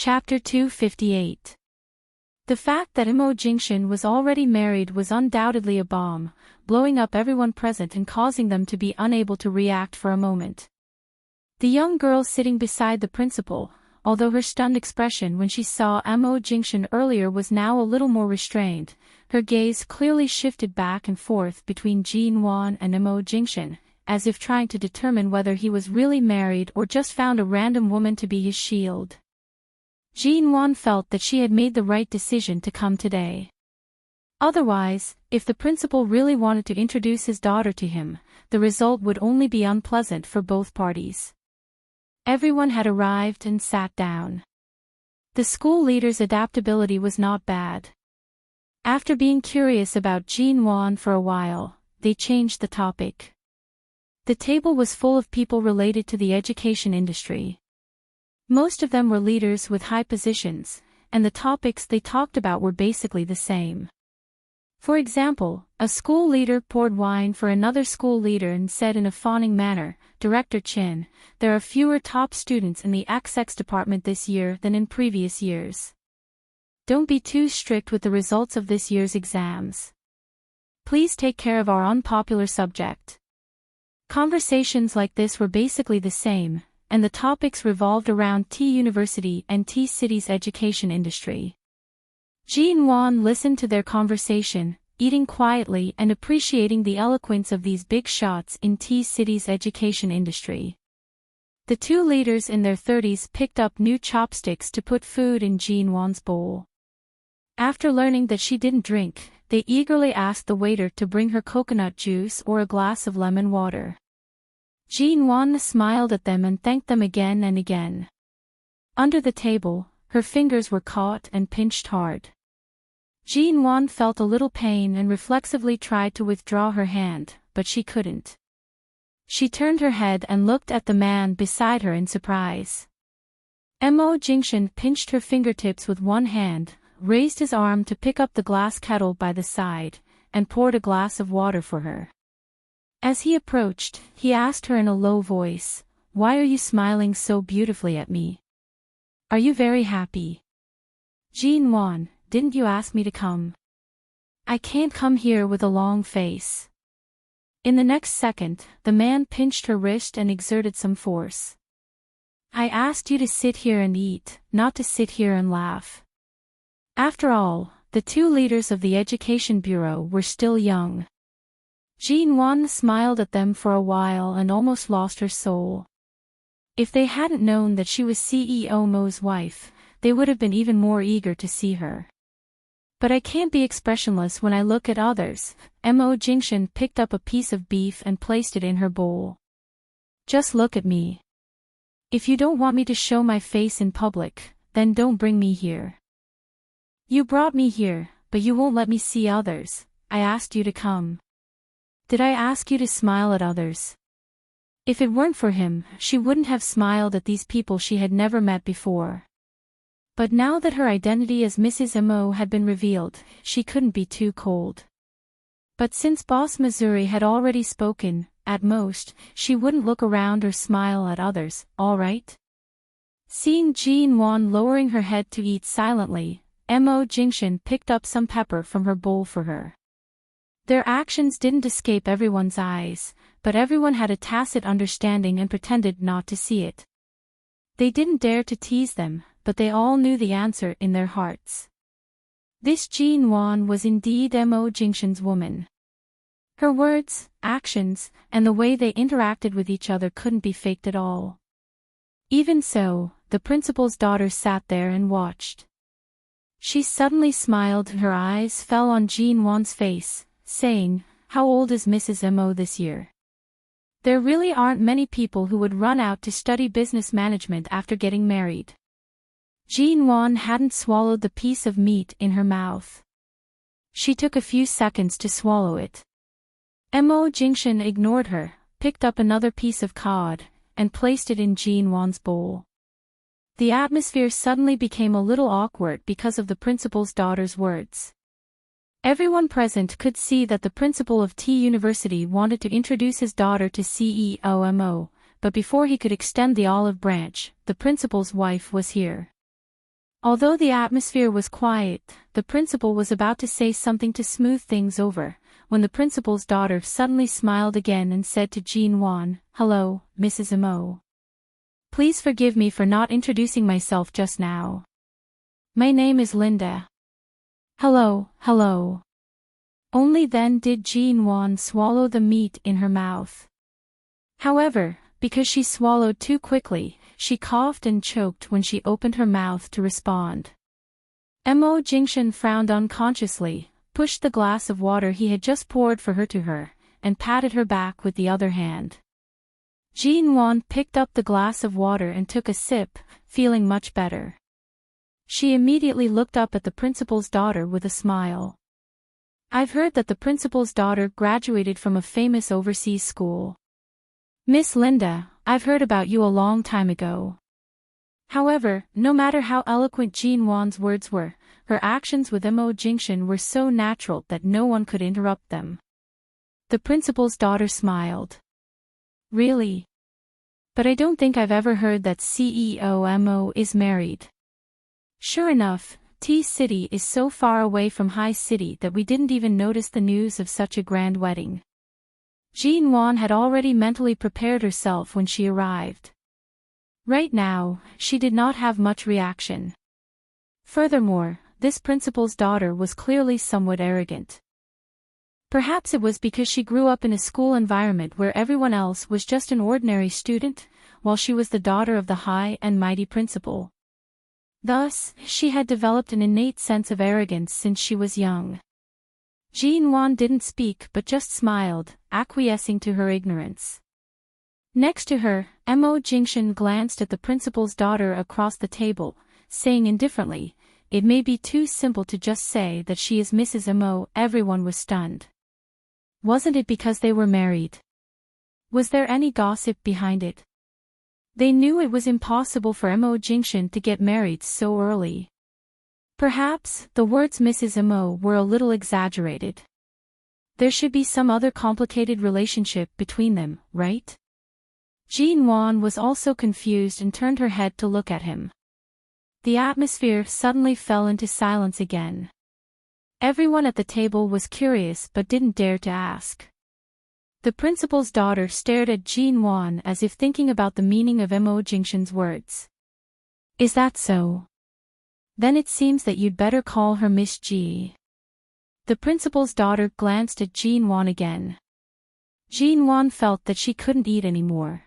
Chapter 258. The fact that Immerse was already married was undoubtedly a bomb, blowing up everyone present and causing them to be unable to react for a moment. The young girl sitting beside the principal, although her stunned expression when she saw Immerse earlier was now a little more restrained, her gaze clearly shifted back and forth between Jin-won and Immerse, as if trying to determine whether he was really married or just found a random woman to be his shield. Jin-won felt that she had made the right decision to come today. Otherwise, if the principal really wanted to introduce his daughter to him, the result would only be unpleasant for both parties. Everyone had arrived and sat down. The school leader's adaptability was not bad. After being curious about Jin-won for a while, they changed the topic. The table was full of people related to the education industry. Most of them were leaders with high positions, and the topics they talked about were basically the same. For example, a school leader poured wine for another school leader and said in a fawning manner, "Director Chin, there are fewer top students in the XX department this year than in previous years. Don't be too strict with the results of this year's exams. Please take care of our unpopular subject." Conversations like this were basically the same, and the topics revolved around T University and T City's education industry. Jin-won listened to their conversation, eating quietly and appreciating the eloquence of these big shots in T City's education industry. The two leaders in their 30s picked up new chopsticks to put food in Jin-won's bowl. After learning that she didn't drink, they eagerly asked the waiter to bring her coconut juice or a glass of lemon water. Jin-won smiled at them and thanked them again and again. Under the table, her fingers were caught and pinched hard. Jin-won felt a little pain and reflexively tried to withdraw her hand, but she couldn't. She turned her head and looked at the man beside her in surprise. Immerse pinched her fingertips with one hand, raised his arm to pick up the glass kettle by the side, and poured a glass of water for her. As he approached, he asked her in a low voice, "Why are you smiling so beautifully at me? Are you very happy?" "Jin-won, didn't you ask me to come? I can't come here with a long face." In the next second, the man pinched her wrist and exerted some force. "I asked you to sit here and eat, not to sit here and laugh." After all, the two leaders of the Education Bureau were still young. Jin-won smiled at them for a while and almost lost her soul. If they hadn't known that she was CEO Mo's wife, they would have been even more eager to see her. "But I can't be expressionless when I look at others." Immerse picked up a piece of beef and placed it in her bowl. "Just look at me. If you don't want me to show my face in public, then don't bring me here. You brought me here, but you won't let me see others. I asked you to come. Did I ask you to smile at others?" If it weren't for him, she wouldn't have smiled at these people she had never met before. But now that her identity as Mrs. Immerse had been revealed, she couldn't be too cold. But since Boss Missouri had already spoken, at most, she wouldn't look around or smile at others, all right? Seeing Jin-won lowering her head to eat silently, Immerse picked up some pepper from her bowl for her. Their actions didn't escape everyone's eyes, but everyone had a tacit understanding and pretended not to see it. They didn't dare to tease them, but they all knew the answer in their hearts. This Jin-won was indeed Immerse's woman. Her words, actions, and the way they interacted with each other couldn't be faked at all. Even so, the principal's daughter sat there and watched. She suddenly smiled and her eyes fell on Jin-won's face, saying, "How old is Mrs. Immerse this year? There really aren't many people who would run out to study business management after getting married." Jin-won hadn't swallowed the piece of meat in her mouth. She took a few seconds to swallow it. Immerse ignored her, picked up another piece of cod, and placed it in Jin-won's bowl. The atmosphere suddenly became a little awkward because of the principal's daughter's words. Everyone present could see that the principal of T University wanted to introduce his daughter to CEO Mo, but before he could extend the olive branch, the principal's wife was here. Although the atmosphere was quiet, the principal was about to say something to smooth things over, when the principal's daughter suddenly smiled again and said to Jean Wan, "Hello, Mrs. Mo. Please forgive me for not introducing myself just now. My name is Linda." "Hello, hello." Only then did Jean Wan swallow the meat in her mouth. However, because she swallowed too quickly, she coughed and choked when she opened her mouth to respond. Mo Jingshan frowned unconsciously, pushed the glass of water he had just poured for her to her, and patted her back with the other hand. Jean Wan picked up the glass of water and took a sip, feeling much better. She immediately looked up at the principal's daughter with a smile. "I've heard that the principal's daughter graduated from a famous overseas school. Miss Linda, I've heard about you a long time ago." However, no matter how eloquent Jean Wan's words were, her actions with Mo Jingshan were so natural that no one could interrupt them. The principal's daughter smiled. "Really? But I don't think I've ever heard that CEO Mo is married." Sure enough, T-City is so far away from High City that we didn't even notice the news of such a grand wedding. Jean Wan had already mentally prepared herself when she arrived. Right now, she did not have much reaction. Furthermore, this principal's daughter was clearly somewhat arrogant. Perhaps it was because she grew up in a school environment where everyone else was just an ordinary student, while she was the daughter of the high and mighty principal. Thus, she had developed an innate sense of arrogance since she was young. Jean Wan didn't speak but just smiled, acquiescing to her ignorance. Next to her, Mo Jingshan glanced at the principal's daughter across the table, saying indifferently, "It may be too simple to just say that she is Mrs. Mo." Everyone was stunned. Wasn't it because they were married? Was there any gossip behind it? They knew it was impossible for Mo Jingshan to get married so early. Perhaps, the words Mrs. Mo were a little exaggerated. There should be some other complicated relationship between them, right? Jean Wan was also confused and turned her head to look at him. The atmosphere suddenly fell into silence again. Everyone at the table was curious but didn't dare to ask. The principal's daughter stared at Jean Wan as if thinking about the meaning of Mo Jingshan's words. "Is that so? Then it seems that you'd better call her Miss G." The principal's daughter glanced at Jean Wan again. Jean Wan felt that she couldn't eat anymore.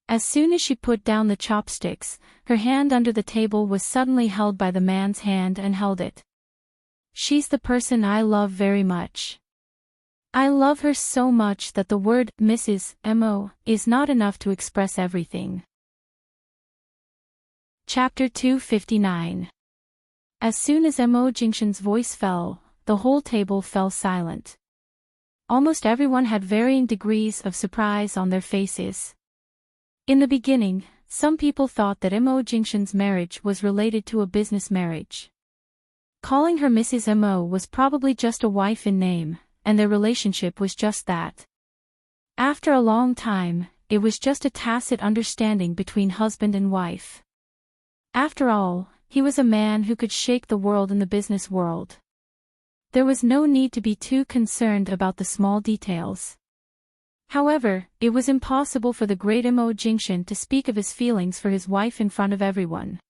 As soon as she put down the chopsticks, her hand under the table was suddenly held by the man's hand and held it. "She's the person I love very much. I love her so much that the word Mrs. Mo is not enough to express everything." Chapter 259. As soon as Mo Jingshan's voice fell, the whole table fell silent. Almost everyone had varying degrees of surprise on their faces. In the beginning, some people thought that Mo Jingshan's marriage was related to a business marriage. Calling her Mrs. Mo was probably just a wife in name, and their relationship was just that. After a long time, it was just a tacit understanding between husband and wife. After all, he was a man who could shake the world in the business world. There was no need to be too concerned about the small details. However, it was impossible for the great Mo Jingshan to speak of his feelings for his wife in front of everyone.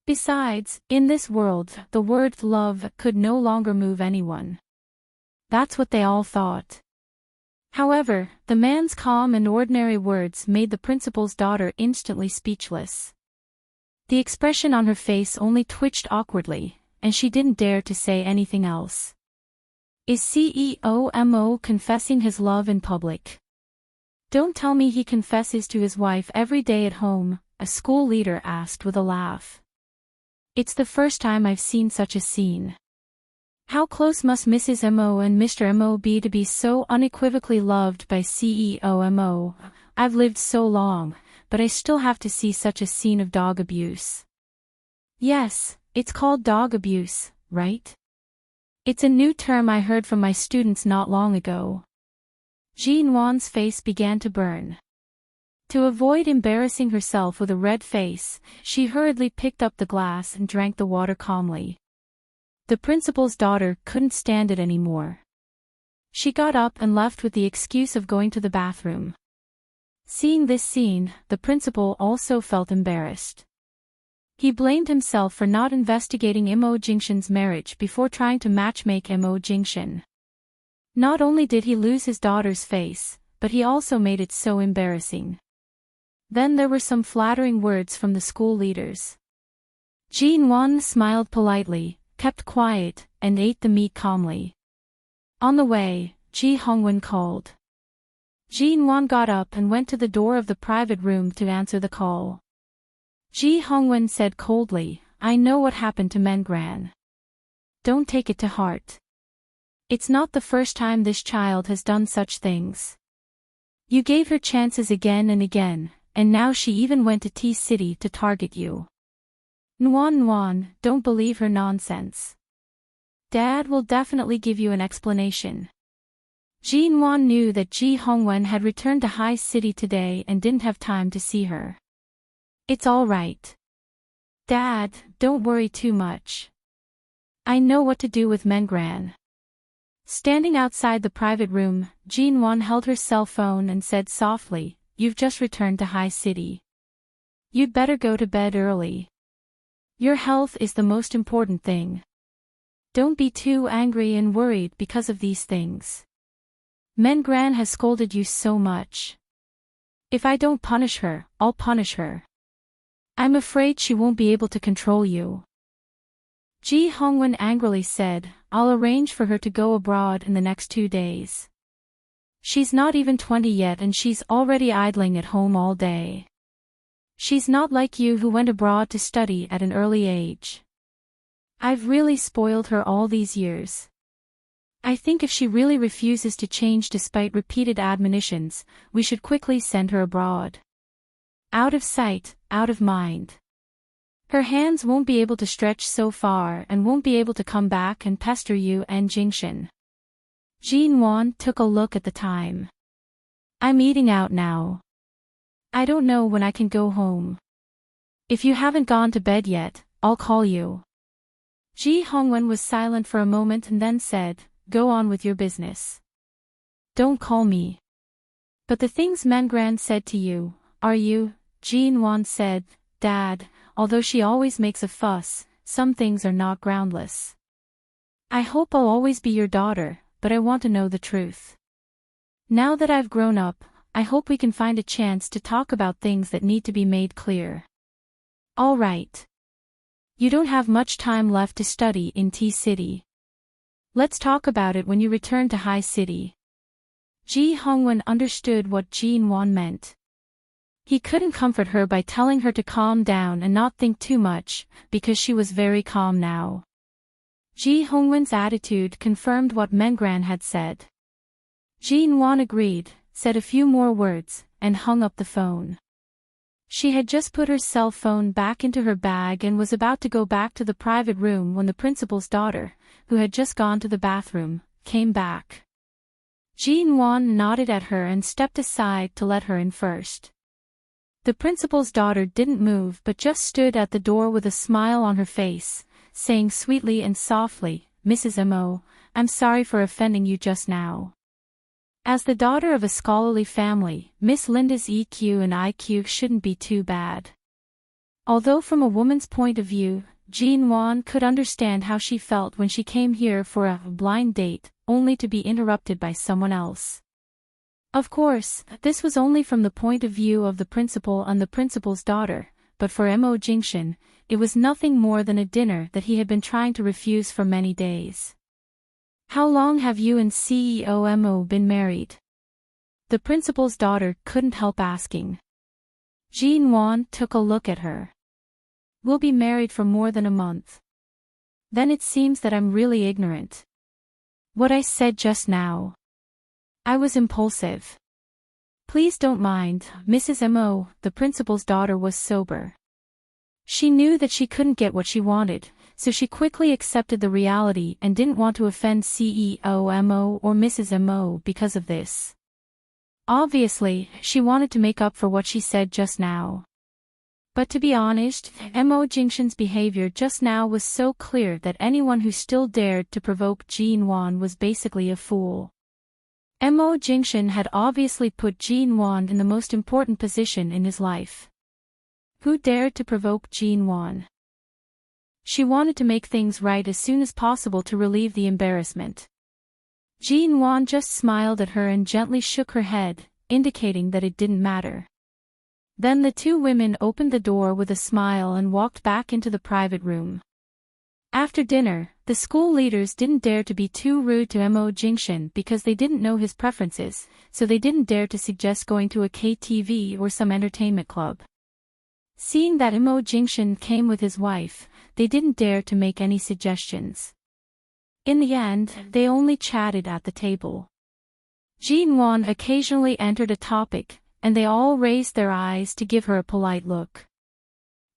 Besides, in this world, the word love could no longer move anyone. That's what they all thought. However, the man's calm and ordinary words made the principal's daughter instantly speechless. The expression on her face only twitched awkwardly, and she didn't dare to say anything else. "Is CEO Mo confessing his love in public?" "Don't tell me he confesses to his wife every day at home," a school leader asked with a laugh. "It's the first time I've seen such a scene. How close must Mrs. Mo and Mr. Mo be to be so unequivocally loved by CEO Mo? I've lived so long, but I still have to see such a scene of dog abuse." "Yes, it's called dog abuse, right? It's a new term I heard from my students not long ago." Jean Wan's face began to burn. To avoid embarrassing herself with a red face, she hurriedly picked up the glass and drank the water calmly. The principal's daughter couldn't stand it anymore. She got up and left with the excuse of going to the bathroom. Seeing this scene, the principal also felt embarrassed. He blamed himself for not investigating Imo Jingshin's marriage before trying to matchmake Imo Jingshin. Not only did he lose his daughter's face, but he also made it so embarrassing. Then there were some flattering words from the school leaders. Jin-won smiled politely, kept quiet, and ate the meat calmly. On the way, Ji Hongwon called. Jin-won got up and went to the door of the private room to answer the call. Ji Hongwon said coldly, "I know what happened to Mengran. Don't take it to heart. It's not the first time this child has done such things. You gave her chances again and again, and now she even went to T-City to target you. Nwan, don't believe her nonsense. Dad will definitely give you an explanation." Jin-won knew that Ji Hongwen had returned to High City today and didn't have time to see her. "It's all right. Dad, don't worry too much. I know what to do with Mengran." Standing outside the private room, Jin-won held her cell phone and said softly, "You've just returned to High City. You'd better go to bed early. Your health is the most important thing. Don't be too angry and worried because of these things. Mengran has scolded you so much. If I don't punish her, I'll punish her. I'm afraid she won't be able to control you." Ji Hongwon angrily said, "I'll arrange for her to go abroad in the next 2 days. She's not even 20 yet and she's already idling at home all day. She's not like you who went abroad to study at an early age. I've really spoiled her all these years. I think if she really refuses to change despite repeated admonitions, we should quickly send her abroad. Out of sight, out of mind. Her hands won't be able to stretch so far and won't be able to come back and pester you and Jingshin." Jin-won took a look at the time. "I'm eating out now. I don't know when I can go home. If you haven't gone to bed yet, I'll call you." Ji Hongwen was silent for a moment and then said, "Go on with your business. Don't call me." "But the things Mengran said to you, are you?" Jin-won said, "Dad, although she always makes a fuss, some things are not groundless. I hope I'll always be your daughter, but I want to know the truth. Now that I've grown up, I hope we can find a chance to talk about things that need to be made clear." "All right. You don't have much time left to study in T-City. Let's talk about it when you return to High City." Ji Hongwon understood what Jin-won meant. He couldn't comfort her by telling her to calm down and not think too much, because she was very calm now. Ji Hongwon's attitude confirmed what Mengran had said. Jin-won agreed, said a few more words, and hung up the phone. She had just put her cell phone back into her bag and was about to go back to the private room when the principal's daughter, who had just gone to the bathroom, came back. Jin-won nodded at her and stepped aside to let her in first. The principal's daughter didn't move but just stood at the door with a smile on her face, saying sweetly and softly, "Mrs. Mo, I'm sorry for offending you just now." As the daughter of a scholarly family, Miss Linda's EQ and IQ shouldn't be too bad. Although from a woman's point of view, Jin-won could understand how she felt when she came here for a blind date, only to be interrupted by someone else. Of course, this was only from the point of view of the principal and the principal's daughter, but for Imo Jingshin, it was nothing more than a dinner that he had been trying to refuse for many days. "How long have you and CEO Mo been married?" The principal's daughter couldn't help asking. Jin-won took a look at her. "We'll be married for more than a month." "Then it seems that I'm really ignorant. What I said just now. I was impulsive. Please don't mind, Mrs. Mo." The principal's daughter was sober. She knew that she couldn't get what she wanted, so she quickly accepted the reality and didn't want to offend CEO Mo or Mrs. Mo because of this. Obviously, she wanted to make up for what she said just now. But to be honest, Mo Jingshan's behavior just now was so clear that anyone who still dared to provoke Jin Wan was basically a fool. Mo Jingshan had obviously put Jin Wan in the most important position in his life. Who dared to provoke Jin Wan? She wanted to make things right as soon as possible to relieve the embarrassment. Jin Wan just smiled at her and gently shook her head, indicating that it didn't matter. Then the two women opened the door with a smile and walked back into the private room. After dinner, the school leaders didn't dare to be too rude to Mo Jingshan because they didn't know his preferences, so they didn't dare to suggest going to a KTV or some entertainment club. Seeing that Mo Jingshan came with his wife, they didn't dare to make any suggestions. In the end, they only chatted at the table. Jin Wan occasionally entered a topic, and they all raised their eyes to give her a polite look.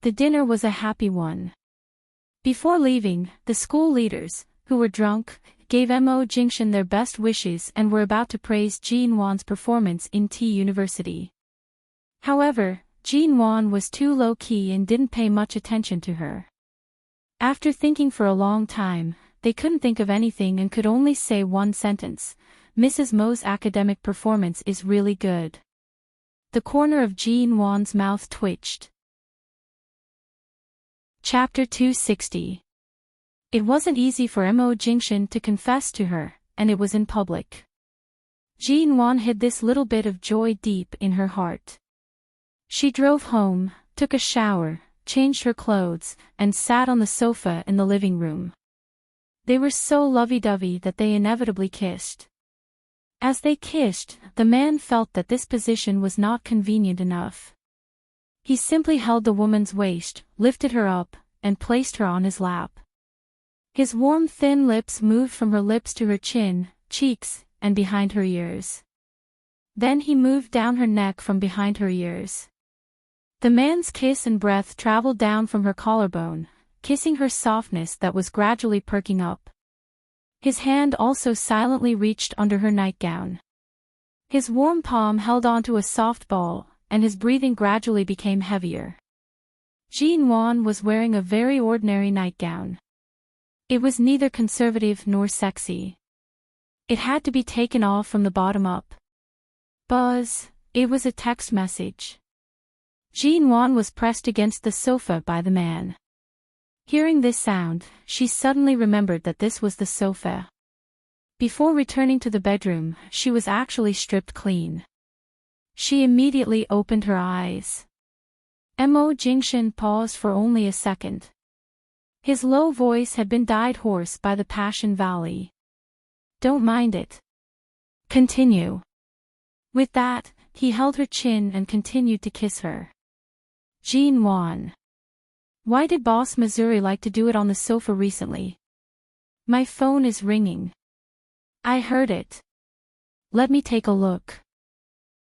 The dinner was a happy one. Before leaving, the school leaders, who were drunk, gave Mo Jingshan their best wishes and were about to praise Jin Wan's performance in T University. However, Jin Wan was too low-key and didn't pay much attention to her. After thinking for a long time, they couldn't think of anything and could only say one sentence: Mrs. Mo's academic performance is really good. The corner of Jin Wan's mouth twitched. Chapter 260. It wasn't easy for Mo Jingshan to confess to her, and it was in public. Jin Wan hid this little bit of joy deep in her heart. She drove home, took a shower, changed her clothes, and sat on the sofa in the living room. They were so lovey-dovey that they inevitably kissed. As they kissed, the man felt that this position was not convenient enough. He simply held the woman's waist, lifted her up, and placed her on his lap. His warm thin lips moved from her lips to her chin, cheeks, and behind her ears. Then he moved down her neck from behind her ears. The man's kiss and breath traveled down from her collarbone, kissing her softness that was gradually perking up. His hand also silently reached under her nightgown. His warm palm held onto a soft ball, and his breathing gradually became heavier. Jin Wan was wearing a very ordinary nightgown. It was neither conservative nor sexy. It had to be taken off from the bottom up. Buzz, it was a text message. Jin Wan was pressed against the sofa by the man. Hearing this sound, she suddenly remembered that this was the sofa. Before returning to the bedroom, she was actually stripped clean. She immediately opened her eyes. Mo Jingshan paused for only a second. His low voice had been dyed hoarse by the Passion Valley. Don't mind it. Continue. With that, he held her chin and continued to kiss her. Jin Wan. Why did Boss Missouri like to do it on the sofa recently? My phone is ringing. I heard it. Let me take a look.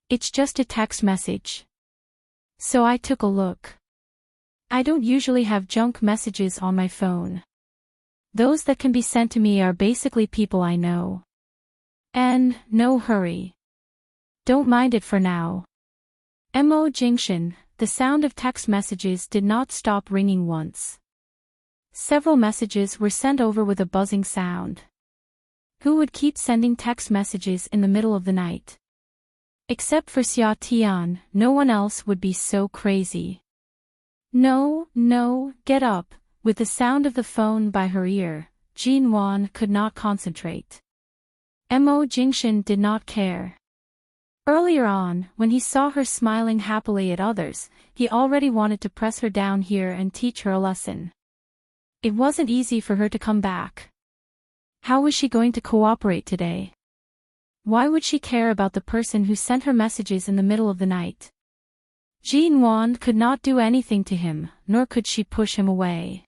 It's just a text message. So I took a look. I don't usually have junk messages on my phone. Those that can be sent to me are basically people I know. And, no hurry. Don't mind it for now. Mo Jingshan. The sound of text messages did not stop ringing once. Several messages were sent over with a buzzing sound. Who would keep sending text messages in the middle of the night? Except for Xia Tian, no one else would be so crazy. No, get up. With the sound of the phone by her ear, Jin Wan could not concentrate. Mo Jingshan did not care. Earlier on, when he saw her smiling happily at others, he already wanted to press her down here and teach her a lesson. It wasn't easy for her to come back. How was she going to cooperate today? Why would she care about the person who sent her messages in the middle of the night? Jin Wan could not do anything to him, nor could she push him away.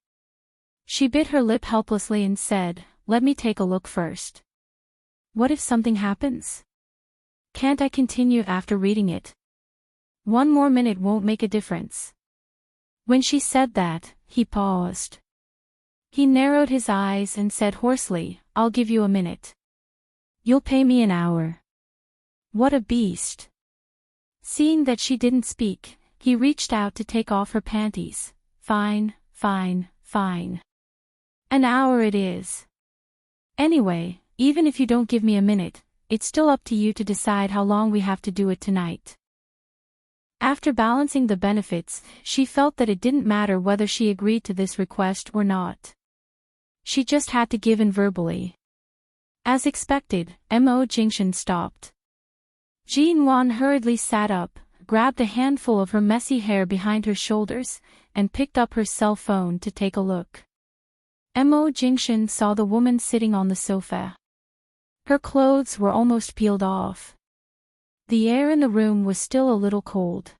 She bit her lip helplessly and said, "Let me take a look first. What if something happens? Can't I continue after reading it? One more minute won't make a difference." When she said that, he paused. He narrowed his eyes and said hoarsely, "I'll give you a minute. You'll pay me an hour." What a beast. Seeing that she didn't speak, he reached out to take off her panties. Fine, fine, fine. An hour it is. Anyway, even if you don't give me a minute, it's still up to you to decide how long we have to do it tonight. After balancing the benefits, she felt that it didn't matter whether she agreed to this request or not. She just had to give in verbally. As expected, Mo Jingshan stopped. Jin Wan hurriedly sat up, grabbed a handful of her messy hair behind her shoulders, and picked up her cell phone to take a look. Mo Jingshan saw the woman sitting on the sofa. Her clothes were almost peeled off. The air in the room was still a little cold.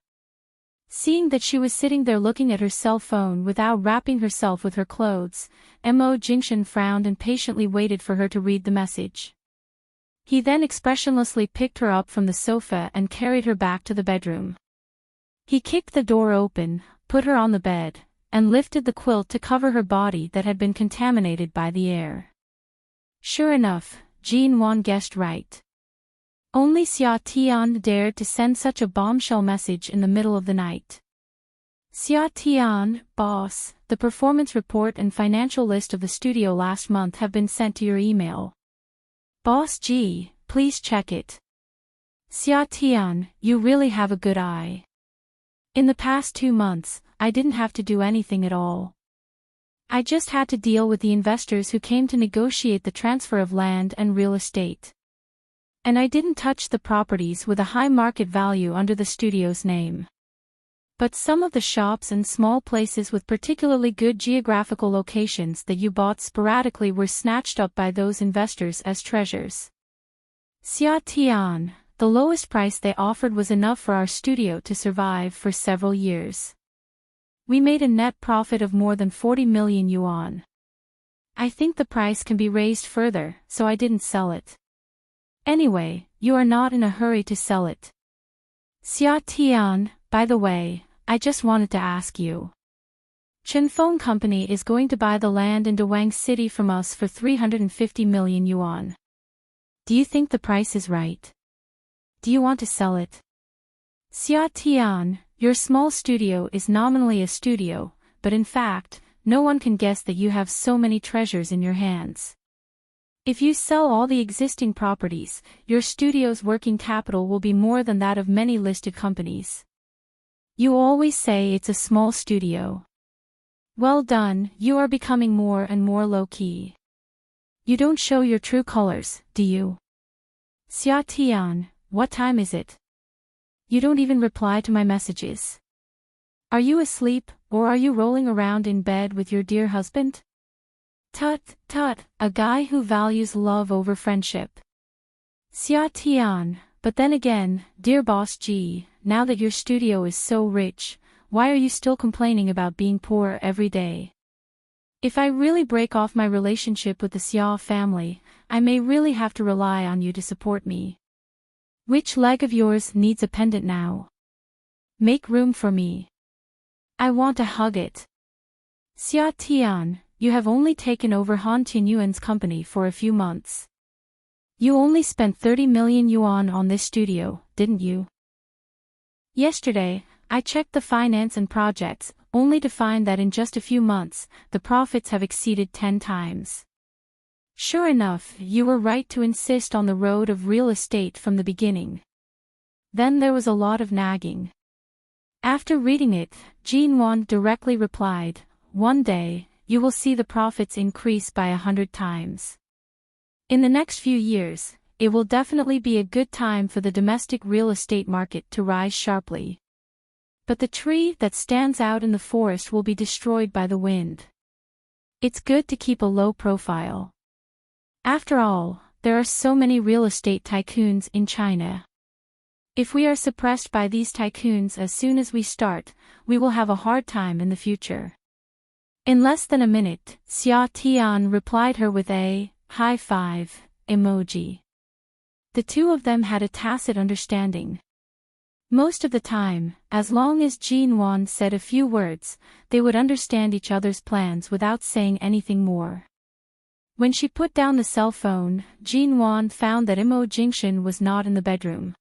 Seeing that she was sitting there looking at her cell phone without wrapping herself with her clothes, Mo Jingshan frowned and patiently waited for her to read the message. He then expressionlessly picked her up from the sofa and carried her back to the bedroom. He kicked the door open, put her on the bed, and lifted the quilt to cover her body that had been contaminated by the air. Sure enough, Jin Wan guessed right. Only Xia Tian dared to send such a bombshell message in the middle of the night. Xia Tian, boss, the performance report and financial list of the studio last month have been sent to your email. Boss G, please check it. Xia Tian, you really have a good eye. In the past 2 months, I didn't have to do anything at all. I just had to deal with the investors who came to negotiate the transfer of land and real estate. And I didn't touch the properties with a high market value under the studio's name. But some of the shops and small places with particularly good geographical locations that you bought sporadically were snatched up by those investors as treasures. Xia Tian, the lowest price they offered was enough for our studio to survive for several years. We made a net profit of more than 40 million yuan. I think the price can be raised further, so I didn't sell it. Anyway, you are not in a hurry to sell it. Xia Tian, by the way, I just wanted to ask you. Chen Phone Company is going to buy the land in Dawang City from us for 350 million yuan. Do you think the price is right? Do you want to sell it? Xia Tian, your small studio is nominally a studio, but in fact, no one can guess that you have so many treasures in your hands. If you sell all the existing properties, your studio's working capital will be more than that of many listed companies. You always say it's a small studio. Well done, you are becoming more and more low-key. You don't show your true colors, do you? Xia Tian, what time is it? You don't even reply to my messages. Are you asleep, or are you rolling around in bed with your dear husband? Tut, tut, a guy who values love over friendship. Xia Tian, but then again, dear boss G, now that your studio is so rich, why are you still complaining about being poor every day? If I really break off my relationship with the Xia family, I may really have to rely on you to support me. Which leg of yours needs a pendant now? Make room for me. I want to hug it. Xia Tian, you have only taken over Han Tianyuan's company for a few months. You only spent 30 million yuan on this studio, didn't you? Yesterday, I checked the finance and projects, only to find that in just a few months, the profits have exceeded 10 times. Sure enough, you were right to insist on the road of real estate from the beginning. Then there was a lot of nagging. After reading it, Jin Wan directly replied, one day, you will see the profits increase by 100 times. In the next few years, it will definitely be a good time for the domestic real estate market to rise sharply. But the tree that stands out in the forest will be destroyed by the wind. It's good to keep a low profile. After all, there are so many real estate tycoons in China. If we are suppressed by these tycoons as soon as we start, we will have a hard time in the future. In less than a minute, Xia Tian replied her with a high five emoji. The two of them had a tacit understanding. Most of the time, as long as Jin Wan said a few words, they would understand each other's plans without saying anything more. When she put down the cell phone, Jin Wan found that Mo Jingshan was not in the bedroom.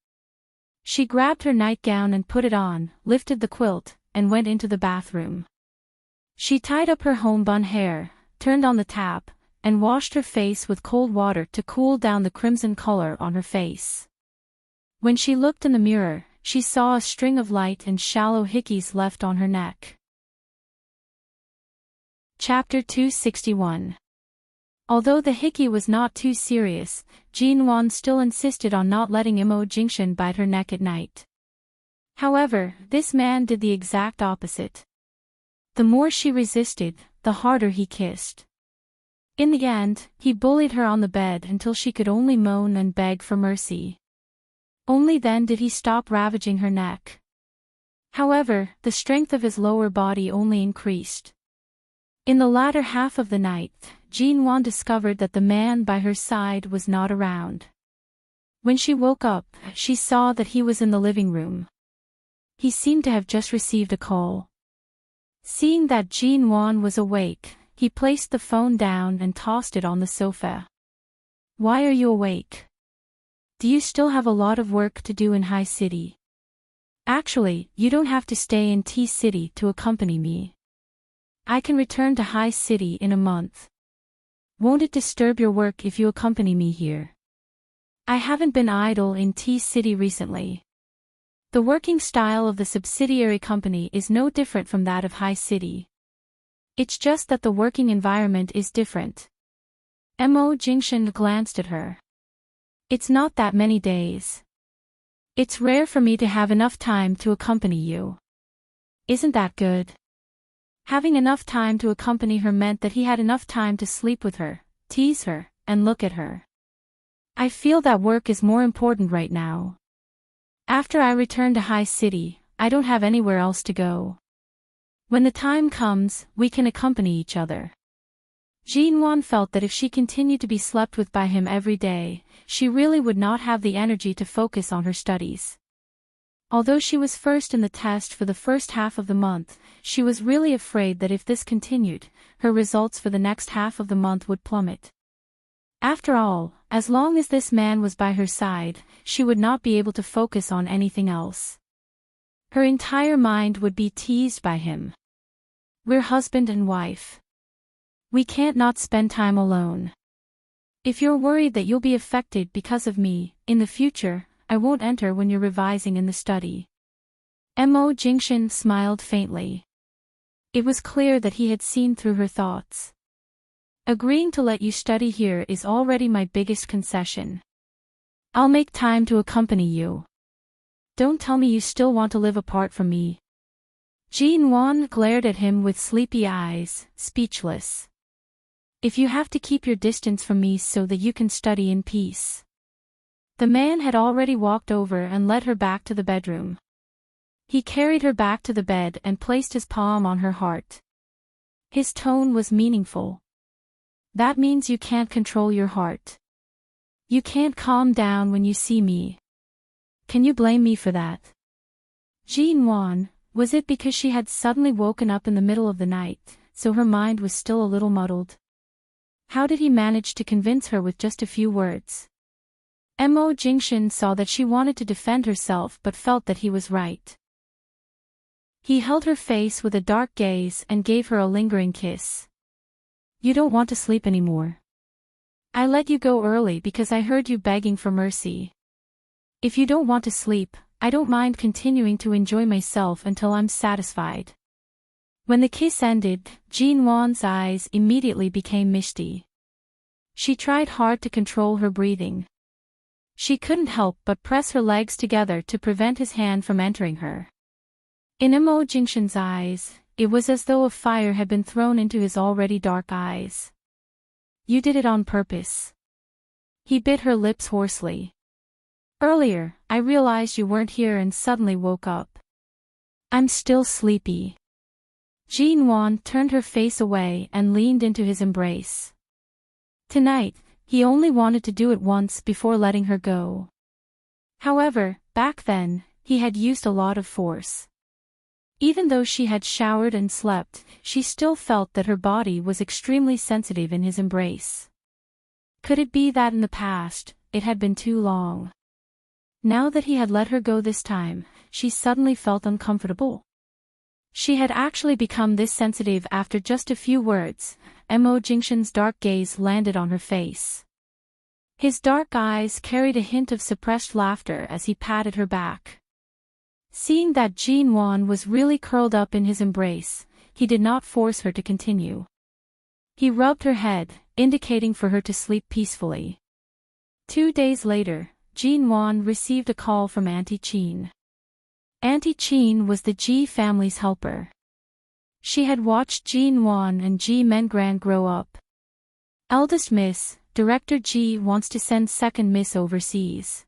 She grabbed her nightgown and put it on, lifted the quilt, and went into the bathroom. She tied up her homebun hair, turned on the tap, and washed her face with cold water to cool down the crimson color on her face. When she looked in the mirror, she saw a string of light and shallow hickeys left on her neck. Chapter 261. Although the hickey was not too serious, Jinwan still insisted on not letting Immerse bite her neck at night. However, this man did the exact opposite. The more she resisted, the harder he kissed. In the end, he bullied her on the bed until she could only moan and beg for mercy. Only then did he stop ravaging her neck. However, the strength of his lower body only increased. In the latter half of the night, Jinwan discovered that the man by her side was not around. When she woke up, she saw that he was in the living room. He seemed to have just received a call. Seeing that Jinwan was awake, he placed the phone down and tossed it on the sofa. "Why are you awake? Do you still have a lot of work to do in High City? Actually, you don't have to stay in T City to accompany me. I can return to High City in a month. Won't it disturb your work if you accompany me here? I haven't been idle in T City recently. The working style of the subsidiary company is no different from that of High City. It's just that the working environment is different." Immerse glanced at her. "It's not that many days. It's rare for me to have enough time to accompany you. Isn't that good?" Having enough time to accompany her meant that he had enough time to sleep with her, tease her, and look at her. "I feel that work is more important right now. After I return to High City, I don't have anywhere else to go. When the time comes, we can accompany each other." Jinwan felt that if she continued to be slept with by him every day, she really would not have the energy to focus on her studies. Although she was first in the test for the first half of the month, she was really afraid that if this continued, her results for the next half of the month would plummet. After all, as long as this man was by her side, she would not be able to focus on anything else. Her entire mind would be teased by him. "We're husband and wife. We can't not spend time alone. If you're worried that you'll be affected because of me, in the future, I won't enter when you're revising in the study." Immerse smiled faintly. It was clear that he had seen through her thoughts. "Agreeing to let you study here is already my biggest concession. I'll make time to accompany you. Don't tell me you still want to live apart from me." Jinwan glared at him with sleepy eyes, speechless. "If you have to keep your distance from me so that you can study in peace." The man had already walked over and led her back to the bedroom. He carried her back to the bed and placed his palm on her heart. His tone was meaningful. "That means you can't control your heart. You can't calm down when you see me. Can you blame me for that?" Jinwan, was it because she had suddenly woken up in the middle of the night, so her mind was still a little muddled? How did he manage to convince her with just a few words? Immerse saw that she wanted to defend herself but felt that he was right. He held her face with a dark gaze and gave her a lingering kiss. "You don't want to sleep anymore. I let you go early because I heard you begging for mercy. If you don't want to sleep, I don't mind continuing to enjoy myself until I'm satisfied." When the kiss ended, Jinwan's eyes immediately became misty. She tried hard to control her breathing. She couldn't help but press her legs together to prevent his hand from entering her. In Immerse's eyes, it was as though a fire had been thrown into his already dark eyes. "You did it on purpose." He bit her lips hoarsely. "Earlier, I realized you weren't here and suddenly woke up. I'm still sleepy." Jinwan turned her face away and leaned into his embrace. Tonight, he only wanted to do it once before letting her go. However, back then, he had used a lot of force. Even though she had showered and slept, she still felt that her body was extremely sensitive in his embrace. Could it be that in the past, it had been too long? Now that he had let her go this time, she suddenly felt uncomfortable. She had actually become this sensitive after just a few words. Mo Jingshan's dark gaze landed on her face. His dark eyes carried a hint of suppressed laughter as he patted her back. Seeing that Jin Wan was really curled up in his embrace, he did not force her to continue. He rubbed her head, indicating for her to sleep peacefully. 2 days later, Jin Wan received a call from Auntie Chin. Auntie Chin was the Ji family's helper. She had watched Jin Wan and Ji Mengran grow up. Eldest Miss, Director Ji wants to send second Miss overseas.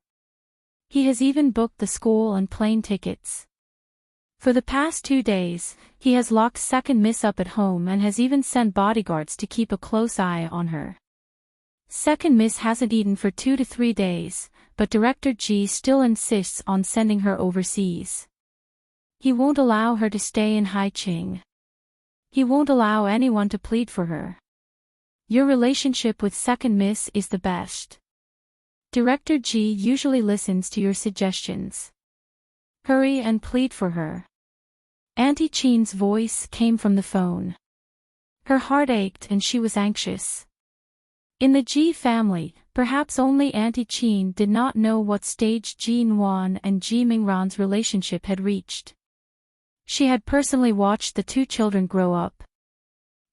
He has even booked the school and plane tickets. For the past 2 days, he has locked second Miss up at home and has even sent bodyguards to keep a close eye on her. Second Miss hasn't eaten for 2 to 3 days, but Director Ji still insists on sending her overseas. He won't allow her to stay in Haiqing. He won't allow anyone to plead for her. Your relationship with second Miss is the best. Director Ji usually listens to your suggestions. Hurry and plead for her. Auntie Chin's voice came from the phone. Her heart ached and she was anxious. In the Ji family, perhaps only Auntie Chin did not know what stage Jin Wan and Ji Mingran's relationship had reached. She had personally watched the 2 children grow up.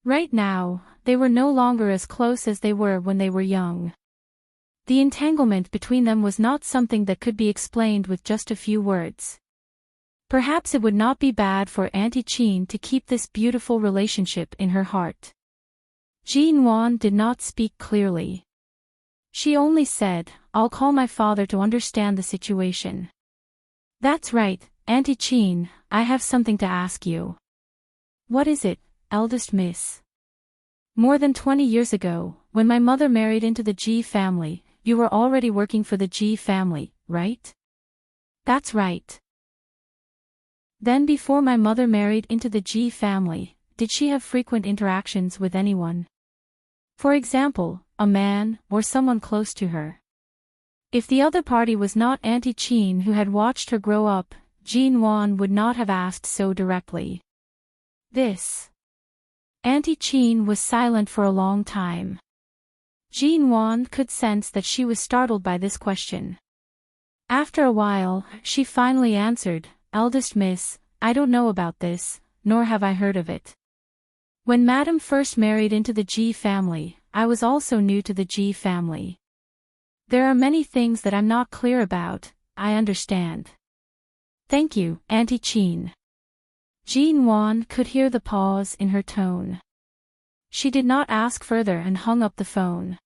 Right now, they were no longer as close as they were when they were young. The entanglement between them was not something that could be explained with just a few words. Perhaps it would not be bad for Auntie Chin to keep this beautiful relationship in her heart. Jin Wan did not speak clearly. She only said, "I'll call my father to understand the situation." "That's right, Auntie Chin, I have something to ask you." "What is it, eldest miss?" "More than 20 years ago, when my mother married into the Ji family, you were already working for the Ji family, right?" "That's right." "Then before my mother married into the Ji family, did she have frequent interactions with anyone? For example, a man, or someone close to her?" If the other party was not Auntie Chin who had watched her grow up, Jin Wan would not have asked so directly. Auntie Chin was silent for a long time. Jin Wan could sense that she was startled by this question. After a while, she finally answered, "Eldest miss, I don't know about this, nor have I heard of it. When Madam first married into the Ji family, I was also new to the Ji family. There are many things that I'm not clear about, I understand." "Thank you, Auntie Chin." Jin Wan could hear the pause in her tone. She did not ask further and hung up the phone.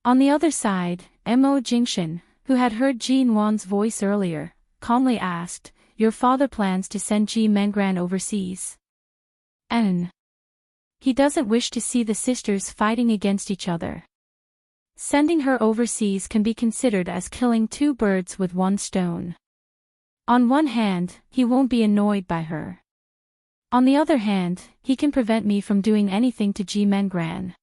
On the other side, Mo Jingshan, who had heard Jin Wan's voice earlier, calmly asked, "Your father plans to send Ji Mengran overseas?" "And he doesn't wish to see the sisters fighting against each other. Sending her overseas can be considered as killing 2 birds with 1 stone. On one hand, he won't be annoyed by her. On the other hand, he can prevent me from doing anything to Ji Mengran.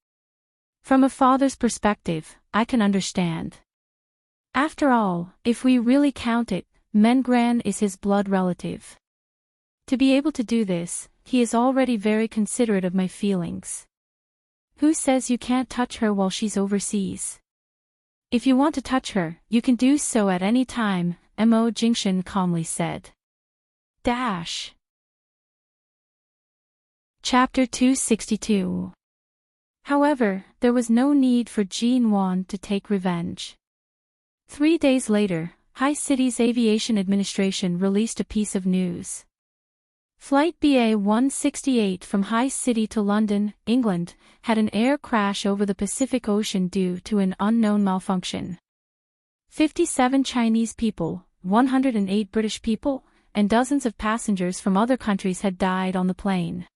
From a father's perspective, I can understand. After all, if we really count it, Mengran is his blood relative. To be able to do this, he is already very considerate of my feelings. Who says you can't touch her while she's overseas? If you want to touch her, you can do so at any time," Mo Jingshan calmly said. Chapter 262. However, there was no need for Jin Wan to take revenge. 3 days later, Hai City's aviation administration released a piece of news. Flight BA-168 from Hai City to London, England, had an air crash over the Pacific Ocean due to an unknown malfunction. 57 Chinese people, 108 British people, and dozens of passengers from other countries had died on the plane.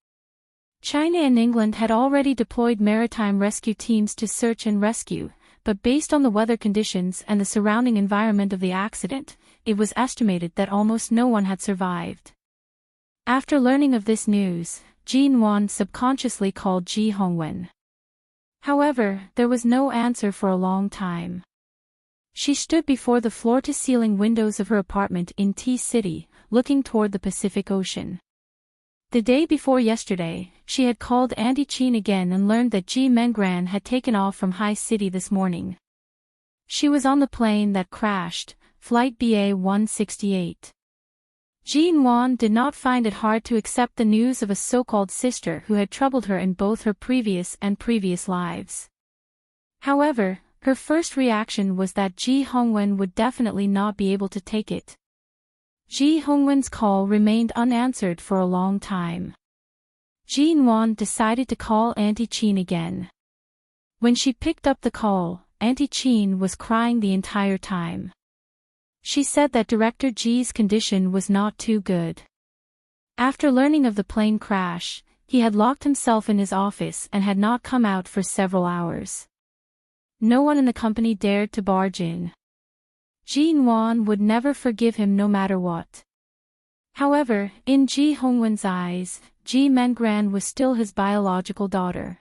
China and England had already deployed maritime rescue teams to search and rescue, but based on the weather conditions and the surrounding environment of the accident, it was estimated that almost no one had survived. After learning of this news, Jin Wan subconsciously called Ji Hongwen. However, there was no answer for a long time. She stood before the floor-to-ceiling windows of her apartment in T-City, looking toward the Pacific Ocean. The day before yesterday, she had called Auntie Chin again and learned that Ji Mengran had taken off from High City this morning. She was on the plane that crashed, Flight BA-168. Jean Wan did not find it hard to accept the news of a so-called sister who had troubled her in both her previous lives. However, her first reaction was that Ji Hongwen would definitely not be able to take it. Ji Hongwen's call remained unanswered for a long time. Jean Wan decided to call Auntie Chin again. When she picked up the call, Auntie Chin was crying the entire time. She said that Director Ji's condition was not too good. After learning of the plane crash, he had locked himself in his office and had not come out for several hours. No one in the company dared to barge in. Jean Wan would never forgive him no matter what. However, in Ji Hongwen's eyes, Ji Mengran was still his biological daughter.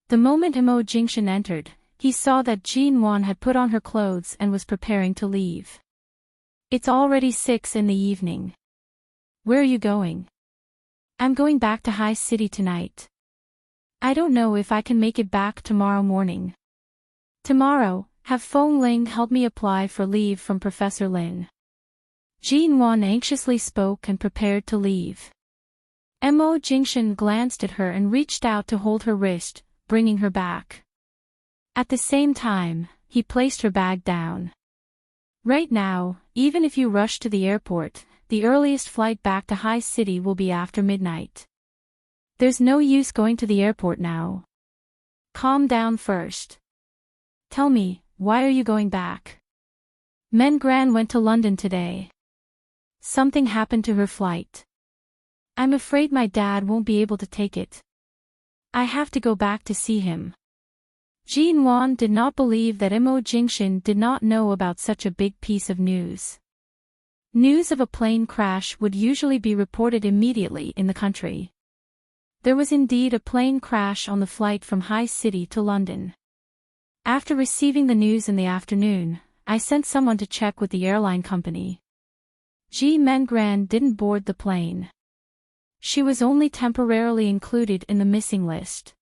The moment Imo Jingshan entered, he saw that Jean Wan had put on her clothes and was preparing to leave. It's already 6 in the evening. Where are you going? I'm going back to High City tonight. I don't know if I can make it back tomorrow morning. Tomorrow, have Feng Ling help me apply for leave from Professor Lin. Jean Wan anxiously spoke and prepared to leave. Mo Jingshan glanced at her and reached out to hold her wrist, bringing her back. At the same time, he placed her bag down. Right now, even if you rush to the airport, the earliest flight back to High City will be after midnight. There's no use going to the airport now. Calm down first. Tell me, why are you going back? Mengran went to London today. Something happened to her flight. I'm afraid my dad won't be able to take it. I have to go back to see him. Jean Wan did not believe that Mo Jingshan did not know about such a big piece of news. News of a plane crash would usually be reported immediately in the country. There was indeed a plane crash on the flight from High City to London. After receiving the news in the afternoon, I sent someone to check with the airline company. Ji Mengran didn't board the plane. She was only temporarily included in the missing list.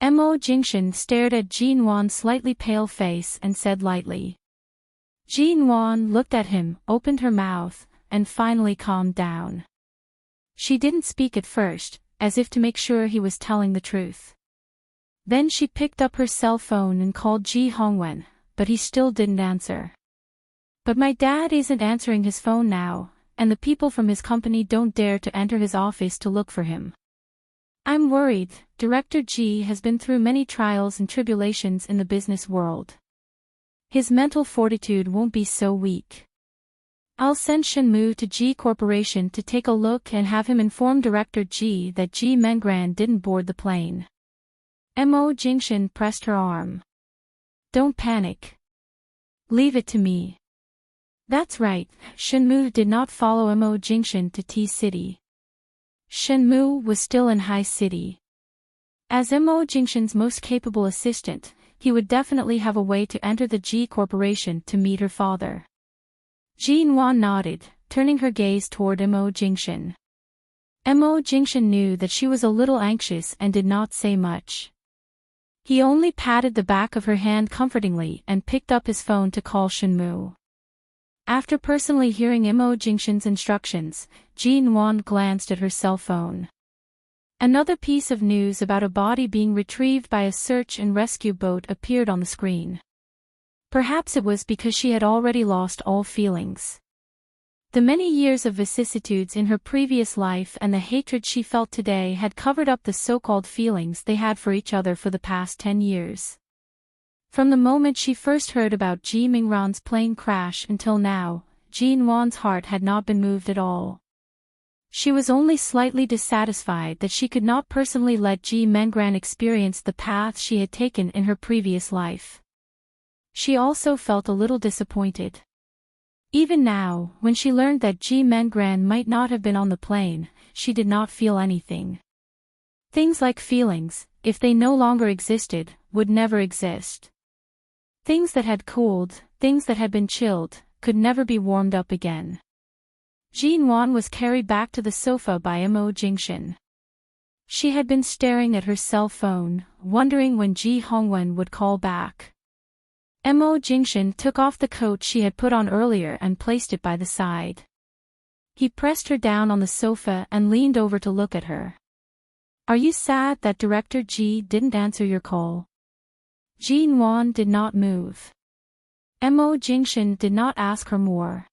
Mo Jingshan stared at Jean Wan's slightly pale face and said lightly. Jean Wan looked at him, opened her mouth, and finally calmed down. She didn't speak at first, as if to make sure he was telling the truth. Then she picked up her cell phone and called Ji Hongwen, but he still didn't answer. But my dad isn't answering his phone now, and the people from his company don't dare to enter his office to look for him. I'm worried. Director Ji has been through many trials and tribulations in the business world. His mental fortitude won't be so weak. I'll send Shenmue to Ji Corporation to take a look and have him inform Director Ji that Ji Mengran didn't board the plane. Mo Jingshan pressed her arm. Don't panic. Leave it to me. That's right, Shenmue did not follow Mo Jingshan to T-City. Shenmue was still in High City. As Mo Jingshan's most capable assistant, he would definitely have a way to enter the Ji Corporation to meet her father. Jean Wan nodded, turning her gaze toward Mo Jingshan. Mo Jingshan knew that she was a little anxious and did not say much. He only patted the back of her hand comfortingly and picked up his phone to call Shenmue. After personally hearing Mo Jingshan's instructions, Jean Wan glanced at her cell phone. Another piece of news about a body being retrieved by a search and rescue boat appeared on the screen. Perhaps it was because she had already lost all feelings. The many years of vicissitudes in her previous life and the hatred she felt today had covered up the so-called feelings they had for each other for the past 10 years. From the moment she first heard about Ji Mingran's plane crash until now, Jean Wan's heart had not been moved at all. She was only slightly dissatisfied that she could not personally let Ji Mengran experience the path she had taken in her previous life. She also felt a little disappointed. Even now, when she learned that Ji Mengran might not have been on the plane, she did not feel anything. Things like feelings, if they no longer existed, would never exist. Things that had cooled, things that had been chilled, could never be warmed up again. Jinwan was carried back to the sofa by Mo Jingshan. She had been staring at her cell phone, wondering when Ji Hongwen would call back. Mo Jingshan took off the coat she had put on earlier and placed it by the side. He pressed her down on the sofa and leaned over to look at her. "Are you sad that Director Ji didn't answer your call?" Jinwan did not move. Mo Jingshan did not ask her more.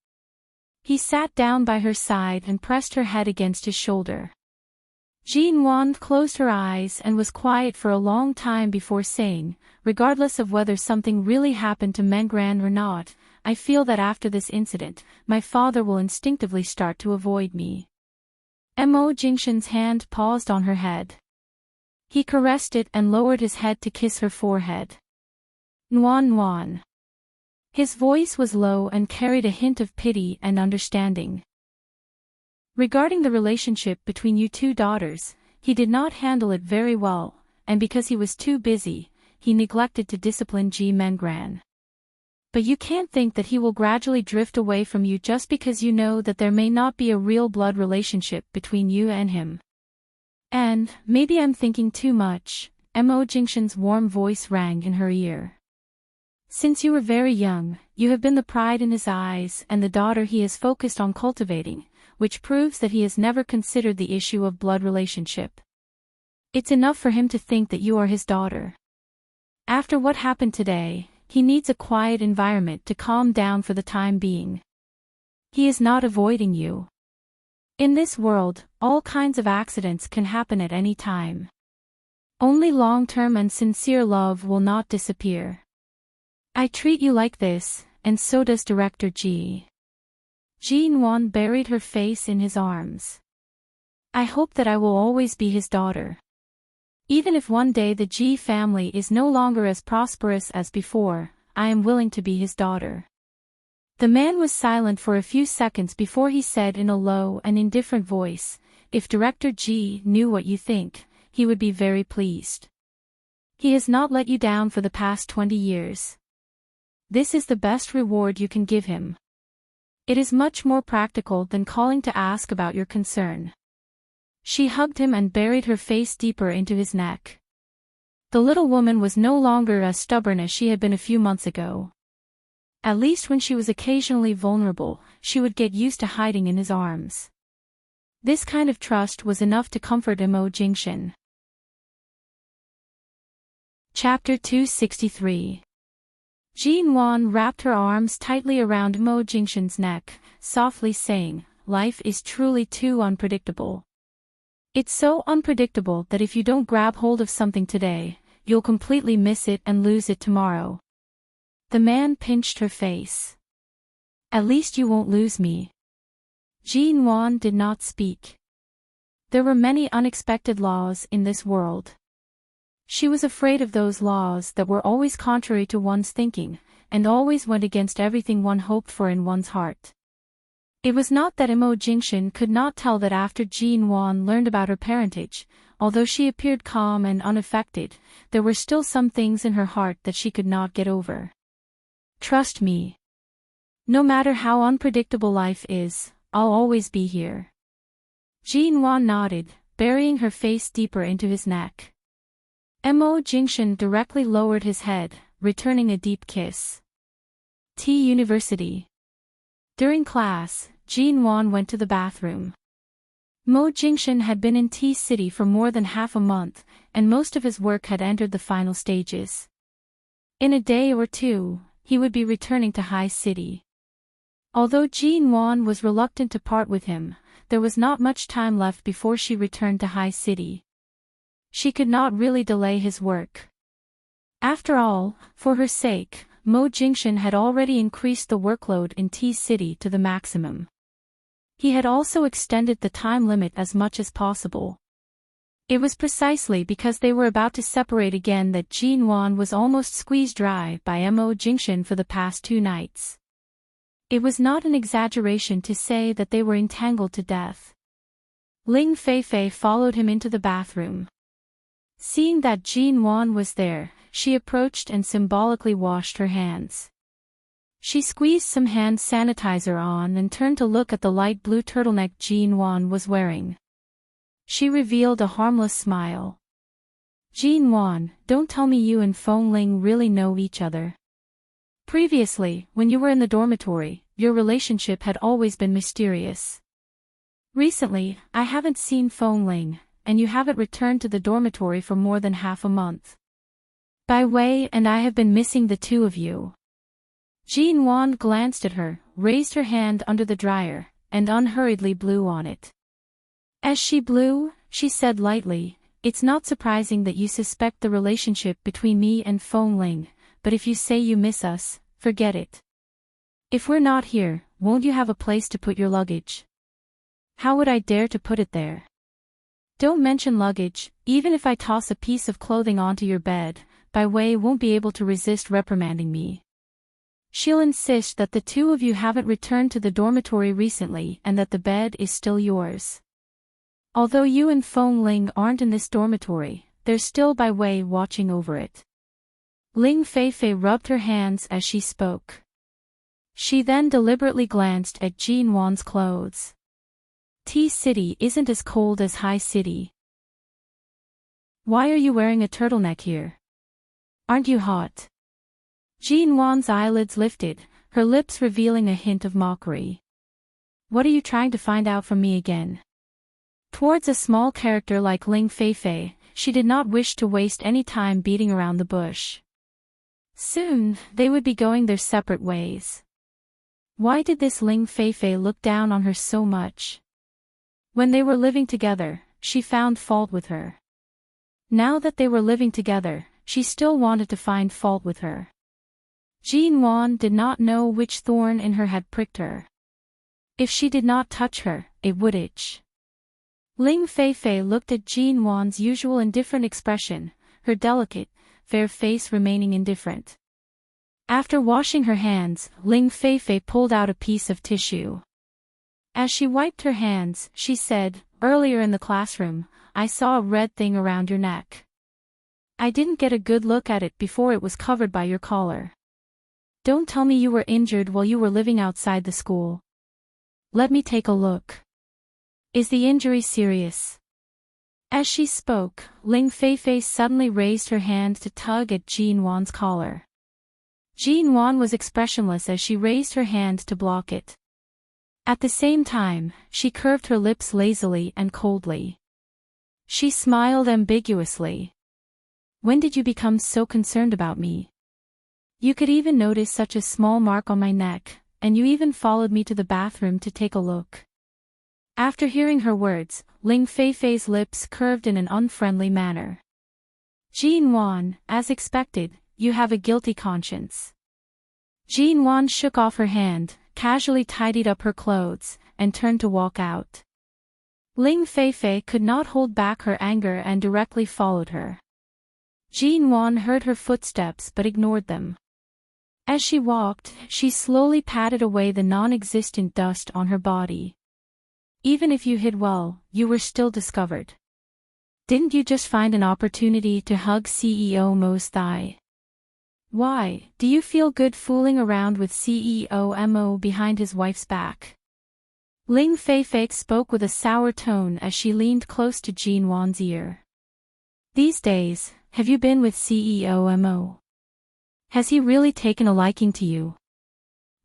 He sat down by her side and pressed her head against his shoulder. Jinwan closed her eyes and was quiet for a long time before saying, "Regardless of whether something really happened to Mengran or not, I feel that after this incident, my father will instinctively start to avoid me." Mo Jingshan's hand paused on her head. He caressed it and lowered his head to kiss her forehead. "Nuan Nuan." His voice was low and carried a hint of pity and understanding. Regarding the relationship between you two daughters, he did not handle it very well, and because he was too busy, he neglected to discipline Ji Mengran. But you can't think that he will gradually drift away from you just because you know that there may not be a real blood relationship between you and him. And, maybe I'm thinking too much, Mo Jingshan's warm voice rang in her ear. Since you were very young, you have been the pride in his eyes and the daughter he has focused on cultivating, which proves that he has never considered the issue of blood relationship. It's enough for him to think that you are his daughter. After what happened today, he needs a quiet environment to calm down for the time being. He is not avoiding you. In this world, all kinds of accidents can happen at any time. Only long-term and sincere love will not disappear. I treat you like this, and so does Director Ji. Jinwan buried her face in his arms. I hope that I will always be his daughter. Even if one day the Ji family is no longer as prosperous as before, I am willing to be his daughter. The man was silent for a few seconds before he said in a low and indifferent voice, "If Director Ji knew what you think, he would be very pleased. He has not let you down for the past 20 years. This is the best reward you can give him. It is much more practical than calling to ask about your concern." She hugged him and buried her face deeper into his neck. The little woman was no longer as stubborn as she had been a few months ago. At least when she was occasionally vulnerable, she would get used to hiding in his arms. This kind of trust was enough to comfort Mo Jingshan. Chapter 263. Jinwan wrapped her arms tightly around Mo Jingshan's neck, softly saying, "Life is truly too unpredictable. It's so unpredictable that if you don't grab hold of something today, you'll completely miss it and lose it tomorrow." The man pinched her face. "At least you won't lose me." Jinwan did not speak. There were many unexpected laws in this world. She was afraid of those laws that were always contrary to one's thinking, and always went against everything one hoped for in one's heart. It was not that Mo Jingshan could not tell that after Jinwan learned about her parentage, although she appeared calm and unaffected, there were still some things in her heart that she could not get over. "Trust me. No matter how unpredictable life is, I'll always be here." Jinwan nodded, burying her face deeper into his neck. Mo Jingshan directly lowered his head, returning a deep kiss. T University. During class, Jinwan went to the bathroom. Mo Jingshan had been in T City for more than half a month, and most of his work had entered the final stages. In a day or two, he would be returning to High City. Although Jinwan was reluctant to part with him, there was not much time left before she returned to High City. She could not really delay his work. After all, for her sake, Mo Jingshan had already increased the workload in T City to the maximum. He had also extended the time limit as much as possible. It was precisely because they were about to separate again that Jinwan was almost squeezed dry by Mo Jingshan for the past 2 nights. It was not an exaggeration to say that they were entangled to death. Ling Feifei followed him into the bathroom. Seeing that Jinwan was there, she approached and symbolically washed her hands. She squeezed some hand sanitizer on and turned to look at the light blue turtleneck Jean-Wan was wearing. She revealed a harmless smile. Jean-Wan, don't tell me you and Feng Ling really know each other. Previously, when you were in the dormitory, your relationship had always been mysterious. Recently, I haven't seen Feng Ling, and you haven't returned to the dormitory for more than half a month. Bai Wei and I have been missing the two of you. Jean-Wan glanced at her, raised her hand under the dryer, and unhurriedly blew on it. As she blew, she said lightly, "It's not surprising that you suspect the relationship between me and Feng Ling, but if you say you miss us, forget it. If we're not here, won't you have a place to put your luggage?" How would I dare to put it there? Don't mention luggage, even if I toss a piece of clothing onto your bed, Bai Wei won't be able to resist reprimanding me. She'll insist that the two of you haven't returned to the dormitory recently and that the bed is still yours. Although you and Feng Ling aren't in this dormitory, there's still Bai Wei watching over it. Ling Feifei rubbed her hands as she spoke. She then deliberately glanced at Jean-Wan's clothes. T-City isn't as cold as High City. Why are you wearing a turtleneck here? Aren't you hot? Jean-Wan's eyelids lifted, her lips revealing a hint of mockery. What are you trying to find out from me again? Towards a small character like Ling Feifei, she did not wish to waste any time beating around the bush. Soon, they would be going their separate ways. Why did this Ling Feifei look down on her so much? When they were living together, she found fault with her. Now that they were living together, she still wanted to find fault with her. Jean-Wan did not know which thorn in her had pricked her. If she did not touch her, it would itch. Ling Feifei looked at Jean-Wan's usual indifferent expression, her delicate, fair face remaining indifferent. After washing her hands, Ling Feifei pulled out a piece of tissue. As she wiped her hands, she said, "Earlier in the classroom, I saw a red thing around your neck. I didn't get a good look at it before it was covered by your collar. Don't tell me you were injured while you were living outside the school. Let me take a look. Is the injury serious?" As she spoke, Ling Feifei suddenly raised her hand to tug at Jean-Wan's collar. Jean-Wan was expressionless as she raised her hand to block it. At the same time, she curved her lips lazily and coldly. She smiled ambiguously. "When did you become so concerned about me? You could even notice such a small mark on my neck, and you even followed me to the bathroom to take a look." After hearing her words, Ling Feifei's lips curved in an unfriendly manner. "Jean-Wan, as expected, you have a guilty conscience." Jean-Wan shook off her hand, casually tidied up her clothes, and turned to walk out. Ling Feifei could not hold back her anger and directly followed her. Jean-Wan heard her footsteps but ignored them. As she walked, she slowly patted away the non-existent dust on her body. Even if you hid well, you were still discovered. Didn't you just find an opportunity to hug CEO Mo's thigh? Why, do you feel good fooling around with CEO Mo behind his wife's back? Ling Feifei spoke with a sour tone as she leaned close to Jean-Wan's ear. These days, have you been with CEO Mo? Has he really taken a liking to you?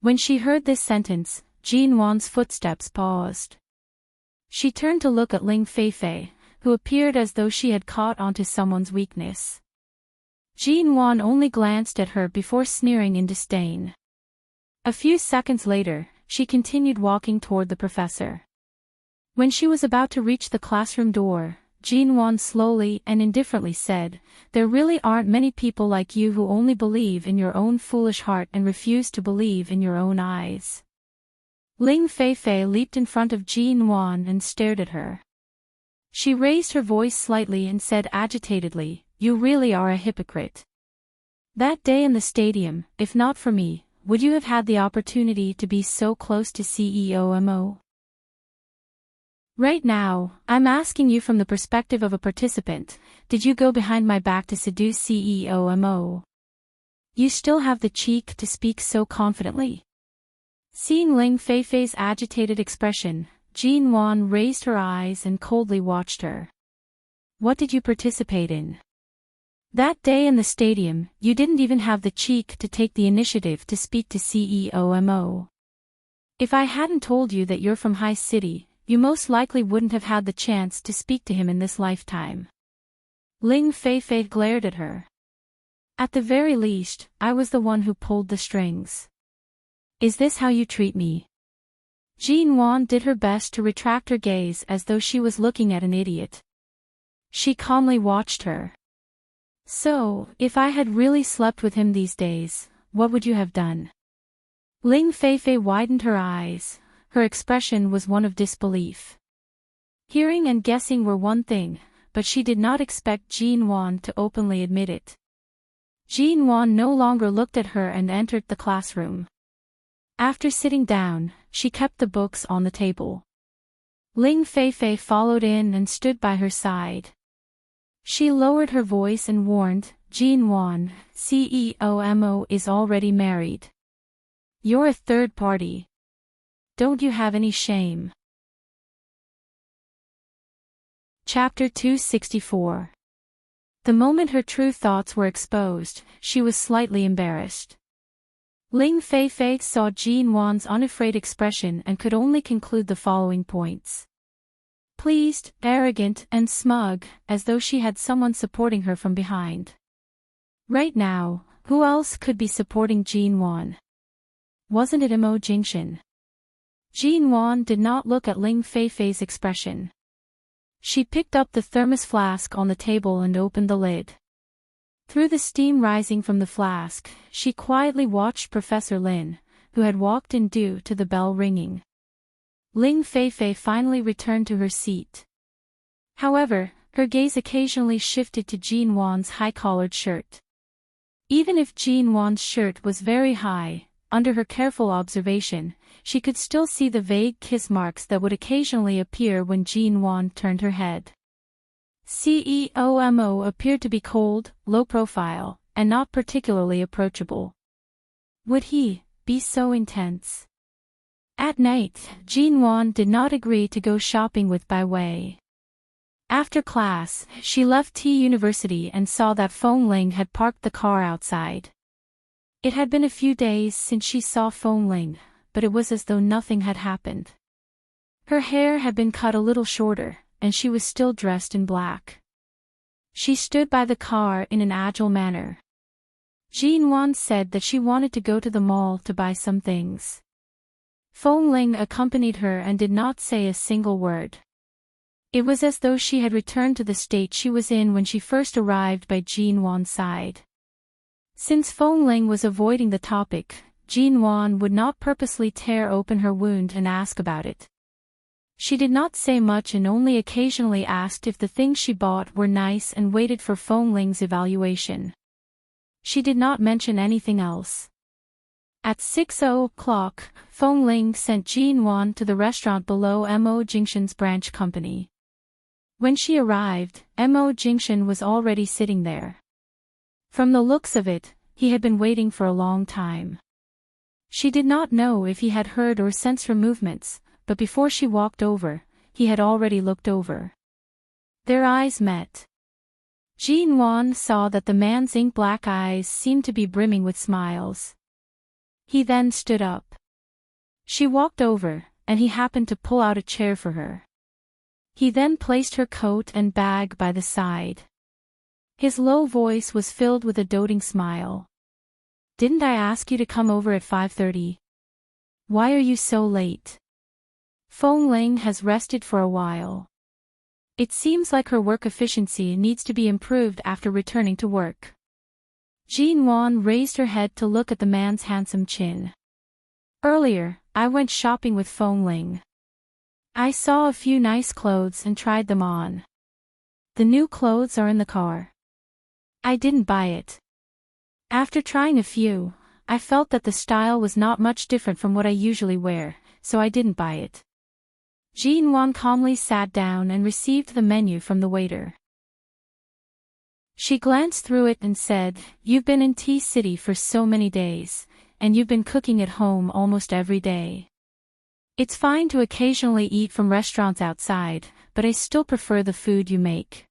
When she heard this sentence, Jean-Wan's footsteps paused. She turned to look at Ling Feifei, who appeared as though she had caught onto someone's weakness. Jean-Wan only glanced at her before sneering in disdain. A few seconds later, she continued walking toward the professor. When she was about to reach the classroom door, Jean-Wan slowly and indifferently said, "There really aren't many people like you who only believe in your own foolish heart and refuse to believe in your own eyes." Ling Feifei leaped in front of Jean-Wan and stared at her. She raised her voice slightly and said agitatedly, "You really are a hypocrite. That day in the stadium, if not for me, would you have had the opportunity to be so close to CEO Mo?" Right now, I'm asking you from the perspective of a participant, did you go behind my back to seduce CEO? You still have the cheek to speak so confidently. Seeing Ling Feifei's agitated expression, Jean Wan raised her eyes and coldly watched her. What did you participate in? That day in the stadium, you didn't even have the cheek to take the initiative to speak to CEO. If I hadn't told you that you're from High City, you most likely wouldn't have had the chance to speak to him in this lifetime. Ling Feifei glared at her. At the very least, I was the one who pulled the strings. Is this how you treat me? Jean Wan did her best to retract her gaze as though she was looking at an idiot. She calmly watched her. So, if I had really slept with him these days, what would you have done? Ling Feifei widened her eyes. Her expression was one of disbelief. Hearing and guessing were one thing, but she did not expect Jean Wan to openly admit it. Jean Wan no longer looked at her and entered the classroom. After sitting down, she kept the books on the table. Ling Feifei followed in and stood by her side. She lowered her voice and warned, Jean Wan, CEO is already married. You're a third party. Don't you have any shame? Chapter 264. The moment her true thoughts were exposed, she was slightly embarrassed. Ling Feifei saw Jean Wan's unafraid expression and could only conclude the following points. Pleased, arrogant, and smug, as though she had someone supporting her from behind. Right now, who else could be supporting Jean Wan? Wasn't it Mo Jingshan? Jean Wan did not look at Ling Feifei's expression. She picked up the thermos flask on the table and opened the lid. Through the steam rising from the flask, she quietly watched Professor Lin, who had walked in due to the bell ringing. Ling Feifei finally returned to her seat. However, her gaze occasionally shifted to Jean Wan's high-collared shirt. Even if Jean Wan's shirt was very high, under her careful observation, she could still see the vague kiss marks that would occasionally appear when Jean Wan turned her head. CEO appeared to be cold, low-profile, and not particularly approachable. Would he be so intense? At night, Jean Wan did not agree to go shopping with Bai Wei. After class, she left T University and saw that Feng Ling had parked the car outside. It had been a few days since she saw Feng Ling, but it was as though nothing had happened. Her hair had been cut a little shorter, and she was still dressed in black. She stood by the car in an agile manner. Jean Wan said that she wanted to go to the mall to buy some things. Feng Ling accompanied her and did not say a single word. It was as though she had returned to the state she was in when she first arrived by Jean Wan's side. Since Feng Ling was avoiding the topic, Jean Wan would not purposely tear open her wound and ask about it. She did not say much and only occasionally asked if the things she bought were nice and waited for Feng Ling's evaluation. She did not mention anything else. At 6:00, Feng Ling sent Jean Wan to the restaurant below Mo Jingshan's branch company. When she arrived, Mo Jingshan was already sitting there. From the looks of it, he had been waiting for a long time. She did not know if he had heard or sensed her movements, but before she walked over, he had already looked over. Their eyes met. Jean Wan saw that the man's ink-black eyes seemed to be brimming with smiles. He then stood up. She walked over, and he happened to pull out a chair for her. He then placed her coat and bag by the side. His low voice was filled with a doting smile. Didn't I ask you to come over at 5:30? Why are you so late? Feng Ling has rested for a while. It seems like her work efficiency needs to be improved after returning to work. Jean Wan raised her head to look at the man's handsome chin. Earlier, I went shopping with Feng Ling. I saw a few nice clothes and tried them on. The new clothes are in the car. I didn't buy it. After trying a few, I felt that the style was not much different from what I usually wear, so I didn't buy it. Ji-wan calmly sat down and received the menu from the waiter. She glanced through it and said, "You've been in Tea City for so many days, and you've been cooking at home almost every day. It's fine to occasionally eat from restaurants outside, but I still prefer the food you make."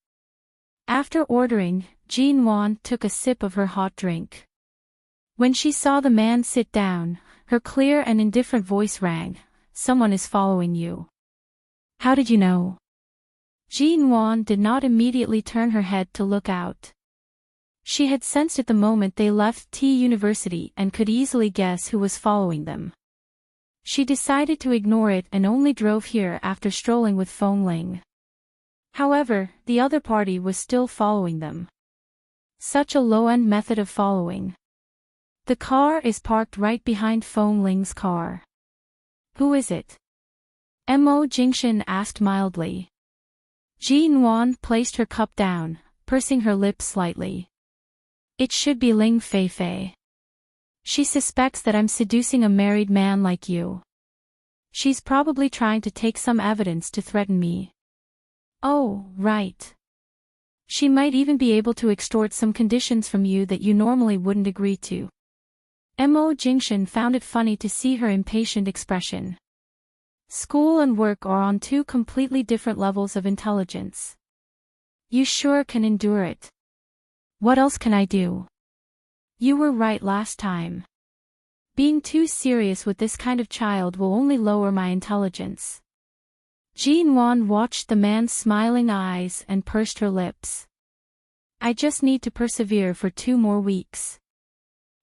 After ordering, Ji-wan took a sip of her hot drink. When she saw the man sit down, her clear and indifferent voice rang, "Someone is following you." "How did you know?" Ji-wan did not immediately turn her head to look out. She had sensed it the moment they left T University and could easily guess who was following them. She decided to ignore it and only drove here after strolling with Fong Ling. However, the other party was still following them. Such a low-end method of following. The car is parked right behind Fong Ling's car. "Who is it?" Mo Jingshan asked mildly. Ji-wan placed her cup down, pursing her lips slightly. "It should be Ling Feifei. She suspects that I'm seducing a married man like you. She's probably trying to take some evidence to threaten me." "Oh, right. She might even be able to extort some conditions from you that you normally wouldn't agree to." Mo Jingshan found it funny to see her impatient expression. School and work are on two completely different levels of intelligence. You sure can endure it. What else can I do? You were right last time. Being too serious with this kind of child will only lower my intelligence. Ji-wan watched the man's smiling eyes and pursed her lips. "I just need to persevere for 2 more weeks.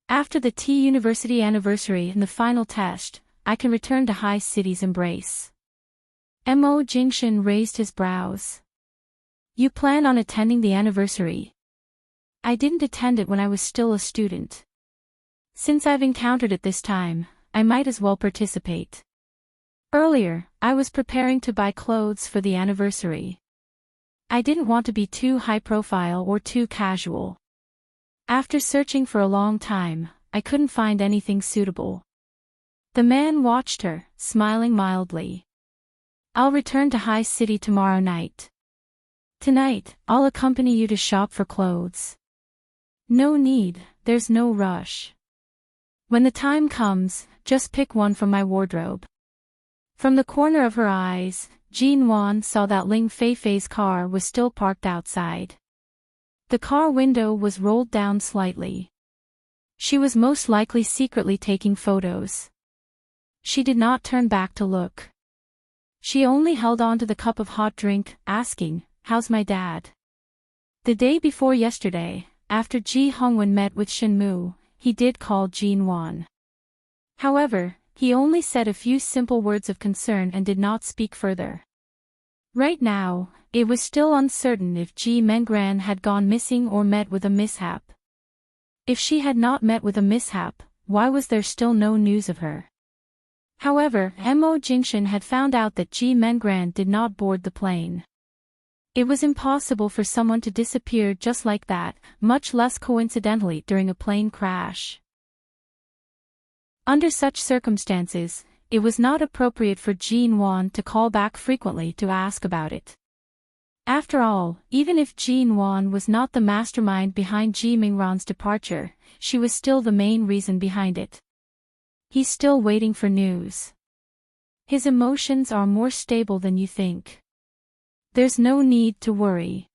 After the T University anniversary and the final test, I can return to High City's embrace." Mo Jingshan raised his brows. "You plan on attending the anniversary?" "I didn't attend it when I was still a student. Since I've encountered it this time, I might as well participate. Earlier, I was preparing to buy clothes for the anniversary. I didn't want to be too high-profile or too casual. After searching for a long time, I couldn't find anything suitable." The man watched her, smiling mildly. "I'll return to High City tomorrow night. Tonight, I'll accompany you to shop for clothes." "No need, there's no rush. When the time comes, just pick one from my wardrobe." From the corner of her eyes, Ji-wan saw that Ling Feifei's car was still parked outside. The car window was rolled down slightly. She was most likely secretly taking photos. She did not turn back to look. She only held on to the cup of hot drink, asking, "How's my dad?" The day before yesterday, after Ji Hongwen met with Shinmu, he did call Ji-wan. However, he only said a few simple words of concern and did not speak further. Right now, it was still uncertain if Ji Mengran had gone missing or met with a mishap. If she had not met with a mishap, why was there still no news of her? However, Mo Jingshan had found out that Ji Mengran did not board the plane. It was impossible for someone to disappear just like that, much less coincidentally during a plane crash. Under such circumstances, it was not appropriate for Ji-wan to call back frequently to ask about it. After all, even if Ji-wan was not the mastermind behind Ji Mingran's departure, she was still the main reason behind it. He's still waiting for news. His emotions are more stable than you think. There's no need to worry.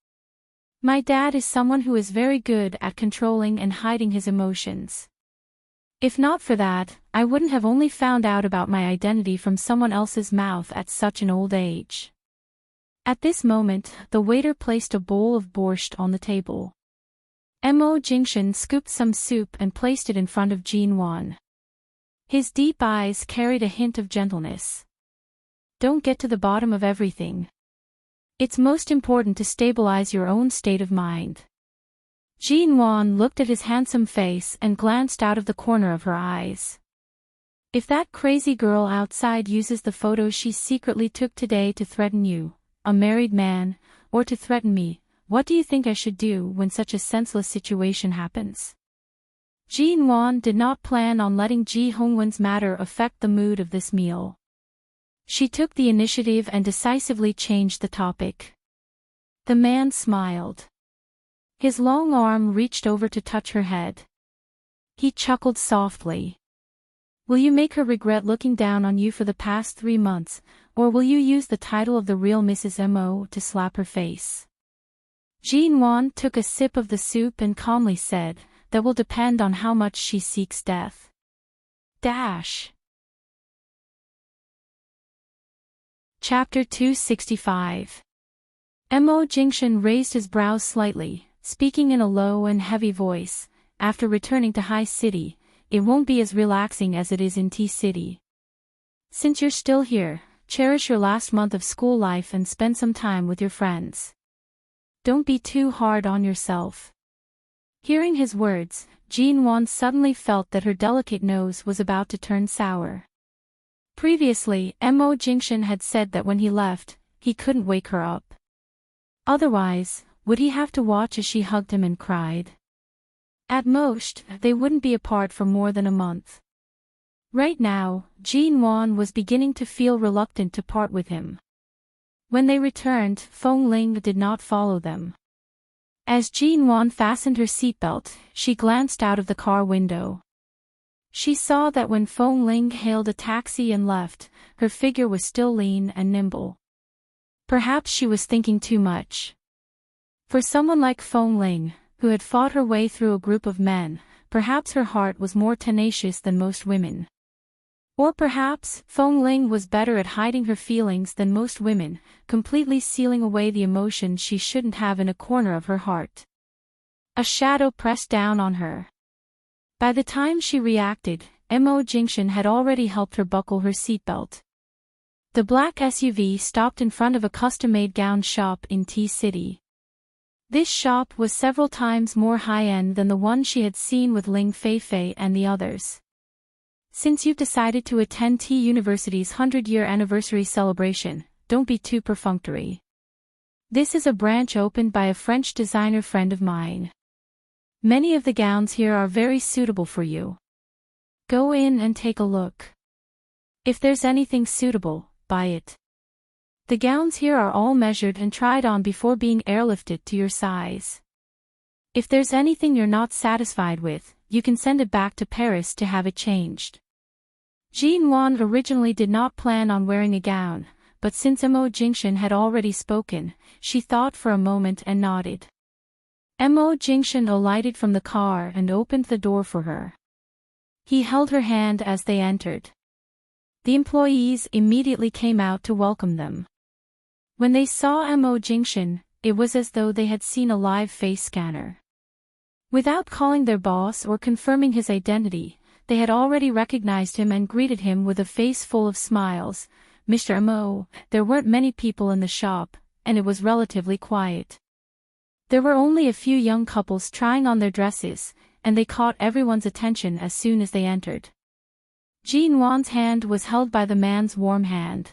My dad is someone who is very good at controlling and hiding his emotions. If not for that, I wouldn't have only found out about my identity from someone else's mouth at such an old age." At this moment, the waiter placed a bowl of borscht on the table. Mo Jingshan scooped some soup and placed it in front of Ji-wan. His deep eyes carried a hint of gentleness. "Don't get to the bottom of everything. It's most important to stabilize your own state of mind." Ji-wan looked at his handsome face and glanced out of the corner of her eyes. "If that crazy girl outside uses the photos she secretly took today to threaten you, a married man, or to threaten me, what do you think I should do when such a senseless situation happens?" Ji-wan did not plan on letting Ji Hongwen's matter affect the mood of this meal. She took the initiative and decisively changed the topic. The man smiled. His long arm reached over to touch her head. He chuckled softly. Will you make her regret looking down on you for the past 3 months, or will you use the title of the real Mrs. M.O. to slap her face? Jean Wan took a sip of the soup and calmly said, that will depend on how much she seeks death. Chapter 265. Mo Jingshan raised his brows slightly, speaking in a low and heavy voice. After returning to High City, it won't be as relaxing as it is in T-City. Since you're still here, cherish your last month of school life and spend some time with your friends. Don't be too hard on yourself. Hearing his words, Jean Wan suddenly felt that her delicate nose was about to turn sour. Previously, Mo Jingshan had said that when he left, he couldn't wake her up. Otherwise, would he have to watch as she hugged him and cried? At most, they wouldn't be apart for more than a month. Right now, Jean Wan was beginning to feel reluctant to part with him. When they returned, Feng Ling did not follow them. As Jean Wan fastened her seatbelt, she glanced out of the car window. She saw that when Feng Ling hailed a taxi and left, her figure was still lean and nimble. Perhaps she was thinking too much. For someone like Feng Ling, who had fought her way through a group of men, perhaps her heart was more tenacious than most women. Or perhaps, Feng Ling was better at hiding her feelings than most women, completely sealing away the emotions she shouldn't have in a corner of her heart. A shadow pressed down on her. By the time she reacted, Mo Jingshan had already helped her buckle her seatbelt. The black SUV stopped in front of a custom-made gown shop in T-City. This shop was several times more high-end than the one she had seen with Ling Feifei and the others. Since you've decided to attend T University's 100-year anniversary celebration, don't be too perfunctory. This is a branch opened by a French designer friend of mine. Many of the gowns here are very suitable for you. Go in and take a look. If there's anything suitable, buy it. The gowns here are all measured and tried on before being airlifted to your size. If there's anything you're not satisfied with, you can send it back to Paris to have it changed. Jean Wan originally did not plan on wearing a gown, but since Mo Jingshan had already spoken, she thought for a moment and nodded. Mo Jingshan alighted from the car and opened the door for her. He held her hand as they entered. The employees immediately came out to welcome them. When they saw Mo Jingshan, it was as though they had seen a live face scanner. Without calling their boss or confirming his identity, they had already recognized him and greeted him with a face full of smiles. Mr. Mo, there weren't many people in the shop, and it was relatively quiet. There were only a few young couples trying on their dresses, and they caught everyone's attention as soon as they entered. Jean Wan's hand was held by the man's warm hand.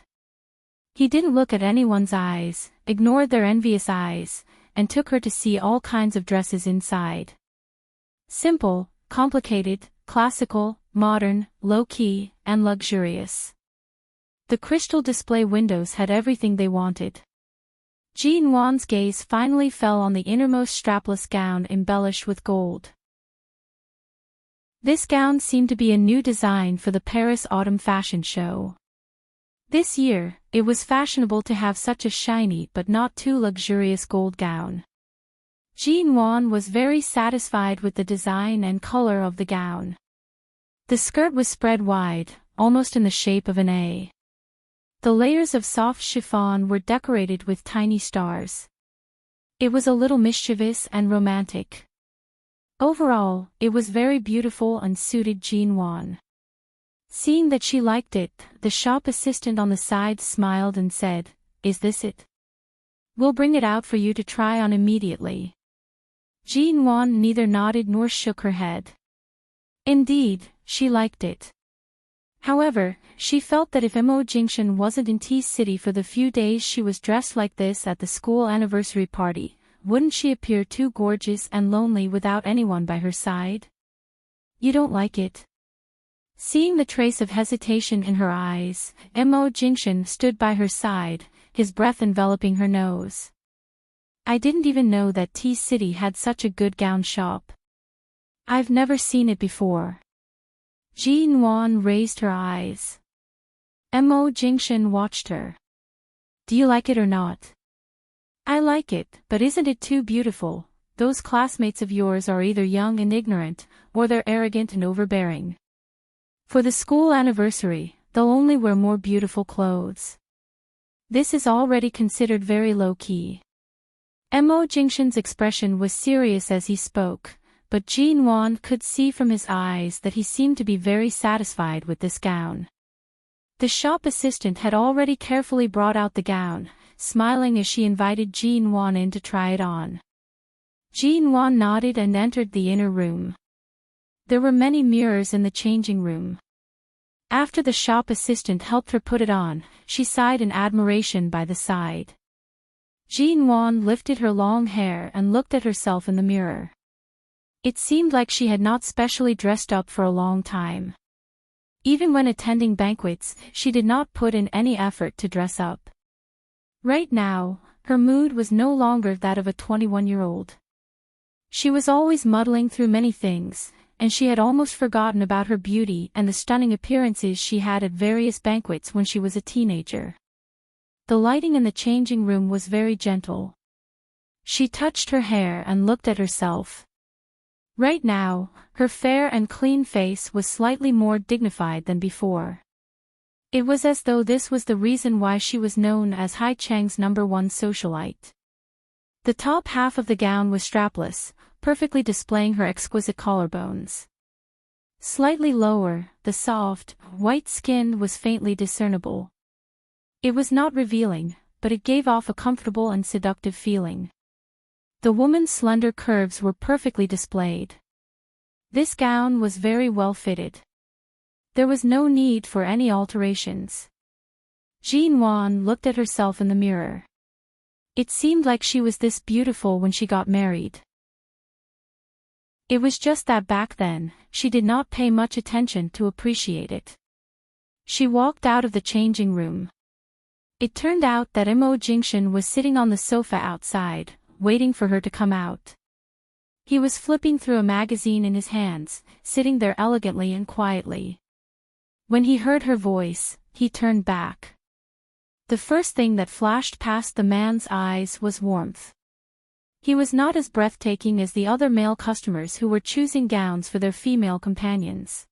He didn't look at anyone's eyes, ignored their envious eyes, and took her to see all kinds of dresses inside. Simple, complicated, classical, modern, low-key, and luxurious. The crystal display windows had everything they wanted. Jean Wan's gaze finally fell on the innermost strapless gown embellished with gold. This gown seemed to be a new design for the Paris Autumn Fashion Show. This year, it was fashionable to have such a shiny but not too luxurious gold gown. Jean Wan was very satisfied with the design and color of the gown. The skirt was spread wide, almost in the shape of an A. The layers of soft chiffon were decorated with tiny stars. It was a little mischievous and romantic. Overall, it was very beautiful and suited Jean Wan. Seeing that she liked it, the shop assistant on the side smiled and said, "Is this it? We'll bring it out for you to try on immediately." Jean Wan neither nodded nor shook her head. Indeed, she liked it. However, she felt that if Mo Jingshan wasn't in T-City for the few days she was dressed like this at the school anniversary party, wouldn't she appear too gorgeous and lonely without anyone by her side? "You don't like it?" Seeing the trace of hesitation in her eyes, Mo Jingshan stood by her side, his breath enveloping her nose. I didn't even know that T-City had such a good gown shop. I've never seen it before. Ji Nuan raised her eyes. Mo Jingshan watched her. Do you like it or not? I like it, but isn't it too beautiful? Those classmates of yours are either young and ignorant, or they're arrogant and overbearing. For the school anniversary, they'll only wear more beautiful clothes. This is already considered very low-key. Mo Jingshan's expression was serious as he spoke, but Ji Nuan could see from his eyes that he seemed to be very satisfied with this gown. The shop assistant had already carefully brought out the gown, smiling as she invited Ji Nuan in to try it on. Ji Nuan nodded and entered the inner room. There were many mirrors in the changing room. After the shop assistant helped her put it on, she sighed in admiration by the side. Ji Nuan lifted her long hair and looked at herself in the mirror. It seemed like she had not specially dressed up for a long time. Even when attending banquets, she did not put in any effort to dress up. Right now, her mood was no longer that of a 21-year-old. She was always muddling through many things, and she had almost forgotten about her beauty and the stunning appearances she had at various banquets when she was a teenager. The lighting in the changing room was very gentle. She touched her hair and looked at herself. Right now, her fair and clean face was slightly more dignified than before. It was as though this was the reason why she was known as Hai Cheng's #1 socialite. The top half of the gown was strapless, perfectly displaying her exquisite collarbones. Slightly lower, the soft, white skin was faintly discernible. It was not revealing, but it gave off a comfortable and seductive feeling. The woman's slender curves were perfectly displayed. This gown was very well fitted. There was no need for any alterations. Ji Nuan looked at herself in the mirror. It seemed like she was this beautiful when she got married. It was just that back then, she did not pay much attention to appreciate it. She walked out of the changing room. It turned out that Mo Jingshan was sitting on the sofa outside, waiting for her to come out. He was flipping through a magazine in his hands, sitting there elegantly and quietly. When he heard her voice, he turned back. The first thing that flashed past the man's eyes was warmth. He was not as breathtaking as the other male customers who were choosing gowns for their female companions.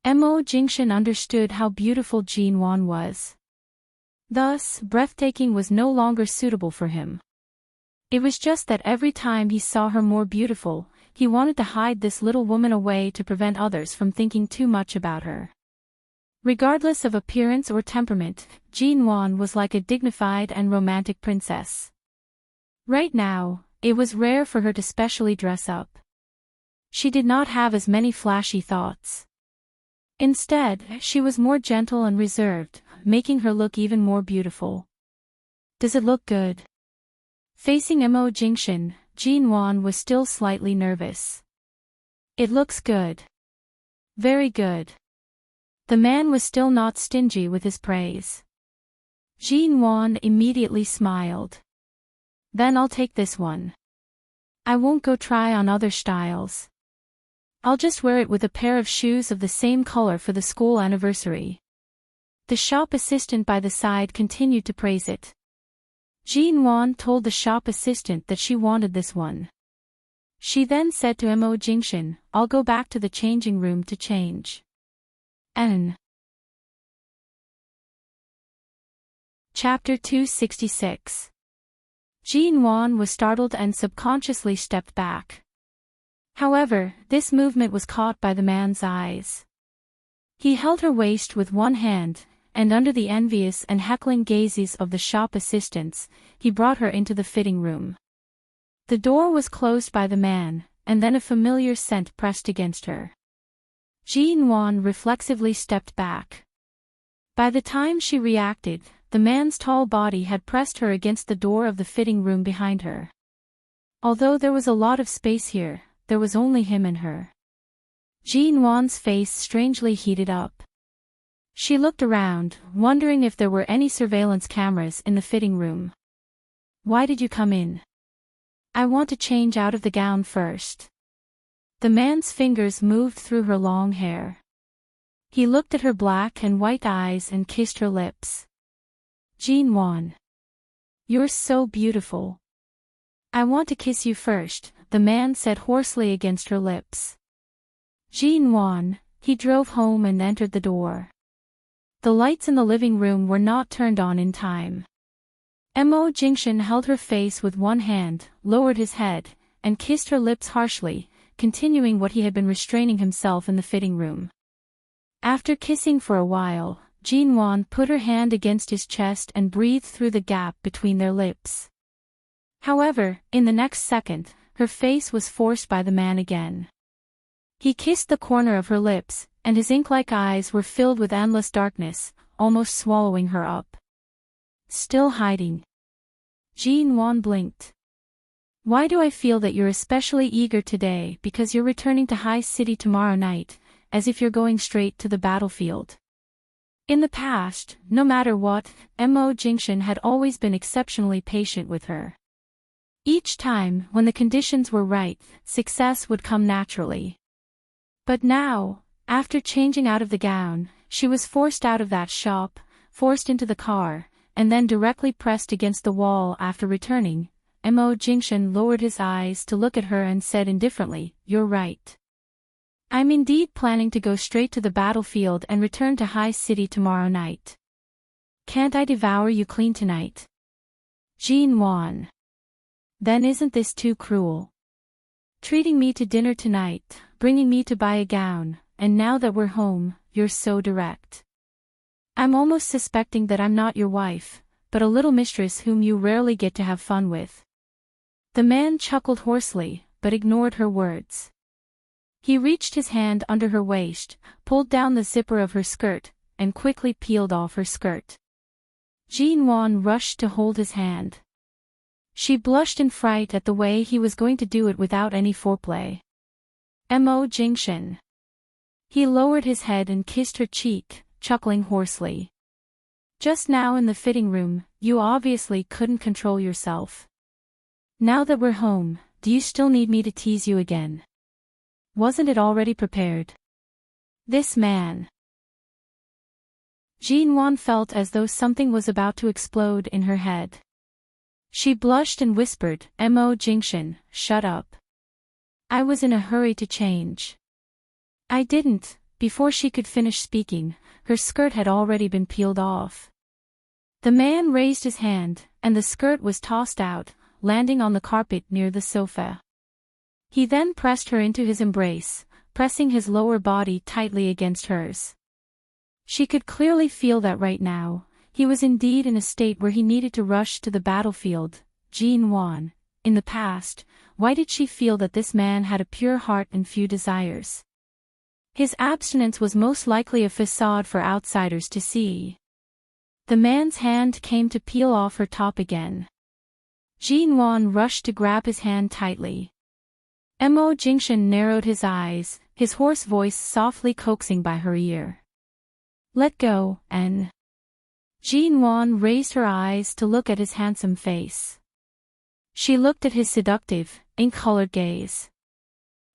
Mo Jingshan understood how beautiful Ji Nuan was. Thus, breathtaking was no longer suitable for him. It was just that every time he saw her more beautiful, he wanted to hide this little woman away to prevent others from thinking too much about her. Regardless of appearance or temperament, Ji Nuan was like a dignified and romantic princess. Right now, it was rare for her to specially dress up. She did not have as many flashy thoughts. Instead, she was more gentle and reserved, making her look even more beautiful. Does it look good? Facing Mo Jingshan, Ji Nuan was still slightly nervous. It looks good. Very good. The man was still not stingy with his praise. Ji Nuan immediately smiled. Then I'll take this one. I won't go try on other styles. I'll just wear it with a pair of shoes of the same color for the school anniversary. The shop assistant by the side continued to praise it. Ji Nuan told the shop assistant that she wanted this one. She then said to Mo Jingshan, I'll go back to the changing room to change. Chapter 266. Ji Nuan was startled and subconsciously stepped back. However, this movement was caught by the man's eyes. He held her waist with one hand, and under the envious and heckling gazes of the shop assistants, he brought her into the fitting room. The door was closed by the man, and then a familiar scent pressed against her. Ji Nuan reflexively stepped back. By the time she reacted, the man's tall body had pressed her against the door of the fitting room behind her. Although there was a lot of space here, there was only him and her. Jean Wan's face strangely heated up. She looked around, wondering if there were any surveillance cameras in the fitting room. Why did you come in? I want to change out of the gown first. The man's fingers moved through her long hair. He looked at her black and white eyes and kissed her lips. Jean Wan. You're so beautiful. I want to kiss you first, the man said hoarsely against her lips. Jean Wan, he drove home and entered the door. The lights in the living room were not turned on in time. Mo Jingshan held her face with one hand, lowered his head, and kissed her lips harshly, continuing what he had been restraining himself in the fitting room. After kissing for a while, Jean Wan put her hand against his chest and breathed through the gap between their lips. However, in the next second, her face was forced by the man again. He kissed the corner of her lips, and his ink-like eyes were filled with endless darkness, almost swallowing her up. Still hiding. Jean Wan blinked. Why do I feel that you're especially eager today? Because you're returning to High City tomorrow night, as if you're going straight to the battlefield. In the past, no matter what, Mo Jingshan had always been exceptionally patient with her. Each time, when the conditions were right, success would come naturally. But now, after changing out of the gown, she was forced out of that shop, forced into the car, and then directly pressed against the wall after returning. Mo Jingshan lowered his eyes to look at her and said indifferently, "You're right. I'm indeed planning to go straight to the battlefield and return to High City tomorrow night. Can't I devour you clean tonight?" Jean Wan. Then isn't this too cruel? Treating me to dinner tonight, bringing me to buy a gown, and now that we're home, you're so direct. I'm almost suspecting that I'm not your wife, but a little mistress whom you rarely get to have fun with. The man chuckled hoarsely, but ignored her words. He reached his hand under her waist, pulled down the zipper of her skirt, and quickly peeled off her skirt. Jean Wan rushed to hold his hand. She blushed in fright at the way he was going to do it without any foreplay. Mo Jingshan. He lowered his head and kissed her cheek, chuckling hoarsely. Just now in the fitting room, you obviously couldn't control yourself. Now that we're home, do you still need me to tease you again? Wasn't it already prepared? This man. Jean Wan felt as though something was about to explode in her head. She blushed and whispered, "Mo Jingshan, shut up. I was in a hurry to change." I didn't. Before she could finish speaking, her skirt had already been peeled off. The man raised his hand, and the skirt was tossed out, landing on the carpet near the sofa. He then pressed her into his embrace, pressing his lower body tightly against hers. She could clearly feel that right now, he was indeed in a state where he needed to rush to the battlefield. Jean Wan, in the past, why did she feel that this man had a pure heart and few desires? His abstinence was most likely a facade for outsiders to see. The man's hand came to peel off her top again. Jean Wan rushed to grab his hand tightly. Mo Jingshan narrowed his eyes, his hoarse voice softly coaxing by her ear. "Let go, N." Jean Wan raised her eyes to look at his handsome face. She looked at his seductive, ink-colored gaze.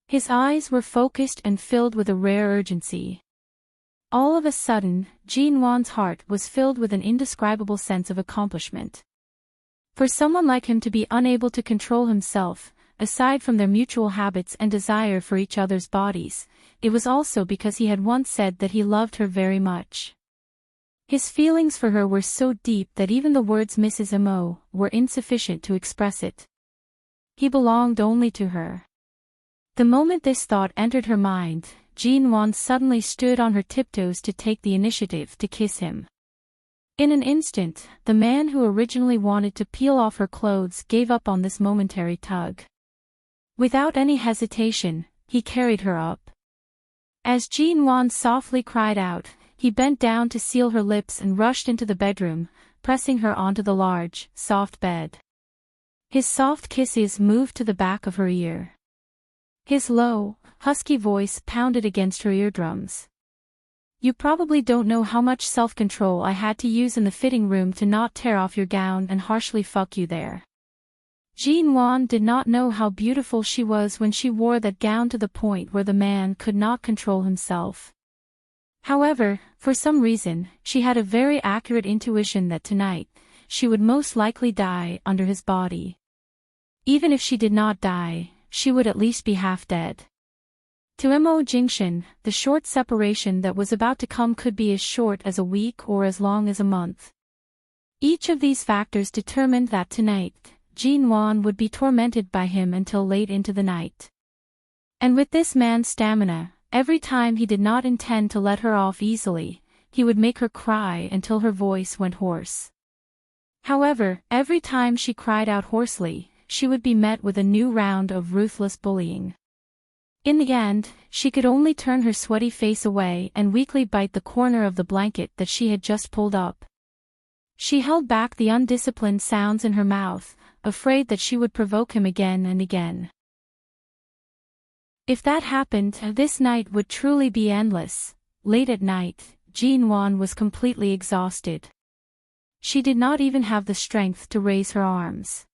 His eyes were focused and filled with a rare urgency. All of a sudden, Jean Wan's heart was filled with an indescribable sense of accomplishment. For someone like him to be unable to control himself, aside from their mutual habits and desire for each other's bodies, it was also because he had once said that he loved her very much. His feelings for her were so deep that even the words Mrs. Mo were insufficient to express it. He belonged only to her. The moment this thought entered her mind, Jean Wan suddenly stood on her tiptoes to take the initiative to kiss him. In an instant, the man who originally wanted to peel off her clothes gave up on this momentary tug. Without any hesitation, he carried her up. As Jean Wan softly cried out, he bent down to seal her lips and rushed into the bedroom, pressing her onto the large, soft bed. His soft kisses moved to the back of her ear. His low, husky voice pounded against her eardrums. You probably don't know how much self-control I had to use in the fitting room to not tear off your gown and harshly fuck you there. Jean Wan did not know how beautiful she was when she wore that gown to the point where the man could not control himself. However, for some reason, she had a very accurate intuition that tonight, she would most likely die under his body. Even if she did not die, she would at least be half dead. To Mo Jingshan, the short separation that was about to come could be as short as a week or as long as a month. Each of these factors determined that tonight, Jean Wan would be tormented by him until late into the night. And with this man's stamina, every time he did not intend to let her off easily, he would make her cry until her voice went hoarse. However, every time she cried out hoarsely, she would be met with a new round of ruthless bullying. In the end, she could only turn her sweaty face away and weakly bite the corner of the blanket that she had just pulled up. She held back the undisciplined sounds in her mouth, afraid that she would provoke him again and again. If that happened, this night would truly be endless. Late at night, Jean Wan was completely exhausted. She did not even have the strength to raise her arms.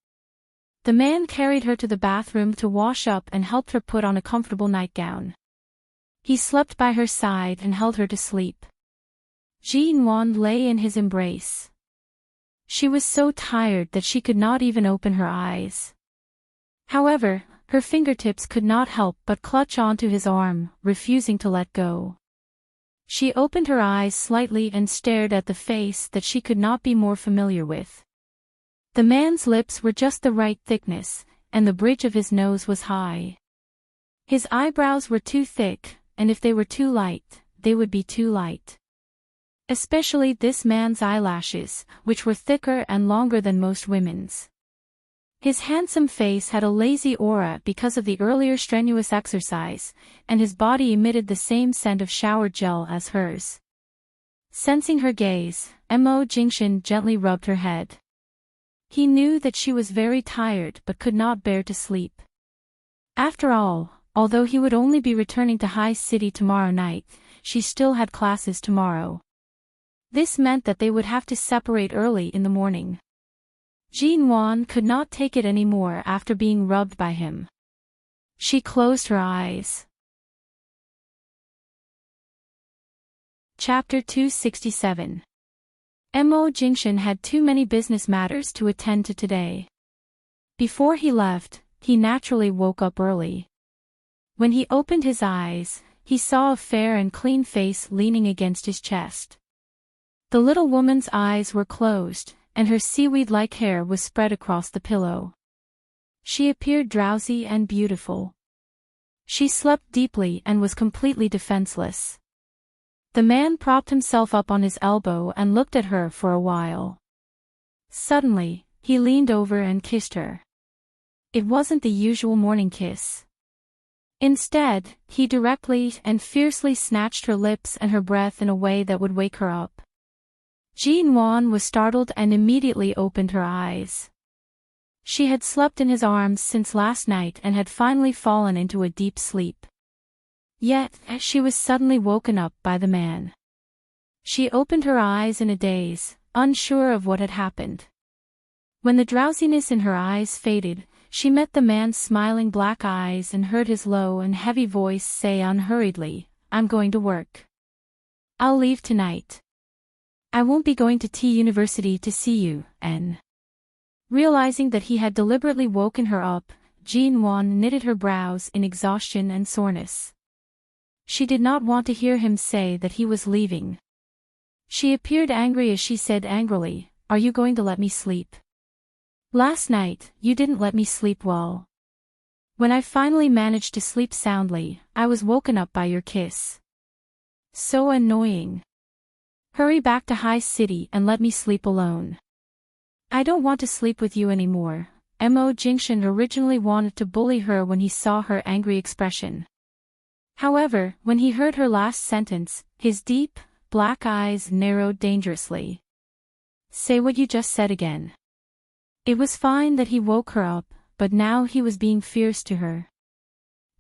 The man carried her to the bathroom to wash up and helped her put on a comfortable nightgown. He slept by her side and held her to sleep. Jean Wan lay in his embrace. She was so tired that she could not even open her eyes. However, her fingertips could not help but clutch onto his arm, refusing to let go. She opened her eyes slightly and stared at the face that she could not be more familiar with. The man's lips were just the right thickness, and the bridge of his nose was high. His eyebrows were too thick, and if they were too light, they would be too light. Especially this man's eyelashes, which were thicker and longer than most women's. His handsome face had a lazy aura because of the earlier strenuous exercise, and his body emitted the same scent of shower gel as hers. Sensing her gaze, Mo Jingshan gently rubbed her head. He knew that she was very tired but could not bear to sleep. After all, although he would only be returning to High City tomorrow night, she still had classes tomorrow. This meant that they would have to separate early in the morning. Jean Wan could not take it anymore after being rubbed by him. She closed her eyes. Chapter 267. Mo Jingshan had too many business matters to attend to today. Before he left, he naturally woke up early. When he opened his eyes, he saw a fair and clean face leaning against his chest. The little woman's eyes were closed, and her seaweed-like hair was spread across the pillow. She appeared drowsy and beautiful. She slept deeply and was completely defenseless. The man propped himself up on his elbow and looked at her for a while. Suddenly, he leaned over and kissed her. It wasn't the usual morning kiss. Instead, he directly and fiercely snatched her lips and her breath in a way that would wake her up. Jean Wan was startled and immediately opened her eyes. She had slept in his arms since last night and had finally fallen into a deep sleep. Yet, she was suddenly woken up by the man. She opened her eyes in a daze, unsure of what had happened. When the drowsiness in her eyes faded, she met the man's smiling black eyes and heard his low and heavy voice say unhurriedly, "I'm going to work. I'll leave tonight. I won't be going to T University to see you, N." Realizing that he had deliberately woken her up, Jean Wan knitted her brows in exhaustion and soreness. She did not want to hear him say that he was leaving. She appeared angry as she said angrily, "Are you going to let me sleep? Last night, you didn't let me sleep well. When I finally managed to sleep soundly, I was woken up by your kiss. So annoying. Hurry back to High City and let me sleep alone. I don't want to sleep with you anymore." Mo Jingshan originally wanted to bully her when he saw her angry expression. However, when he heard her last sentence, his deep, black eyes narrowed dangerously. "Say what you just said again." It was fine that he woke her up, but now he was being fierce to her.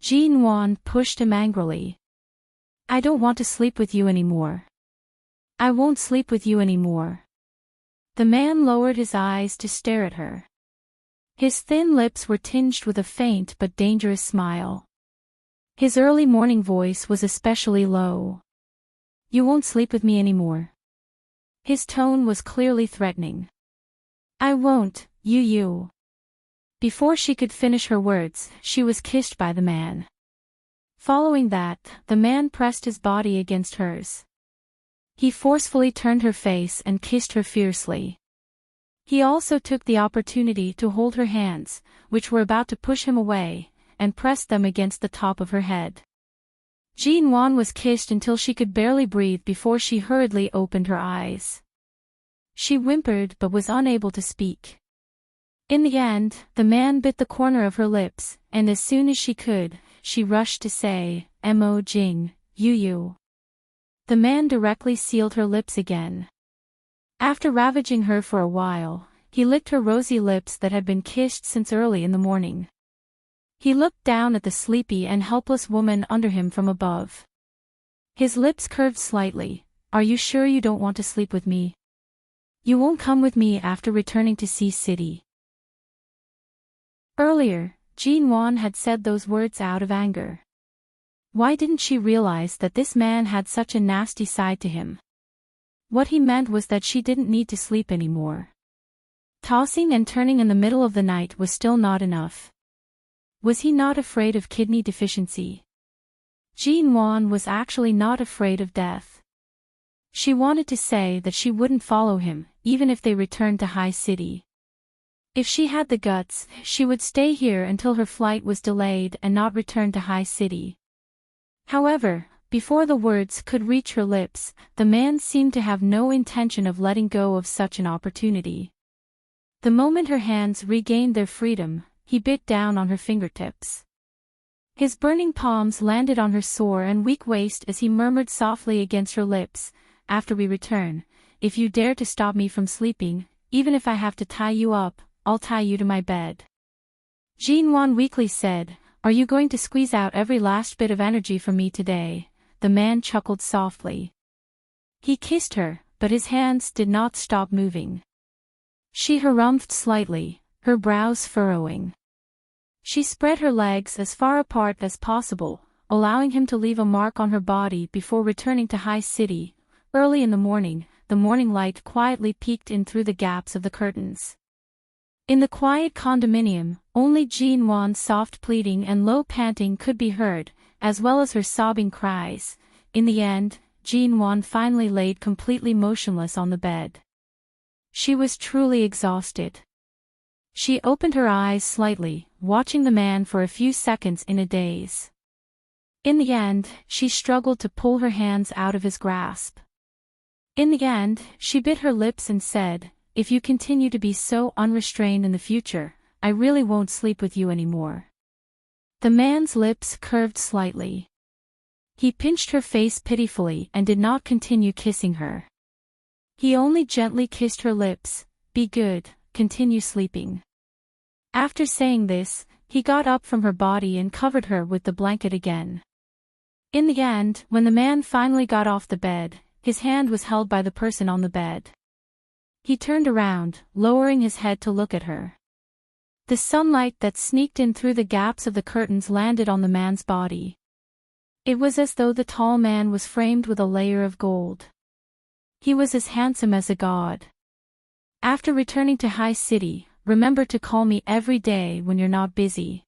Jin Wan pushed him angrily. I don't want to sleep with you anymore. I won't sleep with you anymore. The man lowered his eyes to stare at her. His thin lips were tinged with a faint but dangerous smile. His early morning voice was especially low. You won't sleep with me anymore. His tone was clearly threatening. I won't, you. Before she could finish her words, she was kissed by the man. Following that, the man pressed his body against hers. He forcefully turned her face and kissed her fiercely. He also took the opportunity to hold her hands, which were about to push him away, and pressed them against the top of her head. Jin Wan was kissed until she could barely breathe before she hurriedly opened her eyes. She whimpered but was unable to speak. In the end, the man bit the corner of her lips, and as soon as she could, she rushed to say, Mo Jing, you. The man directly sealed her lips again. After ravaging her for a while, he licked her rosy lips that had been kissed since early in the morning. He looked down at the sleepy and helpless woman under him from above. His lips curved slightly. Are you sure you don't want to sleep with me? You won't come with me after returning to Sea City. Earlier, Jin Wan had said those words out of anger. Why didn't she realize that this man had such a nasty side to him? What he meant was that she didn't need to sleep anymore. Tossing and turning in the middle of the night was still not enough. Was he not afraid of kidney deficiency? Jin Wan was actually not afraid of death. She wanted to say that she wouldn't follow him, even if they returned to High City. If she had the guts, she would stay here until her flight was delayed and not return to High City. However, before the words could reach her lips, the man seemed to have no intention of letting go of such an opportunity. The moment her hands regained their freedom, he bit down on her fingertips. His burning palms landed on her sore and weak waist as he murmured softly against her lips, After we return, if you dare to stop me from sleeping, even if I have to tie you up, I'll tie you to my bed. Jin Wan weakly said, Are you going to squeeze out every last bit of energy from me today? The man chuckled softly. He kissed her, but his hands did not stop moving. She harumphed slightly, her brows furrowing. She spread her legs as far apart as possible, allowing him to leave a mark on her body before returning to High City. Early in the morning light quietly peeked in through the gaps of the curtains. In the quiet condominium, only Jin Wan's soft pleading and low panting could be heard, as well as her sobbing cries. In the end, Jin Wan finally laid completely motionless on the bed. She was truly exhausted. She opened her eyes slightly, watching the man for a few seconds in a daze. In the end, she struggled to pull her hands out of his grasp. In the end, she bit her lips and said, If you continue to be so unrestrained in the future, I really won't sleep with you anymore. The man's lips curved slightly. He pinched her face pitifully and did not continue kissing her. He only gently kissed her lips. Be good, continue sleeping. After saying this, he got up from her body and covered her with the blanket again. In the end, when the man finally got off the bed, his hand was held by the person on the bed. He turned around, lowering his head to look at her. The sunlight that sneaked in through the gaps of the curtains landed on the man's body. It was as though the tall man was framed with a layer of gold. He was as handsome as a god. After returning to High City, remember to call me every day when you're not busy.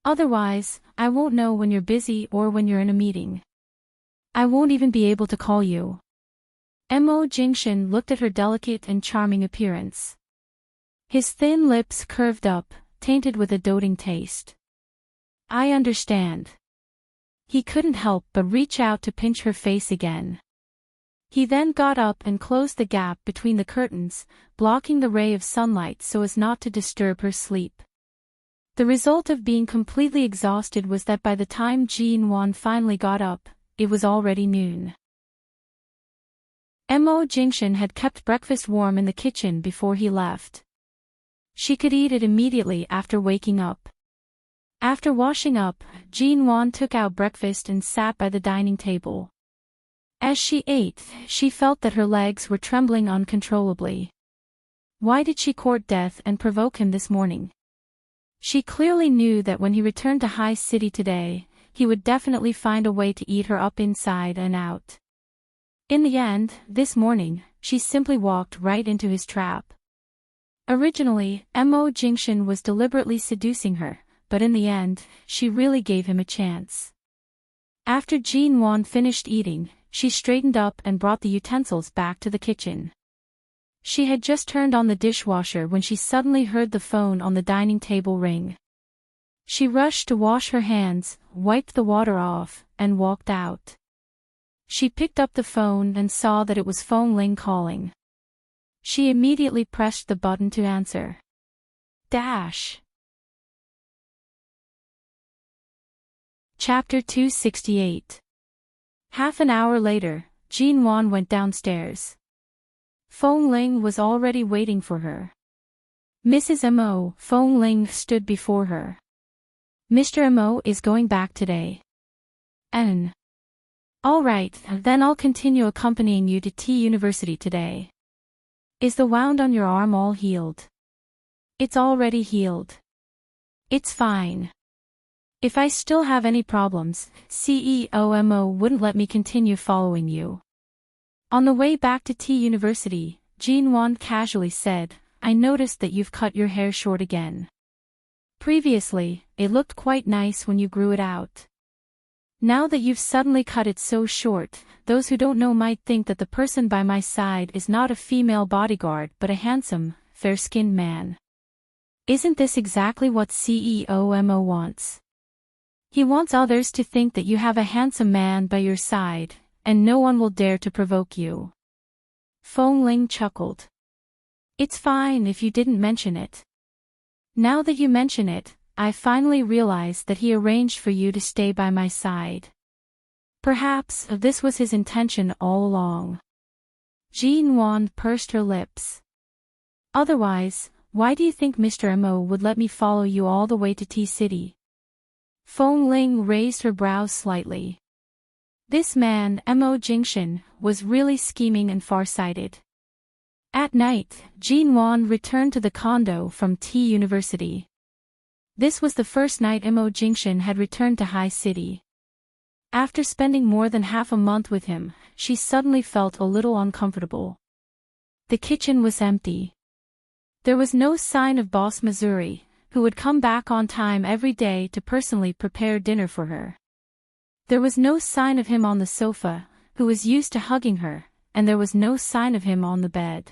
Otherwise, I won't know when you're busy or when you're in a meeting. I won't even be able to call you. Mo Jingshan looked at her delicate and charming appearance. His thin lips curved up, tainted with a doting taste. I understand. He couldn't help but reach out to pinch her face again. He then got up and closed the gap between the curtains, blocking the ray of sunlight so as not to disturb her sleep. The result of being completely exhausted was that by the time Jin Wan finally got up, it was already noon. Mo Jingshan had kept breakfast warm in the kitchen before he left. She could eat it immediately after waking up. After washing up, Jean Wan took out breakfast and sat by the dining table. As she ate, she felt that her legs were trembling uncontrollably. Why did she court death and provoke him this morning? She clearly knew that when he returned to High City today, he would definitely find a way to eat her up inside and out. In the end, this morning, she simply walked right into his trap. Originally, Mo Jingshan was deliberately seducing her, but in the end, she really gave him a chance. After Jean Wan finished eating, she straightened up and brought the utensils back to the kitchen. She had just turned on the dishwasher when she suddenly heard the phone on the dining table ring. She rushed to wash her hands, wiped the water off, and walked out. She picked up the phone and saw that it was Feng Ling calling. She immediately pressed the button to answer. Chapter 268. Half an hour later, Jean Wan went downstairs. Feng Ling was already waiting for her. Mrs. Mo, Feng Ling stood before her. Mr. Mo is going back today. All right, then I'll continue accompanying you to T University today. Is the wound on your arm all healed? It's already healed. It's fine. If I still have any problems, CEO Mo wouldn't let me continue following you. On the way back to T University, Jean Wan casually said, I noticed that you've cut your hair short again. Previously, it looked quite nice when you grew it out. Now that you've suddenly cut it so short, those who don't know might think that the person by my side is not a female bodyguard but a handsome, fair-skinned man. Isn't this exactly what CEO Mo wants? He wants others to think that you have a handsome man by your side, and no one will dare to provoke you. Feng Ling chuckled. It's fine if you didn't mention it. Now that you mention it, I finally realize that he arranged for you to stay by my side. Perhaps this was his intention all along. Jean Wan pursed her lips. Otherwise, why do you think Mr. Mo would let me follow you all the way to T-City? Feng Ling raised her brows slightly. This man, Mo Jingshan, was really scheming and far-sighted. At night, Jean Wan returned to the condo from T University. This was the first night Mo Jingshan had returned to High City. After spending more than half a month with him, she suddenly felt a little uncomfortable. The kitchen was empty. There was no sign of Boss Missouri, who would come back on time every day to personally prepare dinner for her. There was no sign of him on the sofa, who was used to hugging her, and there was no sign of him on the bed.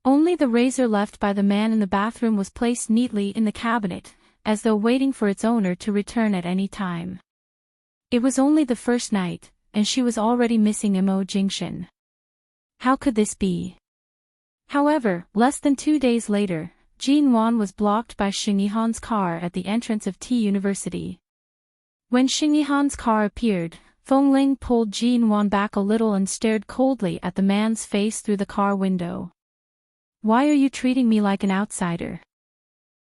Only the razor left by the man in the bathroom was placed neatly in the cabinet, as though waiting for its owner to return at any time. It was only the first night, and she was already missing Mo Jingshan. How could this be? However, less than 2 days later, Jean Wan was blocked by Xing Yihan's car at the entrance of T University. When Xing Yihan's car appeared, Feng Ling pulled Jean Wan back a little and stared coldly at the man's face through the car window. Why are you treating me like an outsider?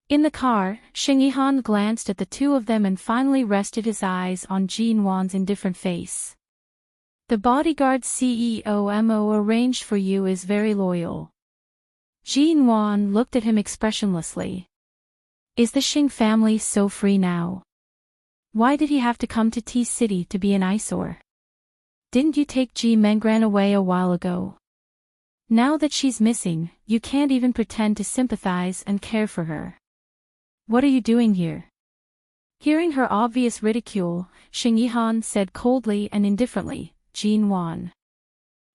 In the car, Xing Yihan glanced at the two of them and finally rested his eyes on Jean Wan's indifferent face. The bodyguard CEO Mo arranged for you is very loyal. Jean Wan looked at him expressionlessly. Is the Xing family so free now? Why did he have to come to T-City to be an eyesore? Didn't you take Ji Mengran away a while ago? Now that she's missing, you can't even pretend to sympathize and care for her. What are you doing here? Hearing her obvious ridicule, Xing Yihan said coldly and indifferently, Jean Wan.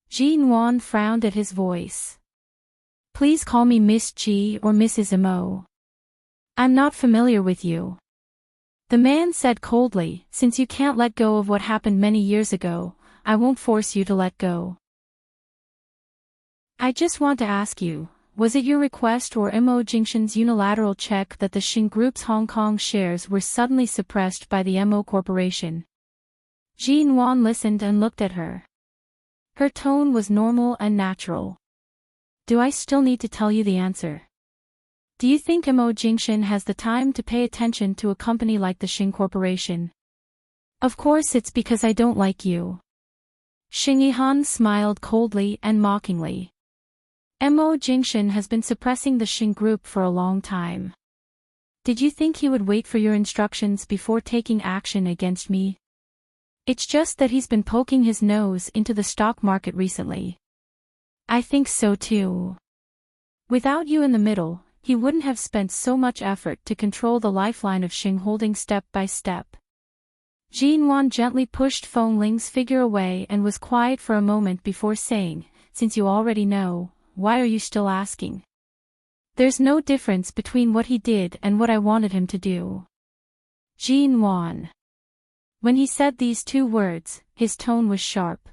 Jean Wan frowned at his voice. Please call me Miss Ji or Mrs. Mo. I'm not familiar with you. The man said coldly, since you can't let go of what happened many years ago, I won't force you to let go. I just want to ask you, was it your request or Mo Jingshan's unilateral check that the Xing Group's Hong Kong shares were suddenly suppressed by the Mo Corporation? Jean Wan listened and looked at her. Her tone was normal and natural. Do I still need to tell you the answer? Do you think Mo Jingshin has the time to pay attention to a company like the Xing Corporation? Of course it's because I don't like you. Xing Yihan smiled coldly and mockingly. Mo Jingshin has been suppressing the Xing group for a long time. Did you think he would wait for your instructions before taking action against me? It's just that he's been poking his nose into the stock market recently. I think so too. Without you in the middle, he wouldn't have spent so much effort to control the lifeline of Xing Holding step by step. Jin Wan gently pushed Feng Ling's figure away and was quiet for a moment before saying, "Since you already know, why are you still asking? There's no difference between what he did and what I wanted him to do." Jin Wan. When he said these two words, his tone was sharp.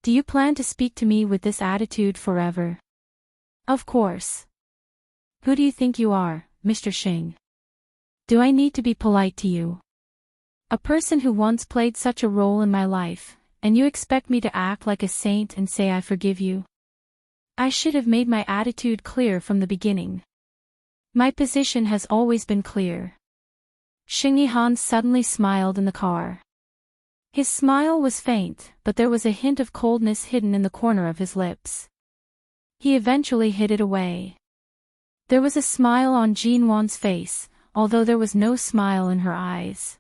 Do you plan to speak to me with this attitude forever? Of course. Who do you think you are, Mr. Xing? Do I need to be polite to you? A person who once played such a role in my life, and you expect me to act like a saint and say I forgive you? I should have made my attitude clear from the beginning. My position has always been clear. Xing Yihan suddenly smiled in the car. His smile was faint, but there was a hint of coldness hidden in the corner of his lips. He eventually hid it away. There was a smile on Jin Wan's face, although there was no smile in her eyes.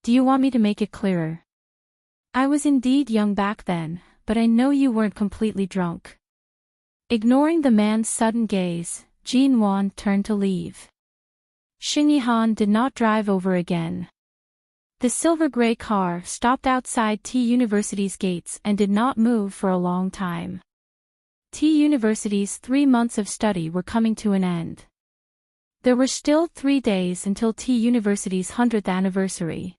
Do you want me to make it clearer? I was indeed young back then, but I know you weren't completely drunk. Ignoring the man's sudden gaze, Jin Wan turned to leave. Xing Yihan did not drive over again. The silver-gray car stopped outside T University's gates and did not move for a long time. T University's 3 months of study were coming to an end. There were still 3 days until T University's 100th anniversary.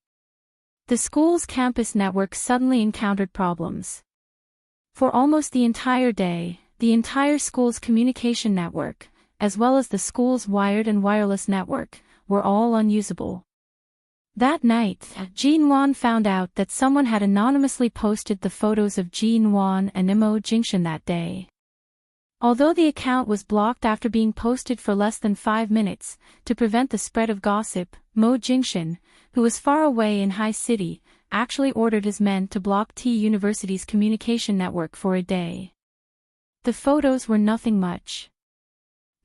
The school's campus network suddenly encountered problems. For almost the entire day, the entire school's communication network, as well as the school's wired and wireless network, were all unusable. That night, Jin Wan found out that someone had anonymously posted the photos of Jin Wan and Mo Jingshin that day. Although the account was blocked after being posted for less than 5 minutes, to prevent the spread of gossip, Mo Jingshin, who was far away in High City, actually ordered his men to block T University's communication network for a day. The photos were nothing much.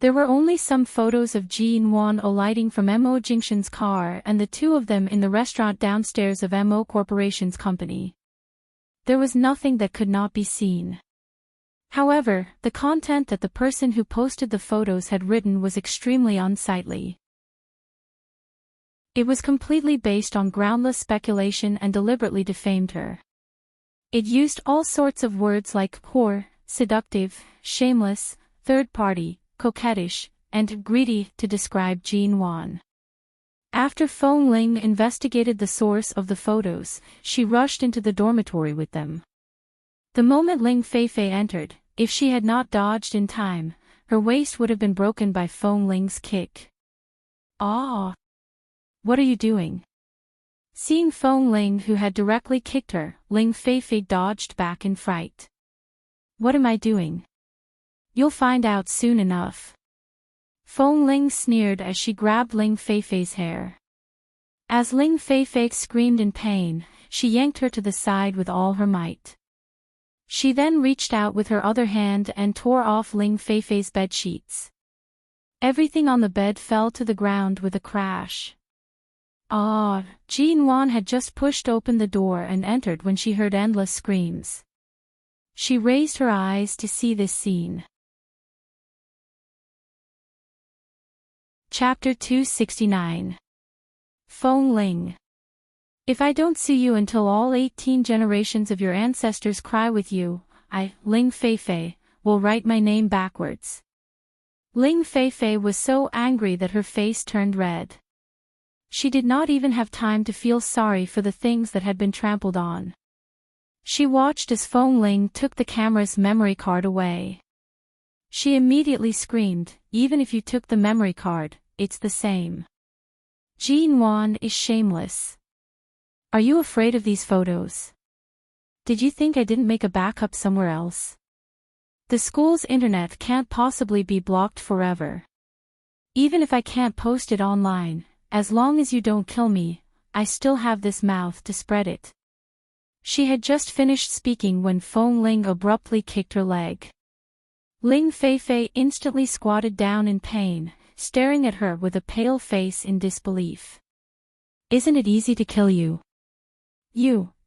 There were only some photos of Jin Wan alighting from Mo Jingshin's car and the two of them in the restaurant downstairs of Mo Corporation's company. There was nothing that could not be seen. However, the content that the person who posted the photos had written was extremely unsightly. It was completely based on groundless speculation and deliberately defamed her. It used all sorts of words like whore, seductive, shameless, third-party, coquettish, and greedy to describe Jin Wan. After Feng Ling investigated the source of the photos, she rushed into the dormitory with them. The moment Ling Feifei entered, if she had not dodged in time, her waist would have been broken by Feng Ling's kick. Ah! What are you doing? Seeing Feng Ling who had directly kicked her, Ling Feifei dodged back in fright. What am I doing? You'll find out soon enough. Feng Ling sneered as she grabbed Ling Feifei's hair. As Ling Feifei screamed in pain, she yanked her to the side with all her might. She then reached out with her other hand and tore off Ling Feifei's bed sheets. Everything on the bed fell to the ground with a crash. Ah! Jin Wan had just pushed open the door and entered when she heard endless screams. She raised her eyes to see this scene. Chapter 269. Feng Ling. If I don't see you until all 18 generations of your ancestors cry with you, I, Ling Feifei, will write my name backwards. Ling Feifei was so angry that her face turned red. She did not even have time to feel sorry for the things that had been trampled on. She watched as Feng Ling took the camera's memory card away. She immediately screamed, "Even if you took the memory card, it's the same. Jin Wan is shameless. Are you afraid of these photos? Did you think I didn't make a backup somewhere else? The school's internet can't possibly be blocked forever. Even if I can't post it online, as long as you don't kill me, I still have this mouth to spread it. She had just finished speaking when Feng Ling abruptly kicked her leg. Ling Feifei instantly squatted down in pain, staring at her with a pale face in disbelief. Isn't it easy to kill you?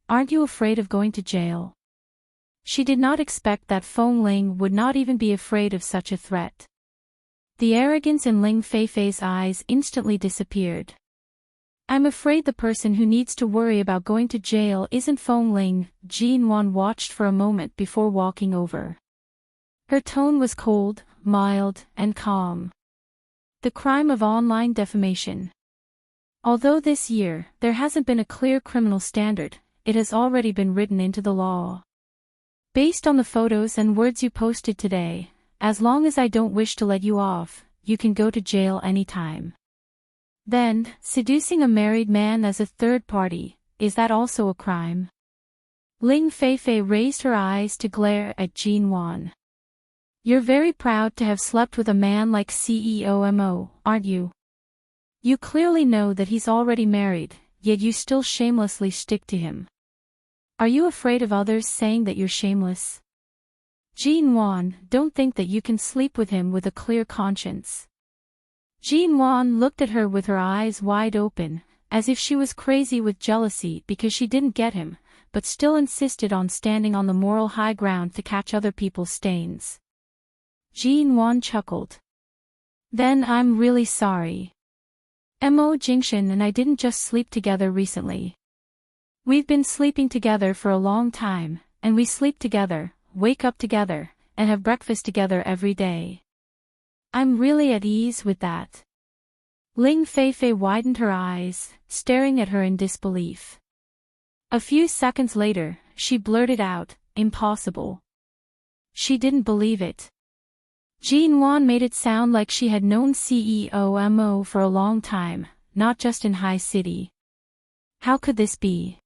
Aren't you afraid of going to jail? She did not expect that Feng Ling would not even be afraid of such a threat. The arrogance in Ling Feifei's eyes instantly disappeared. I'm afraid the person who needs to worry about going to jail isn't Feng Ling. Jin Wan watched for a moment before walking over. Her tone was cold, mild, and calm. The crime of online defamation. Although this year there hasn't been a clear criminal standard, it has already been written into the law. Based on the photos and words you posted today, as long as I don't wish to let you off, you can go to jail anytime. Then, seducing a married man as a third party, is that also a crime? Ling Feifei raised her eyes to glare at Jin Wan. You're very proud to have slept with a man like CEO Mo, aren't you? You clearly know that he's already married, yet you still shamelessly stick to him. Are you afraid of others saying that you're shameless? Jin Wan, don't think that you can sleep with him with a clear conscience. Jin Wan looked at her with her eyes wide open, as if she was crazy with jealousy because she didn't get him, but still insisted on standing on the moral high ground to catch other people's stains. Jin Wan chuckled. Then I'm really sorry. Mo Jingshan and I didn't just sleep together recently. We've been sleeping together for a long time, and we sleep together, wake up together, and have breakfast together every day. I'm really at ease with that. Ling Feifei widened her eyes, staring at her in disbelief. A few seconds later, she blurted out, impossible. She didn't believe it. Jin Wan made it sound like she had known CEO Mo for a long time, not just in High City. How could this be?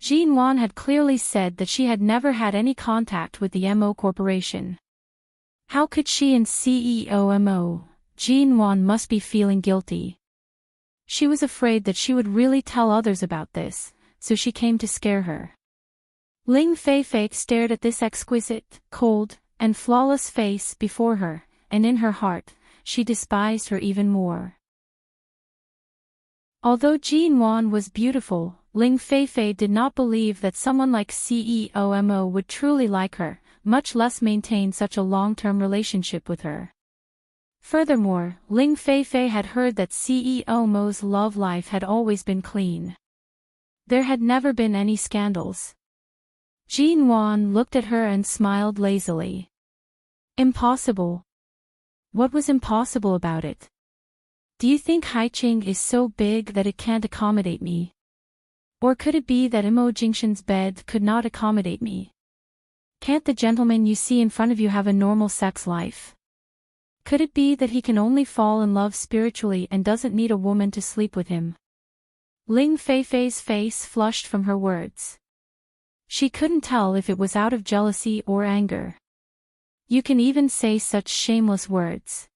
Jin Wan had clearly said that she had never had any contact with the Mo Corporation. How could she and CEO Mo? Jin Wan must be feeling guilty. She was afraid that she would really tell others about this, so she came to scare her. Ling Feifei stared at this exquisite, cold, and flawless face before her, and in her heart, she despised her even more. Although Jin Wan was beautiful, Ling Feifei did not believe that someone like CEO Mo would truly like her, much less maintain such a long-term relationship with her. Furthermore, Ling Feifei had heard that CEO Mo's love life had always been clean. There had never been any scandals. Jin Wan looked at her and smiled lazily. Impossible. What was impossible about it? Do you think Haiqing is so big that it can't accommodate me? Or could it be that Mo Jingshan's bed could not accommodate me? Can't the gentleman you see in front of you have a normal sex life? Could it be that he can only fall in love spiritually and doesn't need a woman to sleep with him? Ling Feifei's face flushed from her words. She couldn't tell if it was out of jealousy or anger. You can even say such shameless words.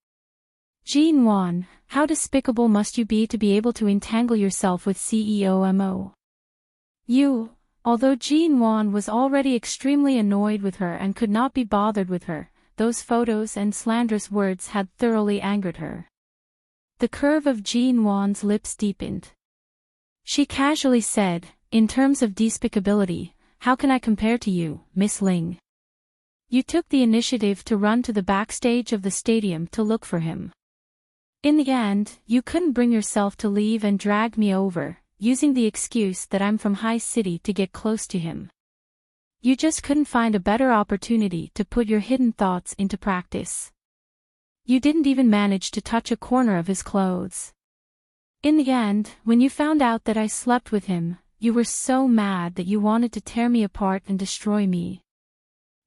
Jin Wan, how despicable must you be to be able to entangle yourself with CEO Mo? Although Jin Wan was already extremely annoyed with her and could not be bothered with her, those photos and slanderous words had thoroughly angered her. The curve of Jin Wan's lips deepened. She casually said, in terms of despicability, how can I compare to you, Miss Ling? You took the initiative to run to the backstage of the stadium to look for him. In the end, you couldn't bring yourself to leave and drag me over, using the excuse that I'm from High City to get close to him. You just couldn't find a better opportunity to put your hidden thoughts into practice. You didn't even manage to touch a corner of his clothes. In the end, when you found out that I slept with him, you were so mad that you wanted to tear me apart and destroy me.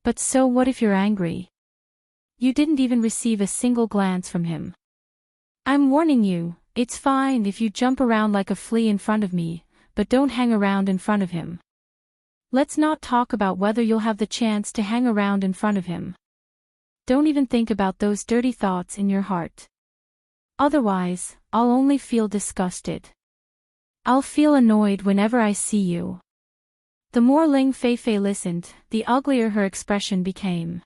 But so what if you're angry? You didn't even receive a single glance from him. I'm warning you, it's fine if you jump around like a flea in front of me, but don't hang around in front of him. Let's not talk about whether you'll have the chance to hang around in front of him. Don't even think about those dirty thoughts in your heart. Otherwise, I'll only feel disgusted. I'll feel annoyed whenever I see you. The more Ling Feifei listened, the uglier her expression became.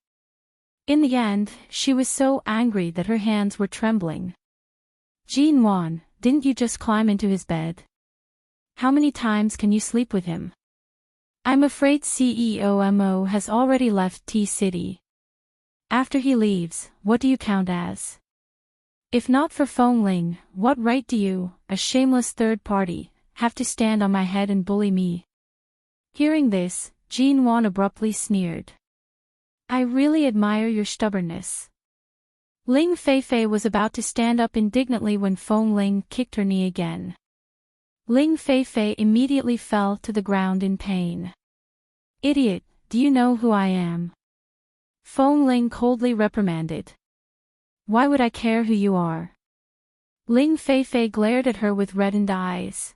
In the end, she was so angry that her hands were trembling. Jin Wan, didn't you just climb into his bed? How many times can you sleep with him? I'm afraid CEO Mo has already left T-City. After he leaves, what do you count as? If not for Feng Ling, what right do you, a shameless third party, have to stand on my head and bully me? Hearing this, Jin Wan abruptly sneered. I really admire your stubbornness. Ling Feifei was about to stand up indignantly when Feng Ling kicked her knee again. Ling Feifei immediately fell to the ground in pain. Idiot, do you know who I am? Feng Ling coldly reprimanded. Why would I care who you are? Ling Feifei glared at her with reddened eyes.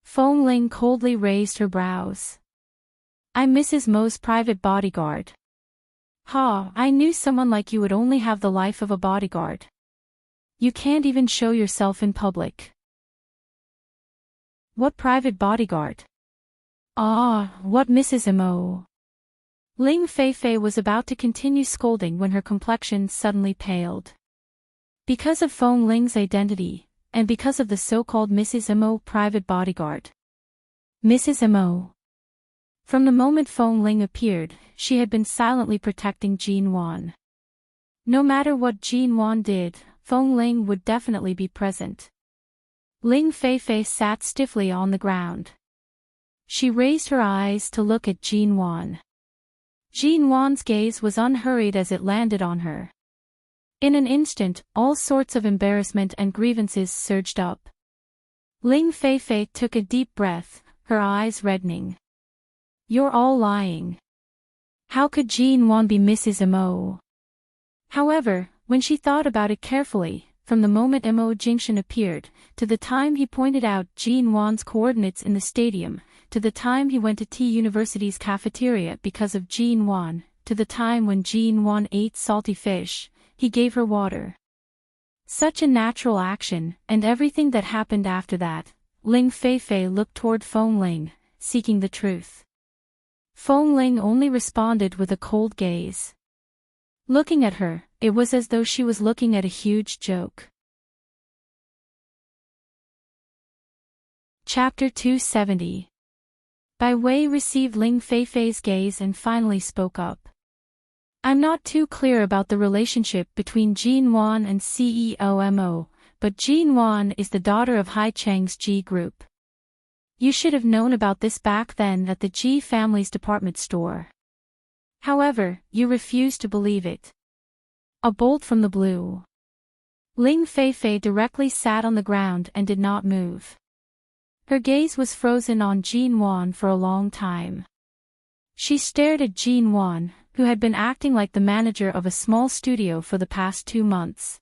Feng Ling coldly raised her brows. I'm Mrs. Mo's private bodyguard. Ha, I knew someone like you would only have the life of a bodyguard. You can't even show yourself in public. What private bodyguard? Ah, what Mrs. Mo? Ling Feifei was about to continue scolding when her complexion suddenly paled. Because of Feng Ling's identity, and because of the so-called Mrs. Mo private bodyguard. Mrs. Mo. From the moment Feng Ling appeared, she had been silently protecting Jin Wan. No matter what Jin Wan did, Feng Ling would definitely be present. Ling Feifei sat stiffly on the ground. She raised her eyes to look at Jin Wan. Jin Wan's gaze was unhurried as it landed on her. In an instant, all sorts of embarrassment and grievances surged up. Ling Feifei took a deep breath, her eyes reddening. You're all lying. How could Jin Wan be Mrs. Mo? However, when she thought about it carefully, from the moment Mo Jingxian appeared, to the time he pointed out Jin Wan's coordinates in the stadium, to the time he went to T University's cafeteria because of Jin Wan, to the time when Jin Wan ate salty fish, he gave her water. Such a natural action, and everything that happened after that, Ling Feifei looked toward Feng Ling, seeking the truth. Feng Ling only responded with a cold gaze. Looking at her, it was as though she was looking at a huge joke. Chapter 270. Bai Wei received Ling Feifei's gaze and finally spoke up. I'm not too clear about the relationship between Jin Wan and CEO Mo, but Jin Wan is the daughter of Hai Cheng's Ji Group. You should have known about this back then at the Ji family's department store. However, you refused to believe it. A bolt from the blue. Ling Feifei directly sat on the ground and did not move. Her gaze was frozen on Jin Wan for a long time. She stared at Jin Wan, who had been acting like the manager of a small studio for the past 2 months.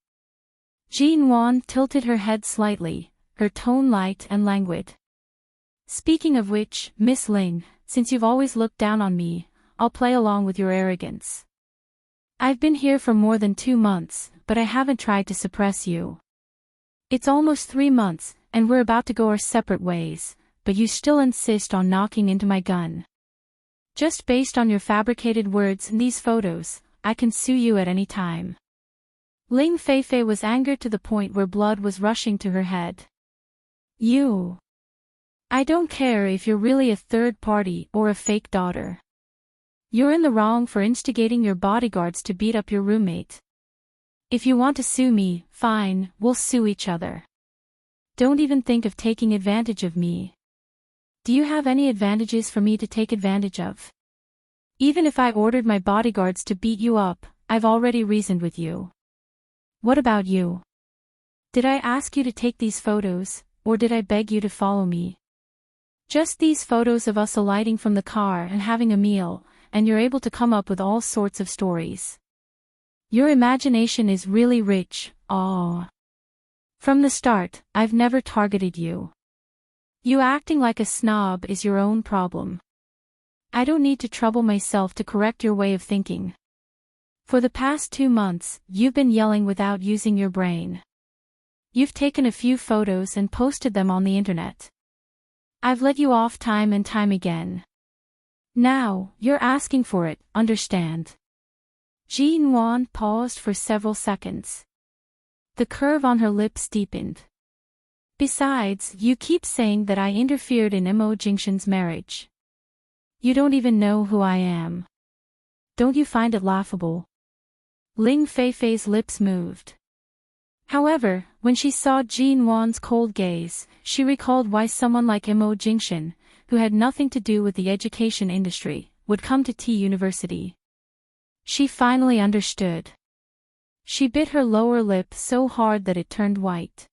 Jin Wan tilted her head slightly, her tone light and languid. Speaking of which, Miss Ling, since you've always looked down on me, I'll play along with your arrogance. I've been here for more than 2 months, but I haven't tried to suppress you. It's almost 3 months, and we're about to go our separate ways, but you still insist on knocking into my gun. Just based on your fabricated words in these photos, I can sue you at any time. Ling Feifei was angered to the point where blood was rushing to her head. You. I don't care if you're really a third party or a fake daughter. You're in the wrong for instigating your bodyguards to beat up your roommate. If you want to sue me, fine, we'll sue each other. Don't even think of taking advantage of me. Do you have any advantages for me to take advantage of? Even if I ordered my bodyguards to beat you up, I've already reasoned with you. What about you? Did I ask you to take these photos, or did I beg you to follow me? Just these photos of us alighting from the car and having a meal, and you're able to come up with all sorts of stories. Your imagination is really rich, aww. From the start, I've never targeted you. You acting like a snob is your own problem. I don't need to trouble myself to correct your way of thinking. For the past 2 months, you've been yelling without using your brain. You've taken a few photos and posted them on the internet. I've let you off time and time again. Now, you're asking for it, understand? Jean Wan paused for several seconds. The curve on her lips deepened. Besides, you keep saying that I interfered in Mo Jingshan's marriage. You don't even know who I am. Don't you find it laughable? Ling Feifei's lips moved. However, when she saw Jean Wan's cold gaze, she recalled why someone like Mo Jingshan, who had nothing to do with the education industry, would come to T University. She finally understood. She bit her lower lip so hard that it turned white.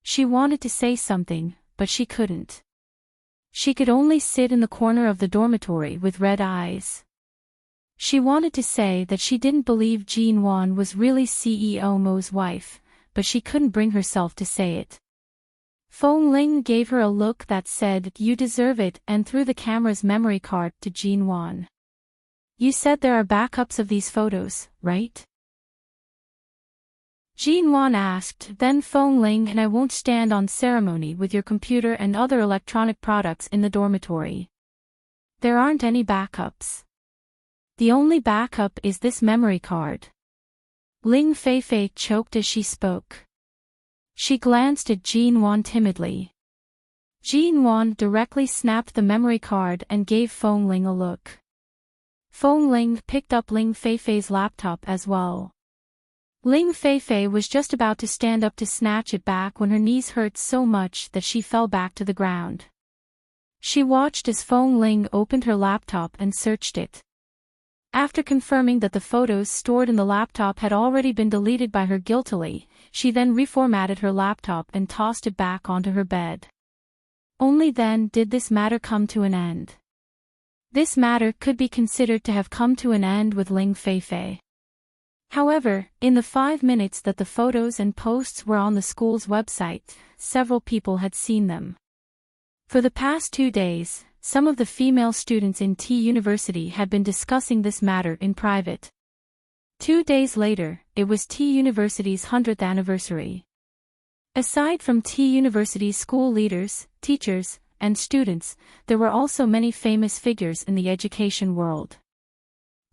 She wanted to say something, but she couldn't. She could only sit in the corner of the dormitory with red eyes. She wanted to say that she didn't believe Jean Wan was really CEO Mo's wife, but she couldn't bring herself to say it. Feng Ling gave her a look that said, "You deserve it," and threw the camera's memory card to Jean Wan. "You said there are backups of these photos, right?" Jean Wan asked. "Then Feng Ling, and I won't stand on ceremony with your computer and other electronic products in the dormitory. There aren't any backups. The only backup is this memory card." Ling Feifei choked as she spoke. She glanced at Jean Wan timidly. Jean Wan directly snapped the memory card and gave Feng Ling a look. Feng Ling picked up Ling Feifei's laptop as well. Ling Feifei was just about to stand up to snatch it back when her knees hurt so much that she fell back to the ground. She watched as Feng Ling opened her laptop and searched it. After confirming that the photos stored in the laptop had already been deleted by her guiltily, she then reformatted her laptop and tossed it back onto her bed. Only then did this matter come to an end. This matter could be considered to have come to an end with Ling Feifei. However, in the 5 minutes that the photos and posts were on the school's website, several people had seen them. For the past 2 days, some of the female students in T University had been discussing this matter in private. 2 days later, it was T University's 100th anniversary. Aside from T University's school leaders, teachers, and students, there were also many famous figures in the education world.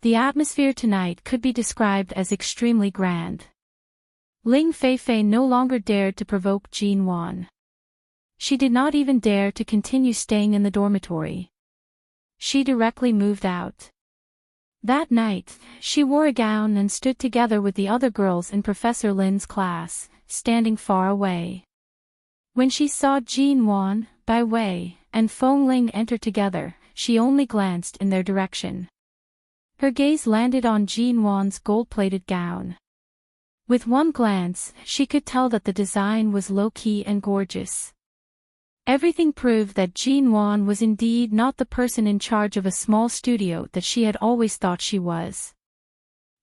The atmosphere tonight could be described as extremely grand. Ling Feifei no longer dared to provoke Jean Wan. She did not even dare to continue staying in the dormitory. She directly moved out. That night, she wore a gown and stood together with the other girls in Professor Lin's class, standing far away. When she saw Jean Wan, Bai Wei, and Feng Ling enter together, she only glanced in their direction. Her gaze landed on Jean Wan's gold-plated gown. With one glance, she could tell that the design was low-key and gorgeous. Everything proved that Jean Wan was indeed not the person in charge of a small studio that she had always thought she was.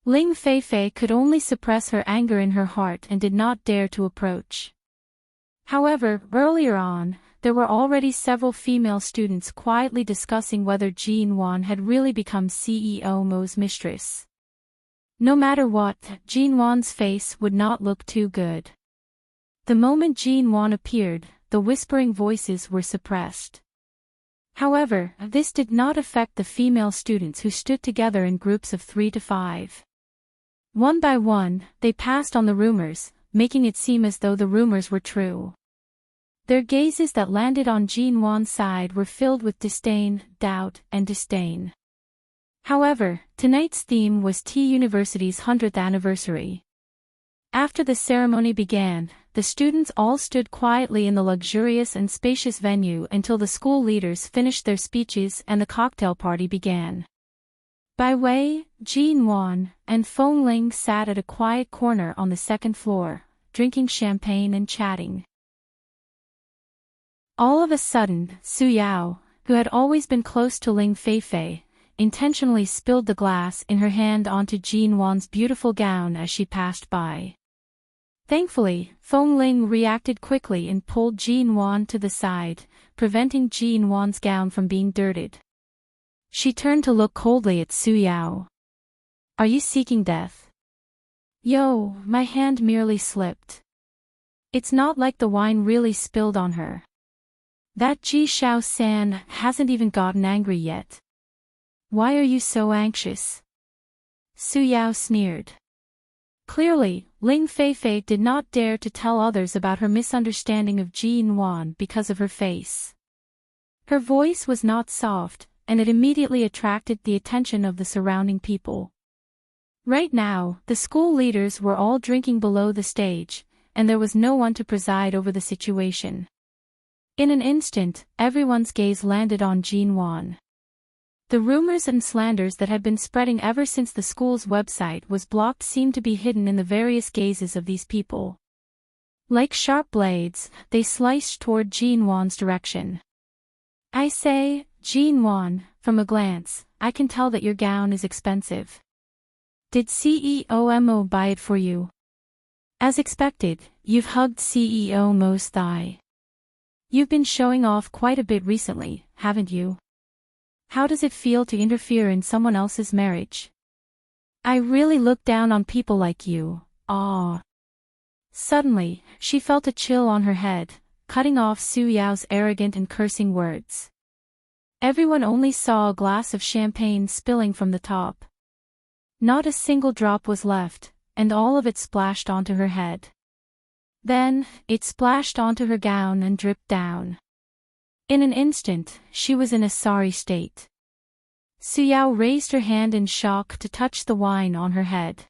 Ling Feifei could only suppress her anger in her heart and did not dare to approach. However, earlier on, there were already several female students quietly discussing whether Jean Wan had really become CEO Mo's mistress. No matter what, Jean Wan's face would not look too good. The moment Jean Wan appeared, the whispering voices were suppressed. However, this did not affect the female students who stood together in groups of 3 to 5. One by one, they passed on the rumors, making it seem as though the rumors were true. Their gazes that landed on Jean Wan's side were filled with disdain, doubt, and disdain. However, tonight's theme was T University's 100th anniversary. After the ceremony began, the students all stood quietly in the luxurious and spacious venue until the school leaders finished their speeches and the cocktail party began. Bai Wei, Jean Wan, and Feng Ling sat at a quiet corner on the second floor, drinking champagne and chatting. All of a sudden, Su Yao, who had always been close to Ling Feifei, intentionally spilled the glass in her hand onto Jean Wan's beautiful gown as she passed by. Thankfully, Feng Ling reacted quickly and pulled Jean Wan to the side, preventing Jean Wan's gown from being dirtied. She turned to look coldly at Su Yao. "Are you seeking death?" "Yo, my hand merely slipped." It's not like the wine really spilled on her. That Ji Xiao-san hasn't even gotten angry yet. Why are you so anxious? Su Yao sneered. Clearly, Ling Feifei did not dare to tell others about her misunderstanding of Jin Wan because of her face. Her voice was not soft, and it immediately attracted the attention of the surrounding people. Right now, the school leaders were all drinking below the stage, and there was no one to preside over the situation. In an instant, everyone's gaze landed on Jin Wan. The rumors and slanders that had been spreading ever since the school's website was blocked seemed to be hidden in the various gazes of these people. Like sharp blades, they sliced toward Jin Wan's direction. I say, Jin Wan, from a glance, I can tell that your gown is expensive. Did CEO Mo buy it for you? As expected, you've hugged CEO Mo's thigh. You've been showing off quite a bit recently, haven't you? How does it feel to interfere in someone else's marriage? I really look down on people like you, ah. Suddenly, she felt a chill on her head, cutting off Su Yao's arrogant and cursing words. Everyone only saw a glass of champagne spilling from the top. Not a single drop was left, and all of it splashed onto her head. Then, it splashed onto her gown and dripped down. In an instant, she was in a sorry state. Su Yao raised her hand in shock to touch the wine on her head.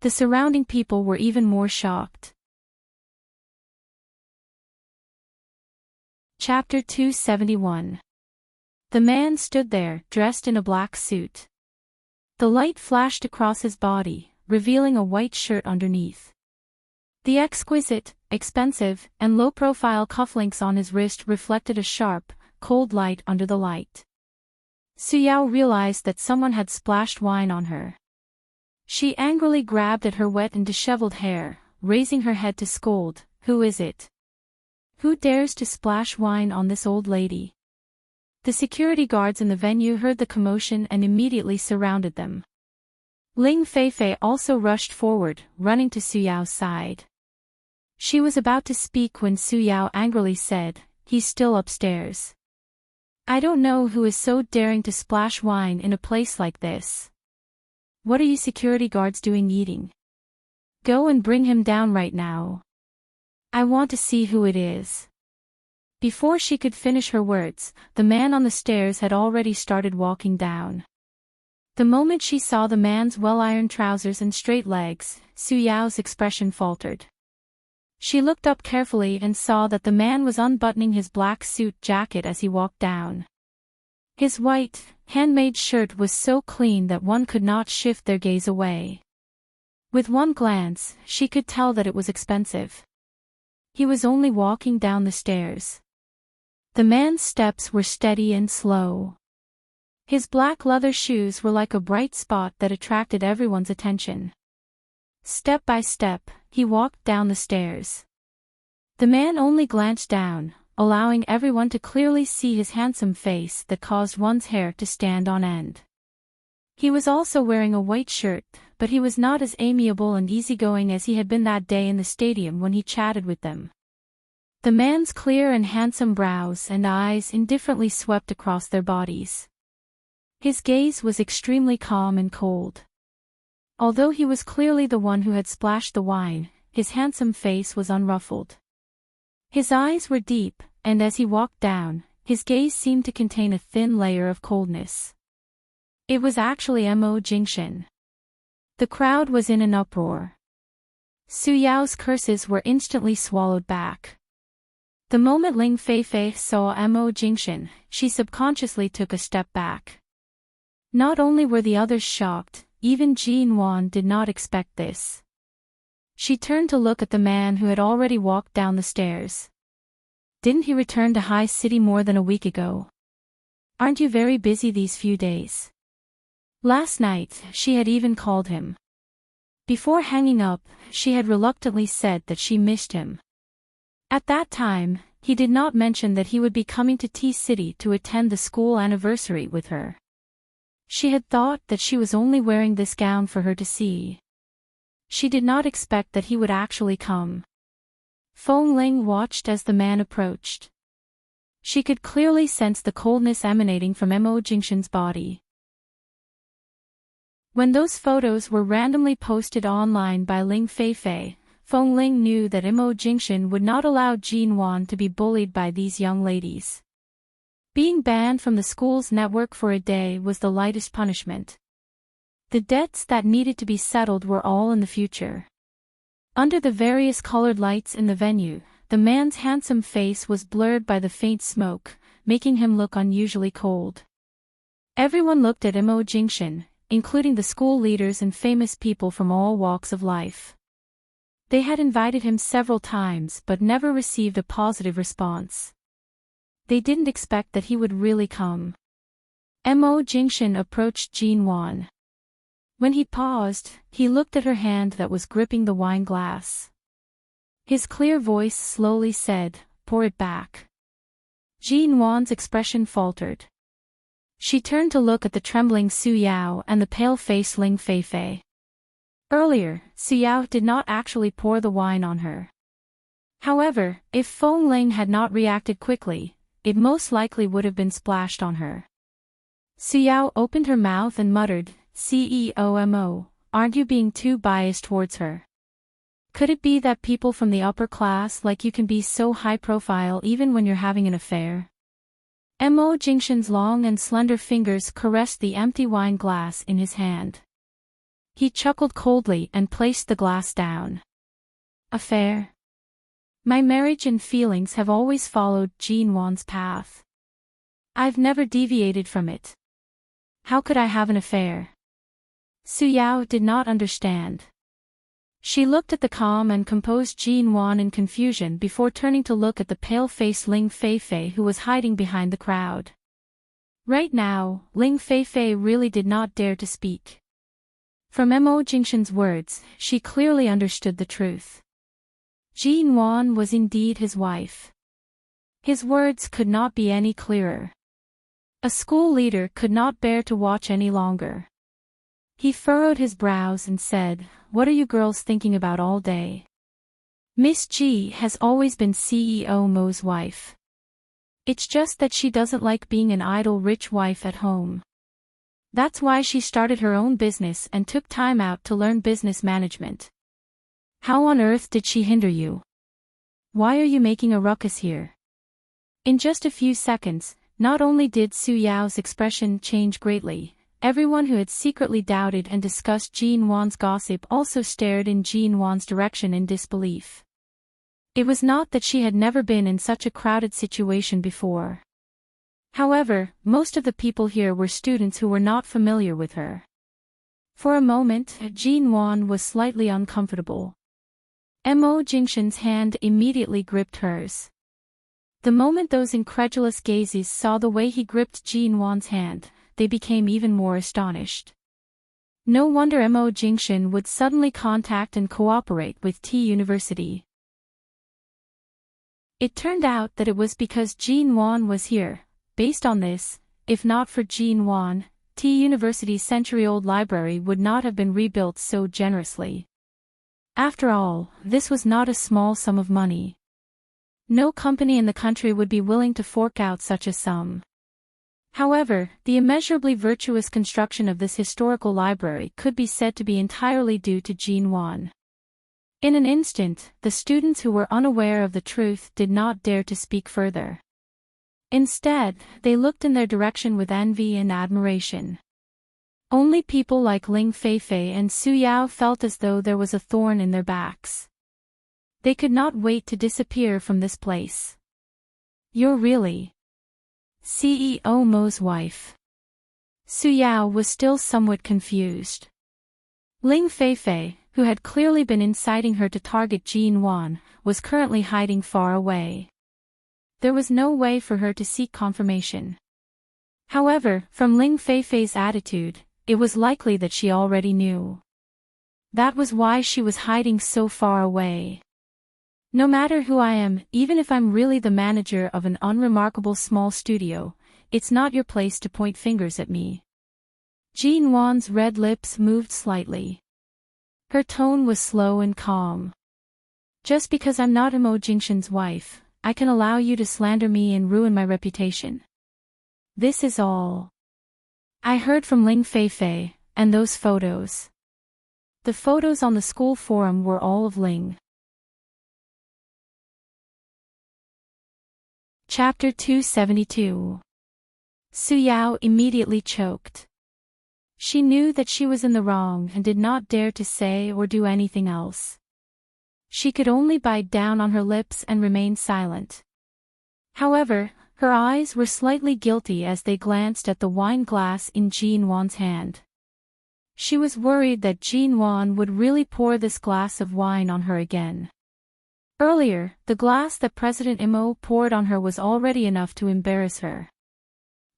The surrounding people were even more shocked. Chapter 271. The man stood there, dressed in a black suit. The light flashed across his body, revealing a white shirt underneath. The exquisite, expensive, and low-profile cufflinks on his wrist reflected a sharp, cold light under the light. Su Yao realized that someone had splashed wine on her. She angrily grabbed at her wet and disheveled hair, raising her head to scold, "Who is it? Who dares to splash wine on this old lady?" The security guards in the venue heard the commotion and immediately surrounded them. Ling Feifei also rushed forward, running to Su Yao's side. She was about to speak when Su Yao angrily said, "He's still upstairs. I don't know who is so daring to splash wine in a place like this. What are you security guards doing eating? Go and bring him down right now. I want to see who it is." Before she could finish her words, the man on the stairs had already started walking down. The moment she saw the man's well-ironed trousers and straight legs, Su Yao's expression faltered. She looked up carefully and saw that the man was unbuttoning his black suit jacket as he walked down. His white, handmade shirt was so clean that one could not shift their gaze away. With one glance, she could tell that it was expensive. He was only walking down the stairs. The man's steps were steady and slow. His black leather shoes were like a bright spot that attracted everyone's attention. Step by step, he walked down the stairs. The man only glanced down, allowing everyone to clearly see his handsome face that caused one's hair to stand on end. He was also wearing a white shirt, but he was not as amiable and easygoing as he had been that day in the stadium when he chatted with them. The man's clear and handsome brows and eyes indifferently swept across their bodies. His gaze was extremely calm and cold. Although he was clearly the one who had splashed the wine, his handsome face was unruffled. His eyes were deep, and as he walked down, his gaze seemed to contain a thin layer of coldness. It was actually Mo Jingshan. The crowd was in an uproar. Su Yao's curses were instantly swallowed back. The moment Ling Feifei saw Mo Jingshan, she subconsciously took a step back. Not only were the others shocked, even Jin Wan did not expect this. She turned to look at the man who had already walked down the stairs. Didn't he return to High City more than a week ago? Aren't you very busy these few days? Last night, she had even called him. Before hanging up, she had reluctantly said that she missed him. At that time, he did not mention that he would be coming to T-City to attend the school anniversary with her. She had thought that she was only wearing this gown for her to see. She did not expect that he would actually come. Feng Ling watched as the man approached. She could clearly sense the coldness emanating from Mo Jingshan's body. When those photos were randomly posted online by Ling Feifei, Feng Ling knew that Mo Jingshan would not allow Jin Wan to be bullied by these young ladies. Being banned from the school's network for a day was the lightest punishment. The debts that needed to be settled were all in the future. Under the various colored lights in the venue, the man's handsome face was blurred by the faint smoke, making him look unusually cold. Everyone looked at Mo Jingshan, including the school leaders and famous people from all walks of life. They had invited him several times but never received a positive response. They didn't expect that he would really come. Mo Jingshan approached Jin Wan. When he paused, he looked at her hand that was gripping the wine glass. His clear voice slowly said, "Pour it back." Jin Wan's expression faltered. She turned to look at the trembling Su Yao and the pale-faced Ling Feifei. Earlier, Su Yao did not actually pour the wine on her. However, if Feng Ling had not reacted quickly, it most likely would have been splashed on her. Su Yao opened her mouth and muttered, "CEOMO, aren't you being too biased towards her? Could it be that people from the upper class like you can be so high-profile even when you're having an affair?" Mo Jingshan's long and slender fingers caressed the empty wine glass in his hand. He chuckled coldly and placed the glass down. "Affair? My marriage and feelings have always followed Jin Wan's path. I've never deviated from it. How could I have an affair?" Su Yao did not understand. She looked at the calm and composed Jin Wan in confusion before turning to look at the pale-faced Ling Feifei who was hiding behind the crowd. Right now, Ling Feifei really did not dare to speak. From Mo Jingshan's words, she clearly understood the truth. Jin Wan was indeed his wife. His words could not be any clearer. A school leader could not bear to watch any longer. He furrowed his brows and said, "What are you girls thinking about all day? Miss Ji has always been CEO Mo's wife. It's just that she doesn't like being an idle rich wife at home. That's why she started her own business and took time out to learn business management. How on earth did she hinder you? Why are you making a ruckus here?" In just a few seconds, not only did Su Yao's expression change greatly, everyone who had secretly doubted and discussed Jin Wan's gossip also stared in Jin Wan's direction in disbelief. It was not that she had never been in such a crowded situation before. However, most of the people here were students who were not familiar with her. For a moment, Jin Wan was slightly uncomfortable. Mo Jingshan's hand immediately gripped hers. The moment those incredulous gazes saw the way he gripped Jin Wan's hand, they became even more astonished. No wonder Mo Jingshan would suddenly contact and cooperate with T University. It turned out that it was because Jin Wan was here. Based on this, if not for Jin Wan, T University's century-old library would not have been rebuilt so generously. After all, this was not a small sum of money. No company in the country would be willing to fork out such a sum. However, the immeasurably virtuous construction of this historical library could be said to be entirely due to Jin Wan. In an instant, the students who were unaware of the truth did not dare to speak further. Instead, they looked in their direction with envy and admiration. Only people like Ling Feifei and Su Yao felt as though there was a thorn in their backs. They could not wait to disappear from this place. "You're really CEO Mo's wife?" Su Yao was still somewhat confused. Ling Feifei, who had clearly been inciting her to target Jin Wan, was currently hiding far away. There was no way for her to seek confirmation. However, from Ling Feifei's attitude, it was likely that she already knew. That was why she was hiding so far away. "No matter who I am, even if I'm really the manager of an unremarkable small studio, it's not your place to point fingers at me." Jin Wan's red lips moved slightly. Her tone was slow and calm. Just because I'm not Imo Jingshan's wife, I can allow you to slander me and ruin my reputation. This is all I heard from Ling Feifei, and those photos. The photos on the school forum were all of Ling. Chapter 272. Su Yao immediately choked. She knew that she was in the wrong and did not dare to say or do anything else. She could only bite down on her lips and remain silent. However, her eyes were slightly guilty as they glanced at the wine glass in Jin Wan's hand. She was worried that Jin Wan would really pour this glass of wine on her again. Earlier, the glass that President Imo poured on her was already enough to embarrass her.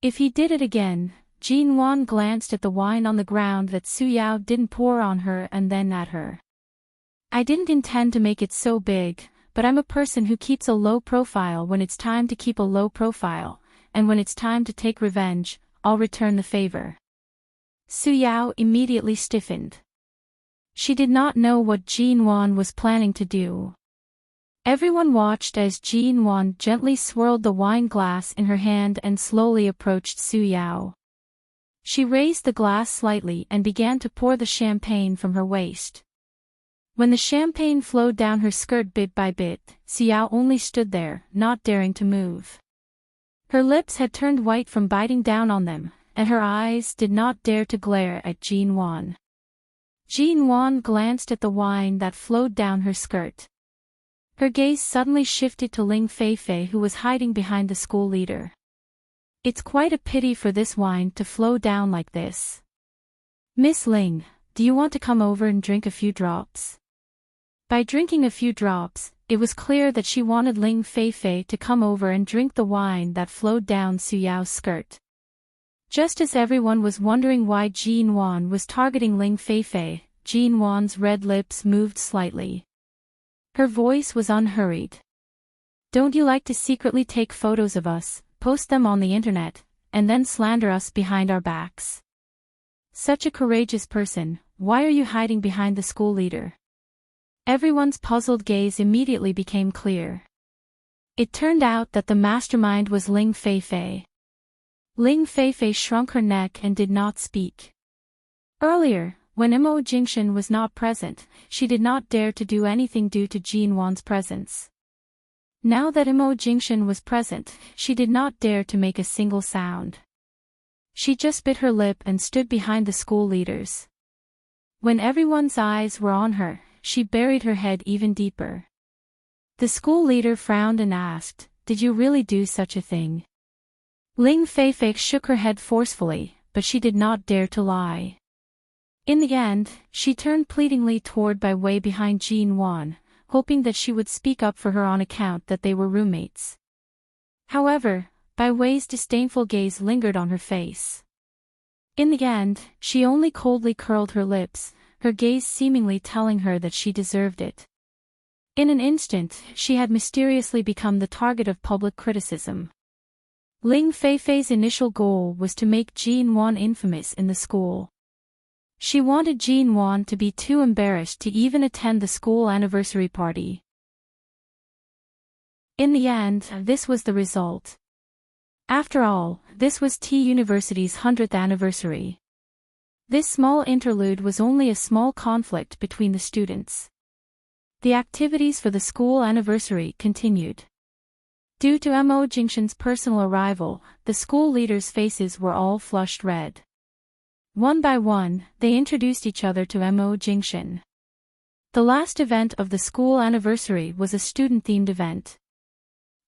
If he did it again, Jin Wan glanced at the wine on the ground that Su Yao didn't pour on her and then at her. I didn't intend to make it so big, but I'm a person who keeps a low profile when it's time to keep a low profile, and when it's time to take revenge, I'll return the favor. Su Yao immediately stiffened. She did not know what Jin Wan was planning to do. Everyone watched as Jin Wan gently swirled the wine glass in her hand and slowly approached Su Yao. She raised the glass slightly and began to pour the champagne from her waist. When the champagne flowed down her skirt bit by bit, Su Yao only stood there, not daring to move. Her lips had turned white from biting down on them, and her eyes did not dare to glare at Jin Wan. Jin Wan glanced at the wine that flowed down her skirt. Her gaze suddenly shifted to Ling Feifei, who was hiding behind the school leader. It's quite a pity for this wine to flow down like this. Miss Ling, do you want to come over and drink a few drops? By drinking a few drops, it was clear that she wanted Ling Feifei to come over and drink the wine that flowed down Su Yao's skirt. Just as everyone was wondering why Jin Wan was targeting Ling Feifei, Jin Wan's red lips moved slightly. Her voice was unhurried. Don't you like to secretly take photos of us, post them on the internet, and then slander us behind our backs? Such a courageous person, why are you hiding behind the school leader? Everyone's puzzled gaze immediately became clear. It turned out that the mastermind was Ling Feifei. Ling Feifei shrunk her neck and did not speak. Earlier, when Imo Jingshan was not present, she did not dare to do anything due to Jin Wan's presence. Now that Imo Jingshan was present, she did not dare to make a single sound. She just bit her lip and stood behind the school leaders. When everyone's eyes were on her, she buried her head even deeper. The school leader frowned and asked, "Did you really do such a thing?" Ling Feifei shook her head forcefully, but she did not dare to lie. In the end, she turned pleadingly toward Bai Wei behind Jin Wan, hoping that she would speak up for her on account that they were roommates. However, Bai Wei's disdainful gaze lingered on her face. In the end, she only coldly curled her lips, her gaze seemingly telling her that she deserved it. In an instant, she had mysteriously become the target of public criticism. Ling Feifei's initial goal was to make Jin Wan infamous in the school. She wanted Jin Wan to be too embarrassed to even attend the school anniversary party. In the end, this was the result. After all, this was T University's 100th anniversary. This small interlude was only a small conflict between the students. The activities for the school anniversary continued. Due to Imo Jingshan's personal arrival, the school leaders' faces were all flushed red. One by one, they introduced each other to Imo Jingshan. The last event of the school anniversary was a student-themed event.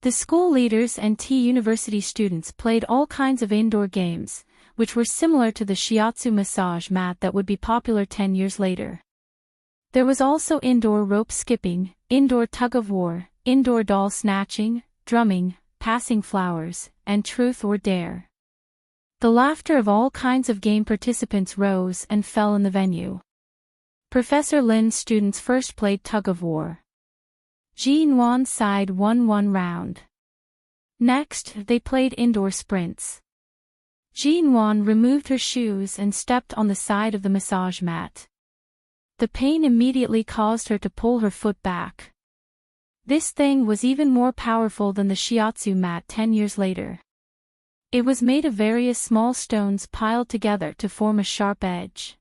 The school leaders and T University students played all kinds of indoor games, which were similar to the shiatsu massage mat that would be popular 10 years later. There was also indoor rope skipping, indoor tug-of-war, indoor doll snatching, drumming, passing flowers, and truth or dare. The laughter of all kinds of game participants rose and fell in the venue. Professor Lin's students first played tug-of-war. Jin Wan side won one round. Next, they played indoor sprints. Jin Wan removed her shoes and stepped on the side of the massage mat. The pain immediately caused her to pull her foot back. This thing was even more powerful than the shiatsu mat 10 years later. It was made of various small stones piled together to form a sharp edge.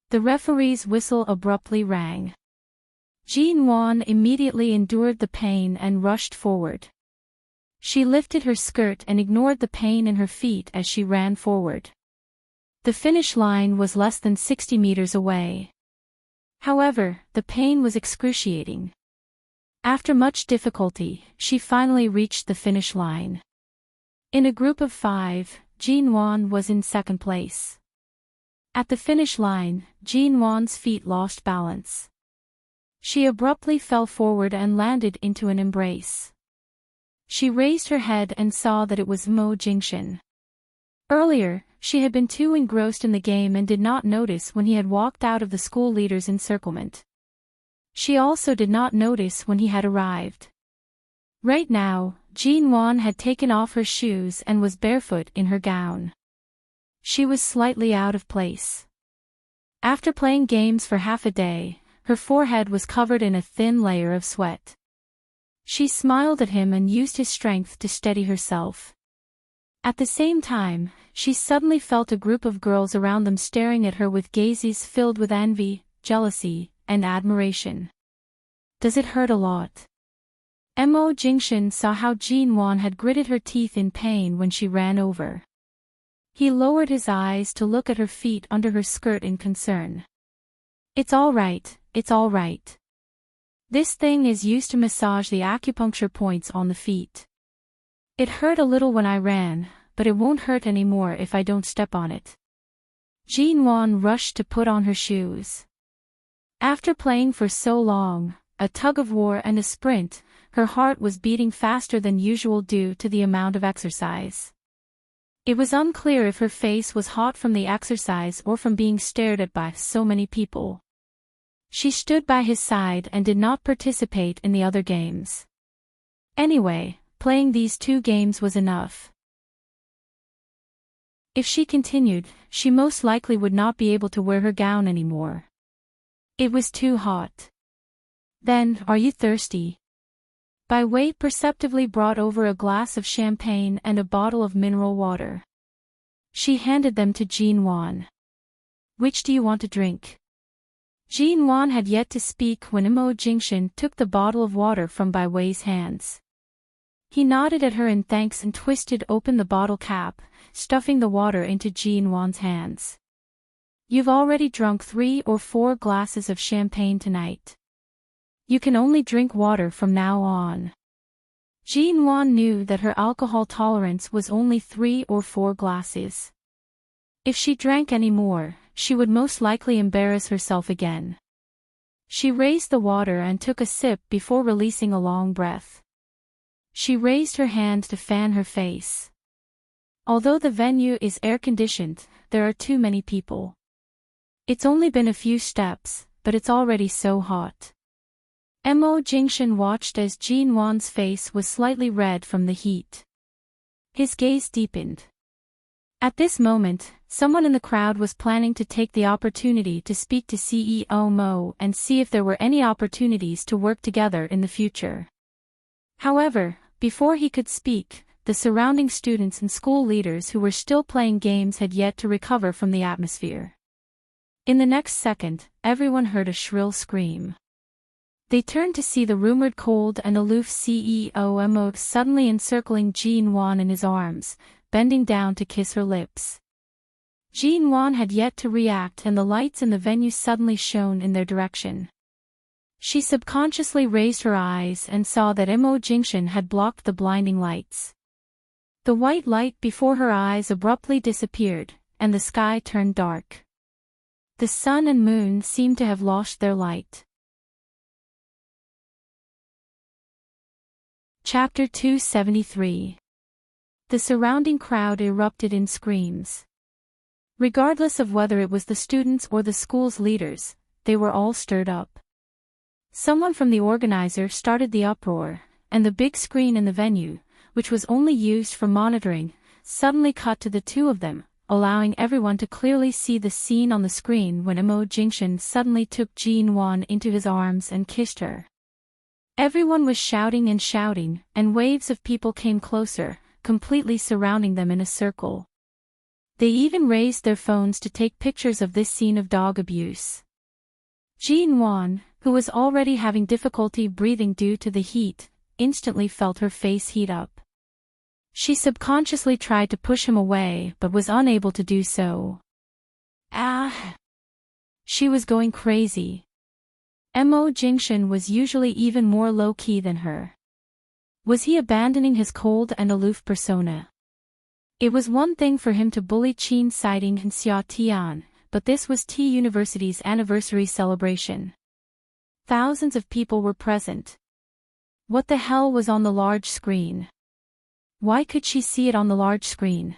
The referee's whistle abruptly rang. Jean Wan immediately endured the pain and rushed forward. She lifted her skirt and ignored the pain in her feet as she ran forward. The finish line was less than 60 meters away. However, the pain was excruciating. After much difficulty, she finally reached the finish line. In a group of 5, Jean Wan was in second place. At the finish line, Jean Wan's feet lost balance. She abruptly fell forward and landed into an embrace. She raised her head and saw that it was Mo Jingxian. Earlier, she had been too engrossed in the game and did not notice when he had walked out of the school leader's encirclement. She also did not notice when he had arrived. Right now, Jean Wan had taken off her shoes and was barefoot in her gown. She was slightly out of place. After playing games for half a day, her forehead was covered in a thin layer of sweat. She smiled at him and used his strength to steady herself. At the same time, she suddenly felt a group of girls around them staring at her with gazes filled with envy, jealousy, and admiration. Does it hurt a lot? Mo Jingxian saw how Jean Wan had gritted her teeth in pain when she ran over. He lowered his eyes to look at her feet under her skirt in concern. It's all right, it's all right. This thing is used to massage the acupuncture points on the feet. It hurt a little when I ran, but it won't hurt anymore if I don't step on it. Jean Wan rushed to put on her shoes. After playing for so long, a tug-of-war and a sprint, her heart was beating faster than usual due to the amount of exercise. It was unclear if her face was hot from the exercise or from being stared at by so many people. She stood by his side and did not participate in the other games. Anyway, playing these 2 games was enough. If she continued, she most likely would not be able to wear her gown anymore. It was too hot. Then, are you thirsty? Bai Wei perceptively brought over a glass of champagne and a bottle of mineral water. She handed them to Jean Wan. Which do you want to drink? Jean Wan had yet to speak when Mo Jingxian took the bottle of water from Bai Wei's hands. He nodded at her in thanks and twisted open the bottle cap, stuffing the water into Jean Wan's hands. You've already drunk 3 or 4 glasses of champagne tonight. You can only drink water from now on. Jean Wan knew that her alcohol tolerance was only 3 or 4 glasses. If she drank any more, she would most likely embarrass herself again. She raised the water and took a sip before releasing a long breath. She raised her hand to fan her face. Although the venue is air-conditioned, there are too many people. It's only been a few steps, but it's already so hot. Mo Jingxian watched as Jean Wan's face was slightly red from the heat. His gaze deepened. At this moment, someone in the crowd was planning to take the opportunity to speak to CEO Mo and see if there were any opportunities to work together in the future. However, before he could speak, the surrounding students and school leaders who were still playing games had yet to recover from the atmosphere. In the next second, everyone heard a shrill scream. They turned to see the rumored cold and aloof CEO Mo suddenly encircling Jean Wan in his arms, bending down to kiss her lips. Jean Wan had yet to react and the lights in the venue suddenly shone in their direction. She subconsciously raised her eyes and saw that Mo Jingxian had blocked the blinding lights. The white light before her eyes abruptly disappeared, and the sky turned dark. The sun and moon seemed to have lost their light. Chapter 273. The surrounding crowd erupted in screams. Regardless of whether it was the students or the school's leaders, they were all stirred up. Someone from the organizer started the uproar, and the big screen in the venue, which was only used for monitoring, suddenly cut to the 2 of them, allowing everyone to clearly see the scene on the screen when Mo Jingxian suddenly took Jean Wan into his arms and kissed her. Everyone was shouting, and waves of people came closer, completely surrounding them in a circle. They even raised their phones to take pictures of this scene of dog abuse. Jin-won, who was already having difficulty breathing due to the heat, instantly felt her face heat up. She subconsciously tried to push him away but was unable to do so. Ah! She was going crazy. Mo Jingshin was usually even more low-key than her. Was he abandoning his cold and aloof persona? It was one thing for him to bully Qin Siding and Xia Tian, but this was T University's anniversary celebration. Thousands of people were present. What the hell was on the large screen? Why could she see it on the large screen?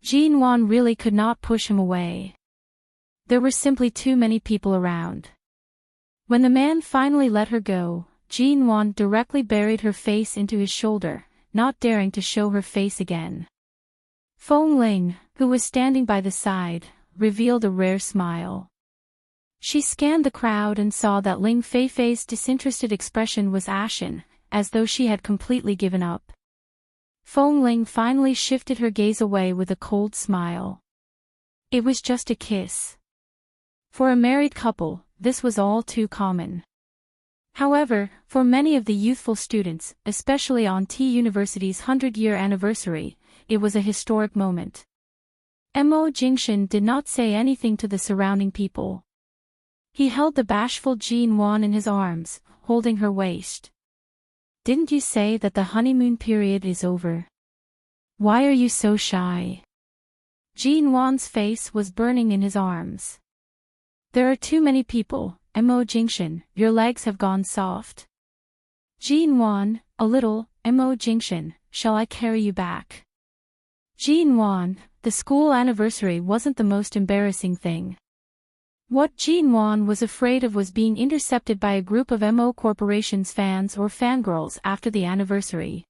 Jin-won really could not push him away. There were simply too many people around. When the man finally let her go, Jin-won directly buried her face into his shoulder, not daring to show her face again. Fong Ling, who was standing by the side, revealed a rare smile. She scanned the crowd and saw that Ling Feifei's disinterested expression was ashen, as though she had completely given up. Fong Ling finally shifted her gaze away with a cold smile. It was just a kiss. For a married couple, this was all too common. However, for many of the youthful students, especially on T University's 100-year anniversary, it was a historic moment. Mo Jingshin did not say anything to the surrounding people. He held the bashful Jin-won in his arms, holding her waist. Didn't you say that the honeymoon period is over? Why are you so shy? Jin-won's face was burning in his arms. There are too many people, Mo Jingshin, your legs have gone soft. Jin-won, a little, Mo Jingshin, shall I carry you back? Jin-won, the school anniversary wasn't the most embarrassing thing. What Jin-won was afraid of was being intercepted by a group of Mo Corporation's fans or fangirls after the anniversary.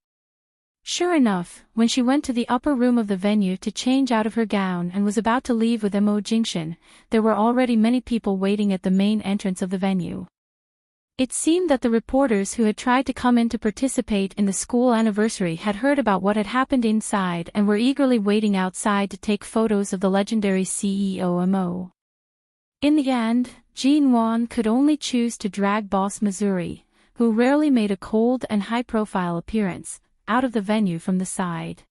Sure enough, when she went to the upper room of the venue to change out of her gown and was about to leave with Mo Jingshin, there were already many people waiting at the main entrance of the venue. It seemed that the reporters who had tried to come in to participate in the school anniversary had heard about what had happened inside and were eagerly waiting outside to take photos of the legendary CEO Mo. In the end, Jin-won could only choose to drag boss Missouri, who rarely made a cold and high-profile appearance, out of the venue from the side.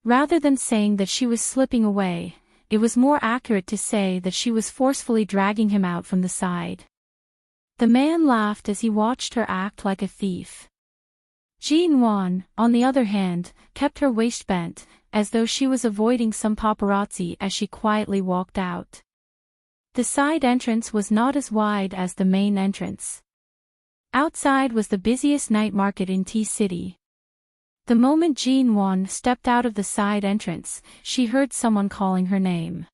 Rather than saying that she was slipping away, it was more accurate to say that she was forcefully dragging him out from the side. The man laughed as he watched her act like a thief. Jin-won, on the other hand, kept her waist bent, as though she was avoiding some paparazzi as she quietly walked out. The side entrance was not as wide as the main entrance. Outside was the busiest night market in T-City. The moment Jin-won stepped out of the side entrance, she heard someone calling her name.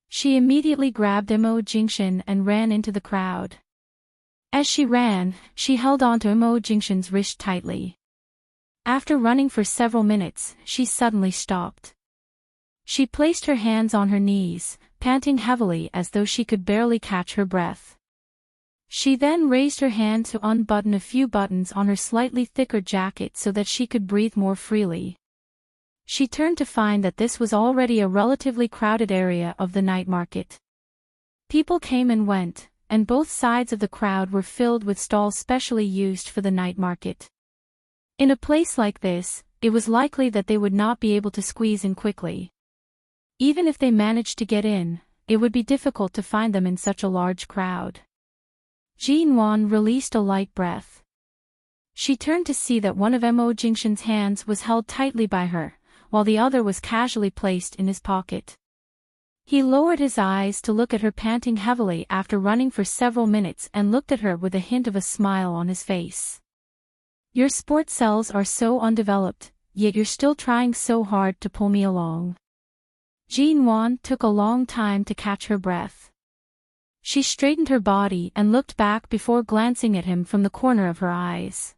She immediately grabbed Mo Jingshin and ran into the crowd. As she ran, she held onto Mo Jingshin's wrist tightly. After running for several minutes, she suddenly stopped. She placed her hands on her knees, panting heavily as though she could barely catch her breath. She then raised her hand to unbutton a few buttons on her slightly thicker jacket so that she could breathe more freely. She turned to find that this was already a relatively crowded area of the night market. People came and went, and both sides of the crowd were filled with stalls specially used for the night market. In a place like this, it was likely that they would not be able to squeeze in quickly. Even if they managed to get in, it would be difficult to find them in such a large crowd. Jin-won released a light breath. She turned to see that one of Mo Jingshin's hands was held tightly by her, while the other was casually placed in his pocket. He lowered his eyes to look at her panting heavily after running for several minutes and looked at her with a hint of a smile on his face. Your sport cells are so undeveloped, yet you're still trying so hard to pull me along. Jin-won took a long time to catch her breath. She straightened her body and looked back before glancing at him from the corner of her eyes.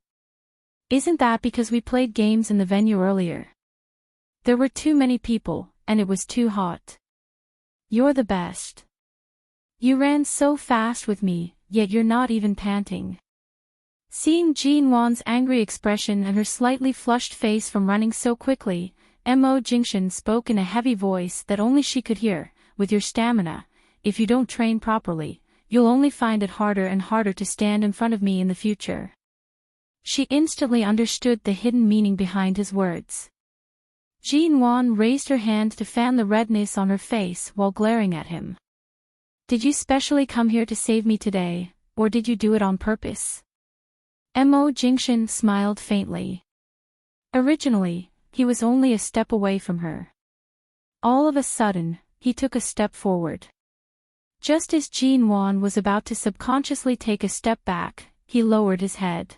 Isn't that because we played games in the venue earlier? There were too many people, and it was too hot. You're the best. You ran so fast with me, yet you're not even panting. Seeing Jin Wan's angry expression and her slightly flushed face from running so quickly, Mo Jingshan spoke in a heavy voice that only she could hear. With your stamina, if you don't train properly, you'll only find it harder and harder to stand in front of me in the future. She instantly understood the hidden meaning behind his words. Jin Wan raised her hand to fan the redness on her face while glaring at him. Did you specially come here to save me today, or did you do it on purpose? Mo Jingshan smiled faintly. Originally, he was only a step away from her. All of a sudden, he took a step forward. Just as Jin Wan was about to subconsciously take a step back, he lowered his head.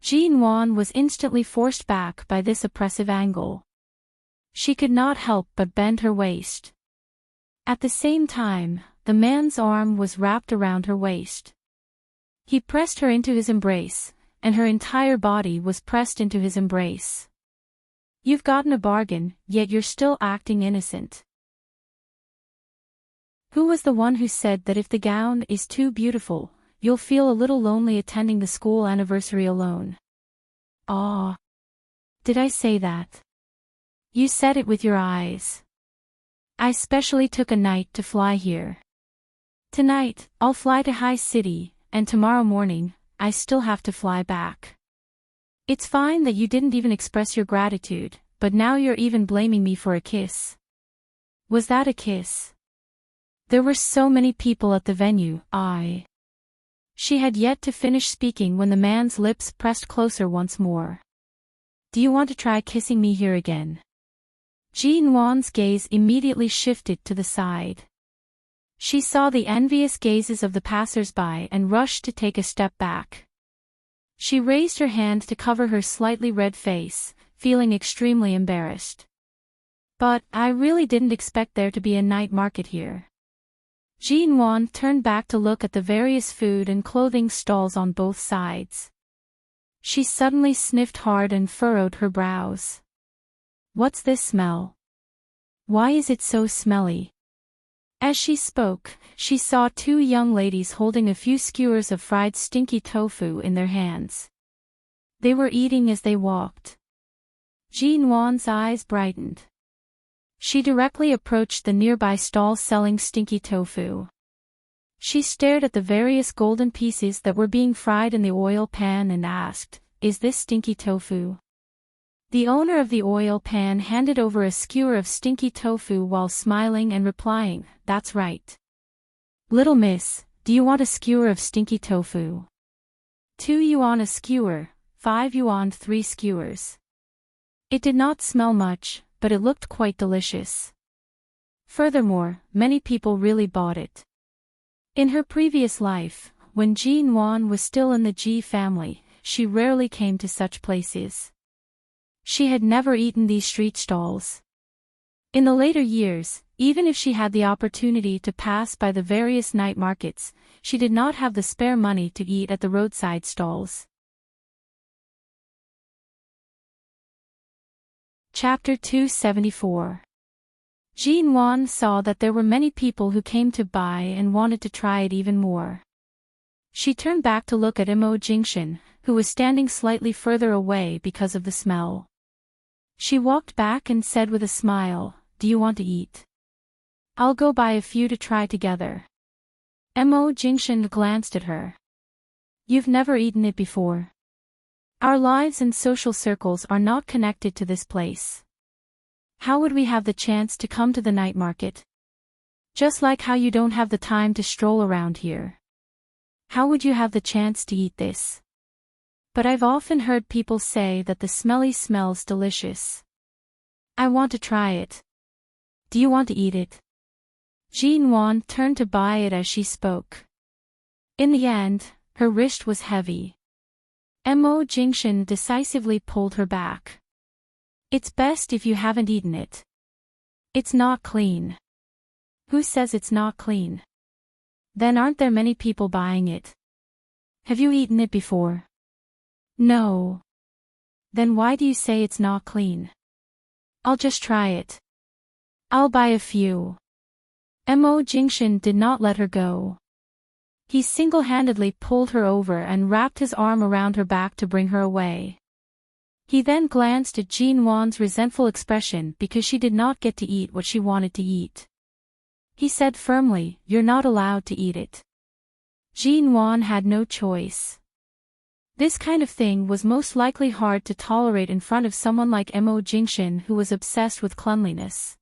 Jin Wan was instantly forced back by this oppressive angle. She could not help but bend her waist. At the same time, the man's arm was wrapped around her waist. He pressed her into his embrace, and her entire body was pressed into his embrace. You've gotten a bargain, yet you're still acting innocent. Who was the one who said that if the gown is too beautiful, you'll feel a little lonely attending the school anniversary alone? Ah. Did I say that? You said it with your eyes. I specially took a night to fly here. Tonight, I'll fly to High City, and tomorrow morning, I still have to fly back. It's fine that you didn't even express your gratitude, but now you're even blaming me for a kiss. Was that a kiss? There were so many people at the venue. She had yet to finish speaking when the man's lips pressed closer once more. Do you want to try kissing me here again? Jin Wan's gaze immediately shifted to the side. She saw the envious gazes of the passers-by and rushed to take a step back. She raised her hand to cover her slightly red face, feeling extremely embarrassed. But I really didn't expect there to be a night market here. Jin Wan turned back to look at the various food and clothing stalls on both sides. She suddenly sniffed hard and furrowed her brows. What's this smell? Why is it so smelly? As she spoke, she saw two young ladies holding a few skewers of fried stinky tofu in their hands. They were eating as they walked. Jin Wan's eyes brightened. She directly approached the nearby stall selling stinky tofu. She stared at the various golden pieces that were being fried in the oil pan and asked, "Is this stinky tofu?" The owner of the oil pan handed over a skewer of stinky tofu while smiling and replying, "That's right. Little miss, do you want a skewer of stinky tofu? 2 yuan a skewer, 5 yuan 3 skewers. It did not smell much, but it looked quite delicious. Furthermore, many people really bought it. In her previous life, when Jin Wan was still in the Ji family, she rarely came to such places. She had never eaten these street stalls. In the later years, even if she had the opportunity to pass by the various night markets, she did not have the spare money to eat at the roadside stalls. Chapter 274. Jin Wan saw that there were many people who came to buy and wanted to try it even more. She turned back to look at Mo Jingshan, who was standing slightly further away because of the smell. She walked back and said with a smile, "Do you want to eat? I'll go buy a few to try together." Mo Jingshan glanced at her. "You've never eaten it before. Our lives and social circles are not connected to this place. How would we have the chance to come to the night market? Just like how you don't have the time to stroll around here. How would you have the chance to eat this? But I've often heard people say that the smelly smells delicious. I want to try it. Do you want to eat it?" Jin Wan turned to buy it as she spoke. In the end, her wrist was heavy. Mo Jingshan decisively pulled her back. "It's best if you haven't eaten it. It's not clean." "Who says it's not clean? Then aren't there many people buying it? Have you eaten it before?" "No." "Then why do you say it's not clean?" "I'll just try it. I'll buy a few." Mo Jingshan did not let her go. He single-handedly pulled her over and wrapped his arm around her back to bring her away. He then glanced at Jean Wan's resentful expression because she did not get to eat what she wanted to eat. He said firmly, "You're not allowed to eat it." Jean Wan had no choice. This kind of thing was most likely hard to tolerate in front of someone like Mo Jingshin, who was obsessed with cleanliness.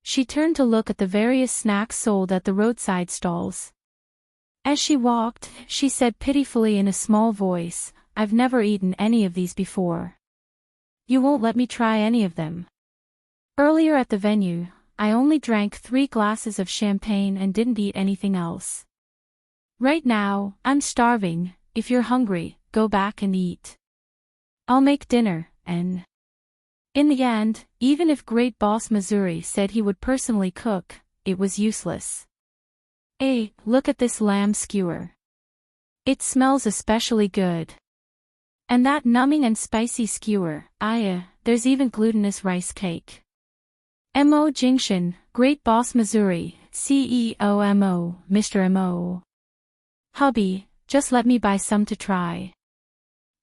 She turned to look at the various snacks sold at the roadside stalls. As she walked, she said pitifully in a small voice, "I've never eaten any of these before. You won't let me try any of them. Earlier at the venue, I only drank 3 glasses of champagne and didn't eat anything else. Right now, I'm starving. If you're hungry, go back and eat. I'll make dinner, and..." In the end, even if Great Boss Missouri said he would personally cook, it was useless. "Hey, look at this lamb skewer. It smells especially good. And that numbing and spicy skewer, there's even glutinous rice cake." Mo Jingshin, Great Boss Missouri, CEO Mo, Mr. Mo. "Hubby, just let me buy some to try.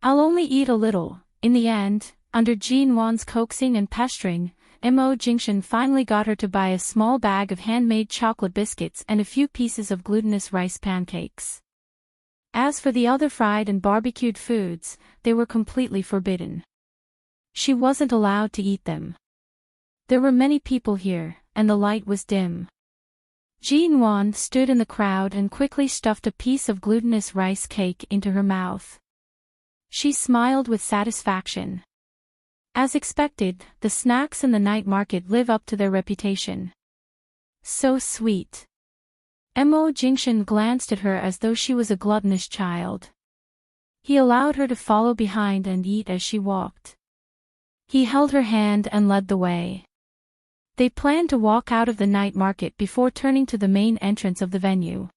I'll only eat a little." In the end, under Jean Wan's coaxing and pestering, Mo Jingshin finally got her to buy a small bag of handmade chocolate biscuits and a few pieces of glutinous rice pancakes. As for the other fried and barbecued foods, they were completely forbidden. She wasn't allowed to eat them. There were many people here, and the light was dim. Jean Wan stood in the crowd and quickly stuffed a piece of glutinous rice cake into her mouth. She smiled with satisfaction. As expected, the snacks in the night market live up to their reputation. So sweet. Mo Jingshin glanced at her as though she was a gluttonous child. He allowed her to follow behind and eat as she walked. He held her hand and led the way. They planned to walk out of the night market before turning to the main entrance of the venue.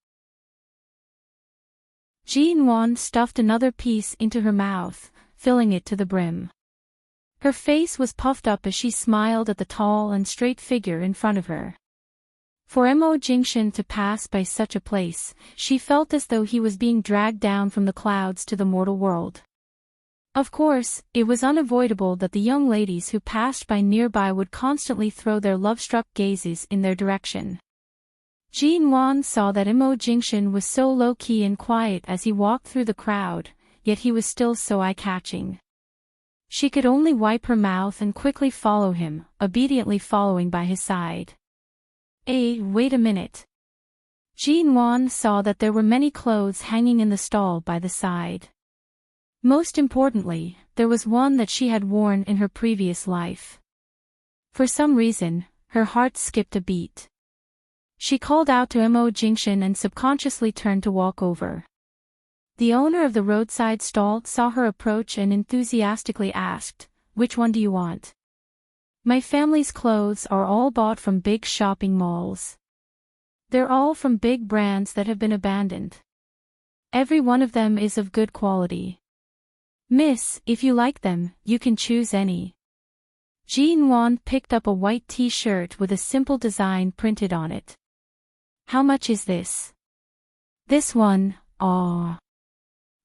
Jean Wan stuffed another piece into her mouth, filling it to the brim. Her face was puffed up as she smiled at the tall and straight figure in front of her. For Mo Jingshin to pass by such a place, she felt as though he was being dragged down from the clouds to the mortal world. Of course, it was unavoidable that the young ladies who passed by nearby would constantly throw their love-struck gazes in their direction. Jean Wan saw that Mo Jingshin was so low-key and quiet as he walked through the crowd, yet he was still so eye-catching. She could only wipe her mouth and quickly follow him, obediently following by his side. Wait a minute. Jean Wan saw that there were many clothes hanging in the stall by the side. Most importantly, there was one that she had worn in her previous life. For some reason, her heart skipped a beat. She called out to Mo Jingshin and subconsciously turned to walk over. The owner of the roadside stall saw her approach and enthusiastically asked, "Which one do you want?" "My family's clothes are all bought from big shopping malls. They're all from big brands that have been abandoned. Every one of them is of good quality. Miss, if you like them, you can choose any." Jean Wan picked up a white t-shirt with a simple design printed on it. "How much is this?" "This one, aw."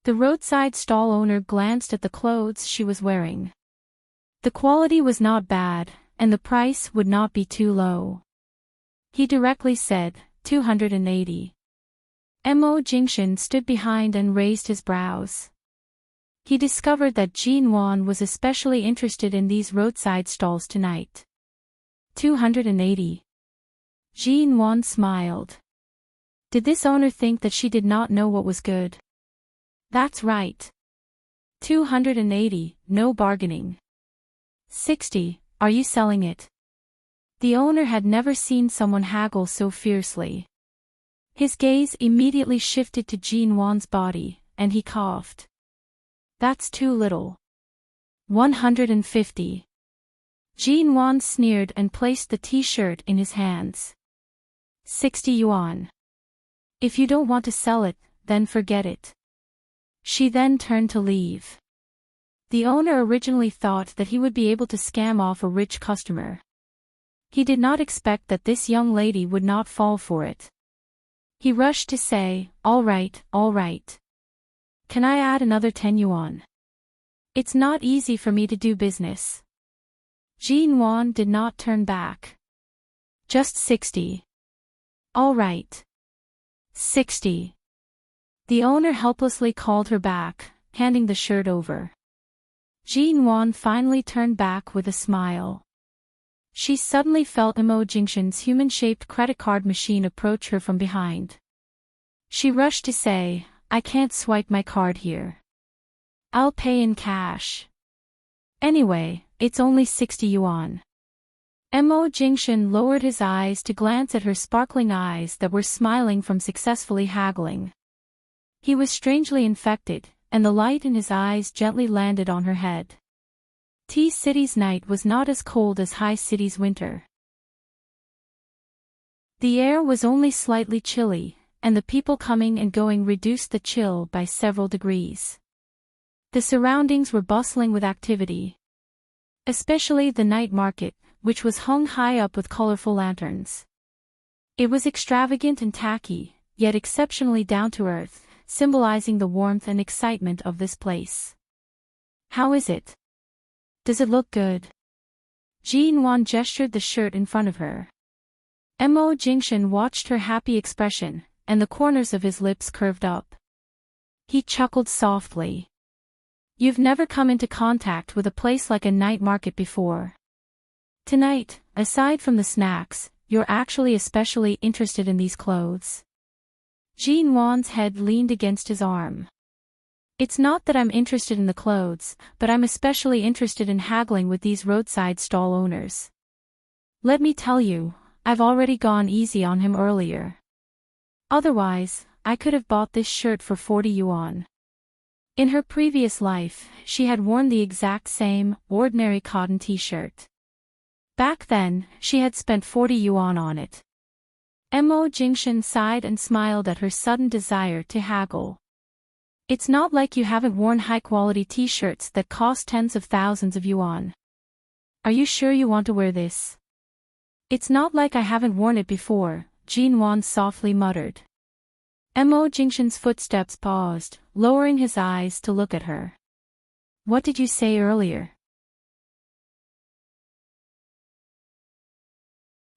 The roadside stall owner glanced at the clothes she was wearing. The quality was not bad, and the price would not be too low. He directly said, 280. Mo Jingshin stood behind and raised his brows. He discovered that Jean Wan was especially interested in these roadside stalls tonight. 280. Jean Wan smiled. Did this owner think that she did not know what was good? That's right. 280, no bargaining. 60, are you selling it? The owner had never seen someone haggle so fiercely. His gaze immediately shifted to Jean Wan's body, and he coughed. That's too little. 150. Jean Wan sneered and placed the t-shirt in his hands. 60 yuan. If you don't want to sell it, then forget it. She then turned to leave. The owner originally thought that he would be able to scam off a rich customer. He did not expect that this young lady would not fall for it. He rushed to say, all right, all right. Can I add another 10 yuan? It's not easy for me to do business. Jin Wan did not turn back. Just 60. All right. 60. The owner helplessly called her back, handing the shirt over. Jin Wan finally turned back with a smile. She suddenly felt Imo Jingshan's human-shaped credit card machine approach her from behind. She rushed to say, I can't swipe my card here. I'll pay in cash. Anyway, it's only 60 yuan. Imo Jingshan lowered his eyes to glance at her sparkling eyes that were smiling from successfully haggling. He was strangely infected, and the light in his eyes gently landed on her head. T-City's night was not as cold as High City's winter. The air was only slightly chilly, and the people coming and going reduced the chill by several degrees. The surroundings were bustling with activity. Especially the night market, which was hung high up with colorful lanterns. It was extravagant and tacky, yet exceptionally down-to-earth, symbolizing the warmth and excitement of this place. How is it? Does it look good? Jin Wan gestured the shirt in front of her. Imo Jingshan watched her happy expression, and the corners of his lips curved up. He chuckled softly. You've never come into contact with a place like a night market before. Tonight, aside from the snacks, you're actually especially interested in these clothes. Jin Wan's head leaned against his arm. It's not that I'm interested in the clothes, but I'm especially interested in haggling with these roadside stall owners. Let me tell you, I've already gone easy on him earlier. Otherwise, I could have bought this shirt for 40 yuan. In her previous life, she had worn the exact same, ordinary cotton t-shirt. Back then, she had spent 40 yuan on it. Imo Jingshan sighed and smiled at her sudden desire to haggle. It's not like you haven't worn high-quality t-shirts that cost tens of thousands of yuan. Are you sure you want to wear this? It's not like I haven't worn it before, Jin Wan softly muttered. Imo Jingshan's footsteps paused, lowering his eyes to look at her. What did you say earlier?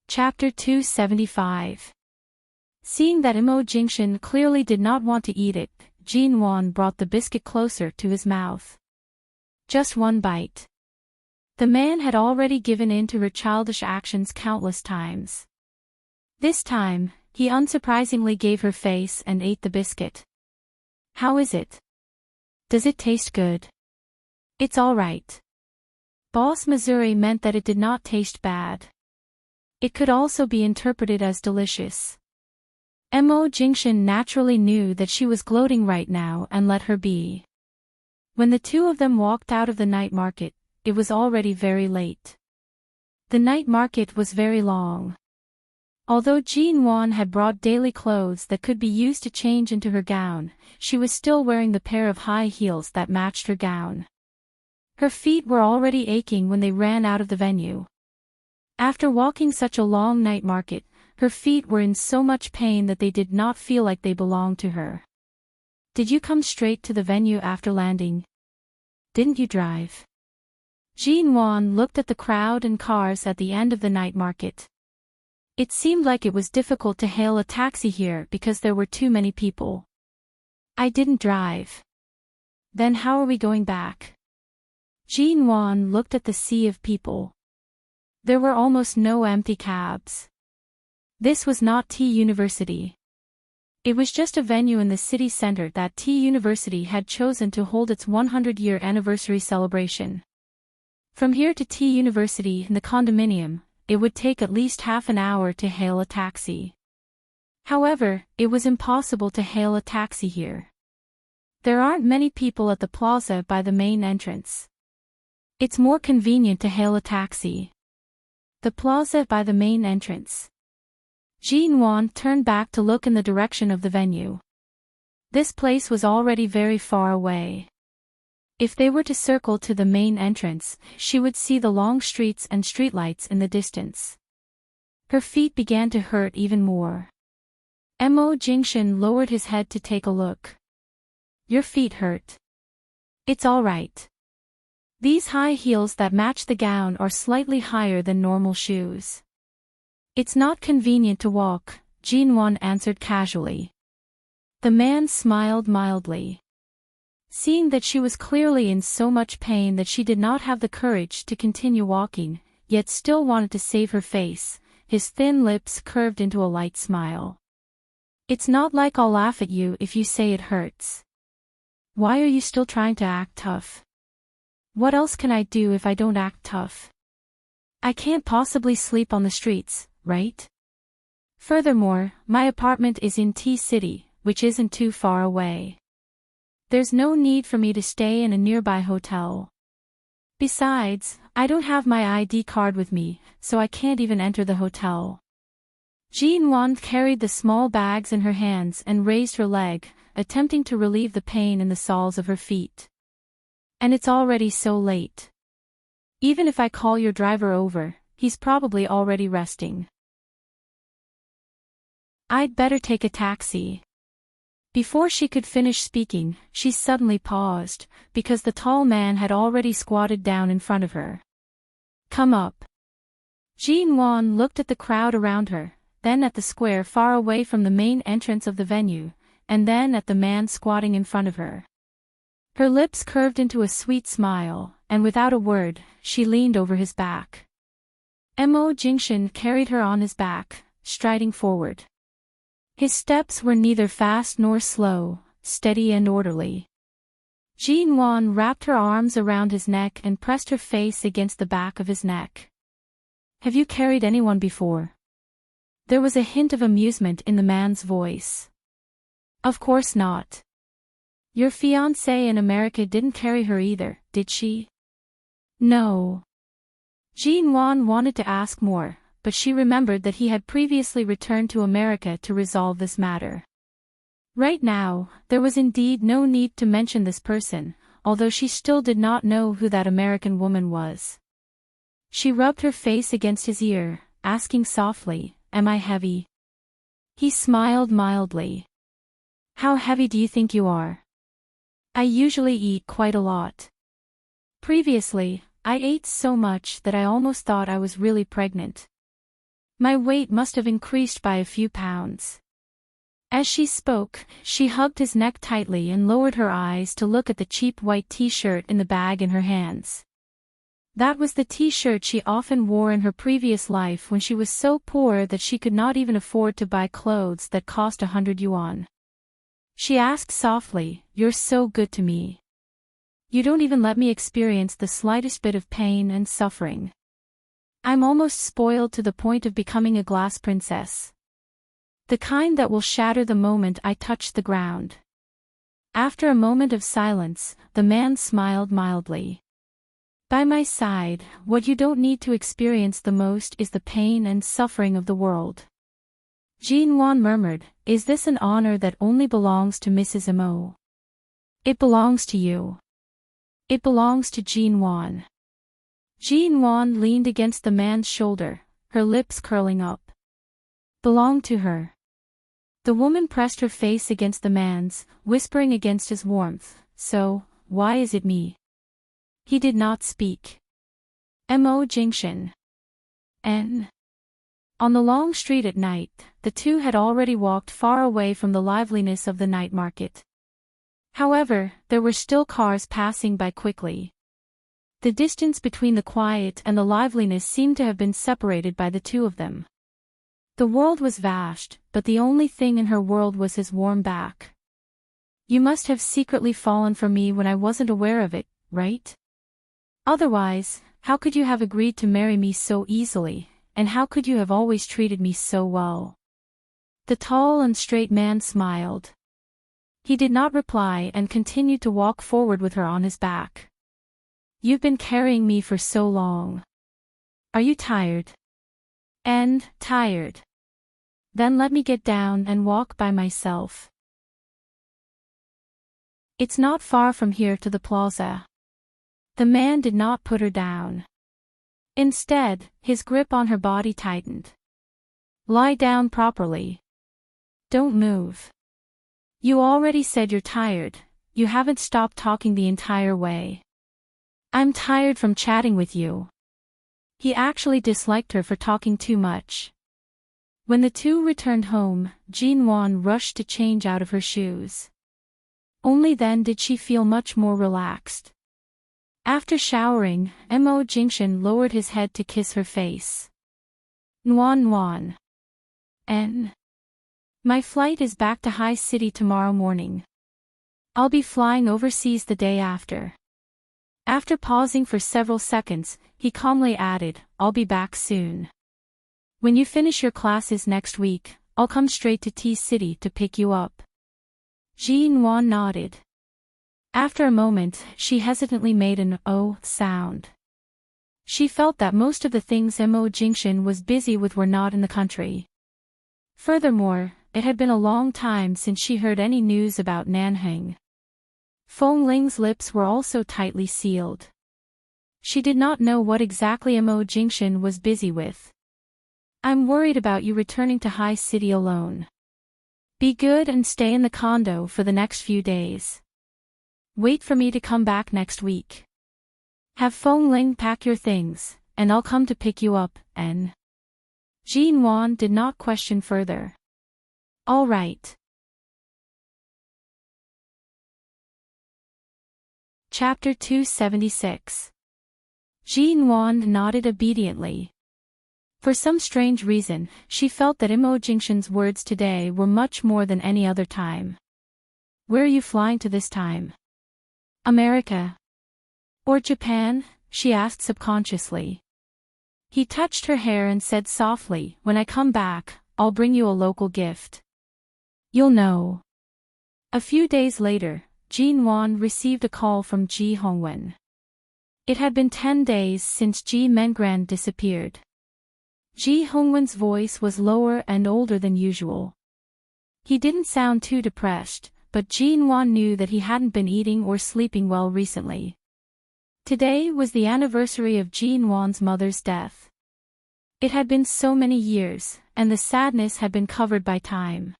Chapter 275. Seeing that Imo Jingshan clearly did not want to eat it, Jin Wan brought the biscuit closer to his mouth. Just one bite. The man had already given in to her childish actions countless times. This time, he unsurprisingly gave her face and ate the biscuit. How is it? Does it taste good? It's all right. Boss Missouri meant that it did not taste bad. It could also be interpreted as delicious. Imo Jingshan naturally knew that she was gloating right now and let her be. When the two of them walked out of the night market, it was already very late. The night market was very long. Although Jin Wan had brought daily clothes that could be used to change into her gown, she was still wearing the pair of high heels that matched her gown. Her feet were already aching when they ran out of the venue. After walking such a long night market, her feet were in so much pain that they did not feel like they belonged to her. Did you come straight to the venue after landing? Didn't you drive? Jin Wan looked at the crowd and cars at the end of the night market. It seemed like it was difficult to hail a taxi here because there were too many people. I didn't drive. Then how are we going back? Jin Wan looked at the sea of people. There were almost no empty cabs. This was not T University. It was just a venue in the city center that T University had chosen to hold its 100-year anniversary celebration. From here to T University in the condominium, it would take at least half an hour to hail a taxi. However, it was impossible to hail a taxi here. There aren't many people at the plaza by the main entrance. It's more convenient to hail a taxi. The plaza by the main entrance. Jin Wan turned back to look in the direction of the venue. This place was already very far away. If they were to circle to the main entrance, she would see the long streets and streetlights in the distance. Her feet began to hurt even more. Mo Jingshin lowered his head to take a look. Your feet hurt. It's alright. These high heels that match the gown are slightly higher than normal shoes. It's not convenient to walk, Jinwon answered casually. The man smiled mildly. Seeing that she was clearly in so much pain that she did not have the courage to continue walking, yet still wanted to save her face, his thin lips curved into a light smile. It's not like I'll laugh at you if you say it hurts. Why are you still trying to act tough? What else can I do if I don't act tough? I can't possibly sleep on the streets, right? Furthermore, my apartment is in T-City, which isn't too far away. There's no need for me to stay in a nearby hotel. Besides, I don't have my ID card with me, so I can't even enter the hotel. Jinwon carried the small bags in her hands and raised her leg, attempting to relieve the pain in the soles of her feet. And it's already so late. Even if I call your driver over, he's probably already resting. I'd better take a taxi. Before she could finish speaking, she suddenly paused, because the tall man had already squatted down in front of her. Come up. Jinwon looked at the crowd around her, then at the square far away from the main entrance of the venue, and then at the man squatting in front of her. Her lips curved into a sweet smile, and without a word, she leaned over his back. Mo Jingshin carried her on his back, striding forward. His steps were neither fast nor slow, steady and orderly. Jinwon wrapped her arms around his neck and pressed her face against the back of his neck. Have you carried anyone before? There was a hint of amusement in the man's voice. Of course not. Your fiancée in America didn't carry her either, did she? No. Jinwon wanted to ask more, but she remembered that he had previously returned to America to resolve this matter. Right now, there was indeed no need to mention this person, although she still did not know who that American woman was. She rubbed her face against his ear, asking softly, "Am I heavy?" He smiled mildly. "How heavy do you think you are?" "I usually eat quite a lot. Previously, I ate so much that I almost thought I was really pregnant. My weight must have increased by a few pounds." As she spoke, she hugged his neck tightly and lowered her eyes to look at the cheap white t-shirt in the bag in her hands. That was the t-shirt she often wore in her previous life when she was so poor that she could not even afford to buy clothes that cost 100 yuan. She asked softly, "You're so good to me. You don't even let me experience the slightest bit of pain and suffering. I'm almost spoiled to the point of becoming a glass princess. The kind that will shatter the moment I touch the ground." After a moment of silence, the man smiled mildly. "By my side, what you don't need to experience the most is the pain and suffering of the world." Jinwon murmured, "Is this an honor that only belongs to Mrs. Mo?" "It belongs to you. It belongs to Jinwon." Jinwon leaned against the man's shoulder, her lips curling up. "Belong to her." The woman pressed her face against the man's, whispering against his warmth, "So, why is it me?" He did not speak. Mo Jingshin. N. On the long street at night, the two had already walked far away from the liveliness of the night market. However, there were still cars passing by quickly. The distance between the quiet and the liveliness seemed to have been separated by the two of them. The world was vast, but the only thing in her world was his warm back. "You must have secretly fallen for me when I wasn't aware of it, right? Otherwise, how could you have agreed to marry me so easily, and how could you have always treated me so well?" The tall and straight man smiled. He did not reply and continued to walk forward with her on his back. "You've been carrying me for so long. Are you tired?" "And, tired. Then let me get down and walk by myself. It's not far from here to the plaza." The man did not put her down. Instead, his grip on her body tightened. "Lie down properly." Don't move. You already said you're tired. You haven't stopped talking the entire way. I'm tired from chatting with you. He actually disliked her for talking too much. When the two returned home, Jin-won rushed to change out of her shoes. Only then did she feel much more relaxed. After showering, Mo Jingshin lowered his head to kiss her face. Nwan. My flight is back to High City tomorrow morning. I'll be flying overseas the day after. After pausing for several seconds, he calmly added, I'll be back soon. When you finish your classes next week, I'll come straight to T-City to pick you up. Jin-won nodded. After a moment, she hesitantly made an "oh" sound. She felt that most of the things Mo Jingshin was busy with were not in the country. Furthermore, it had been a long time since she heard any news about Nanheng. Feng Ling's lips were also tightly sealed. She did not know what exactly Mo Jingshin was busy with. I'm worried about you returning to High City alone. Be good and stay in the condo for the next few days. Wait for me to come back next week. Have Feng Ling pack your things, and I'll come to pick you up, N. Jin-won did not question further. All right. Chapter 276. Jin-won nodded obediently. For some strange reason, she felt that Mo Jingshin's words today were much more than any other time. Where are you flying to this time? America? Or Japan? She asked subconsciously. He touched her hair and said softly, when I come back, I'll bring you a local gift. You'll know. A few days later, Jin-won received a call from Ji Hongwen. It had been 10 days since Ji Mengran disappeared. Ji Hongwen's voice was lower and older than usual. He didn't sound too depressed, but Jin-won knew that he hadn't been eating or sleeping well recently. Today was the anniversary of Jin-won's mother's death. It had been so many years, and the sadness had been covered by time.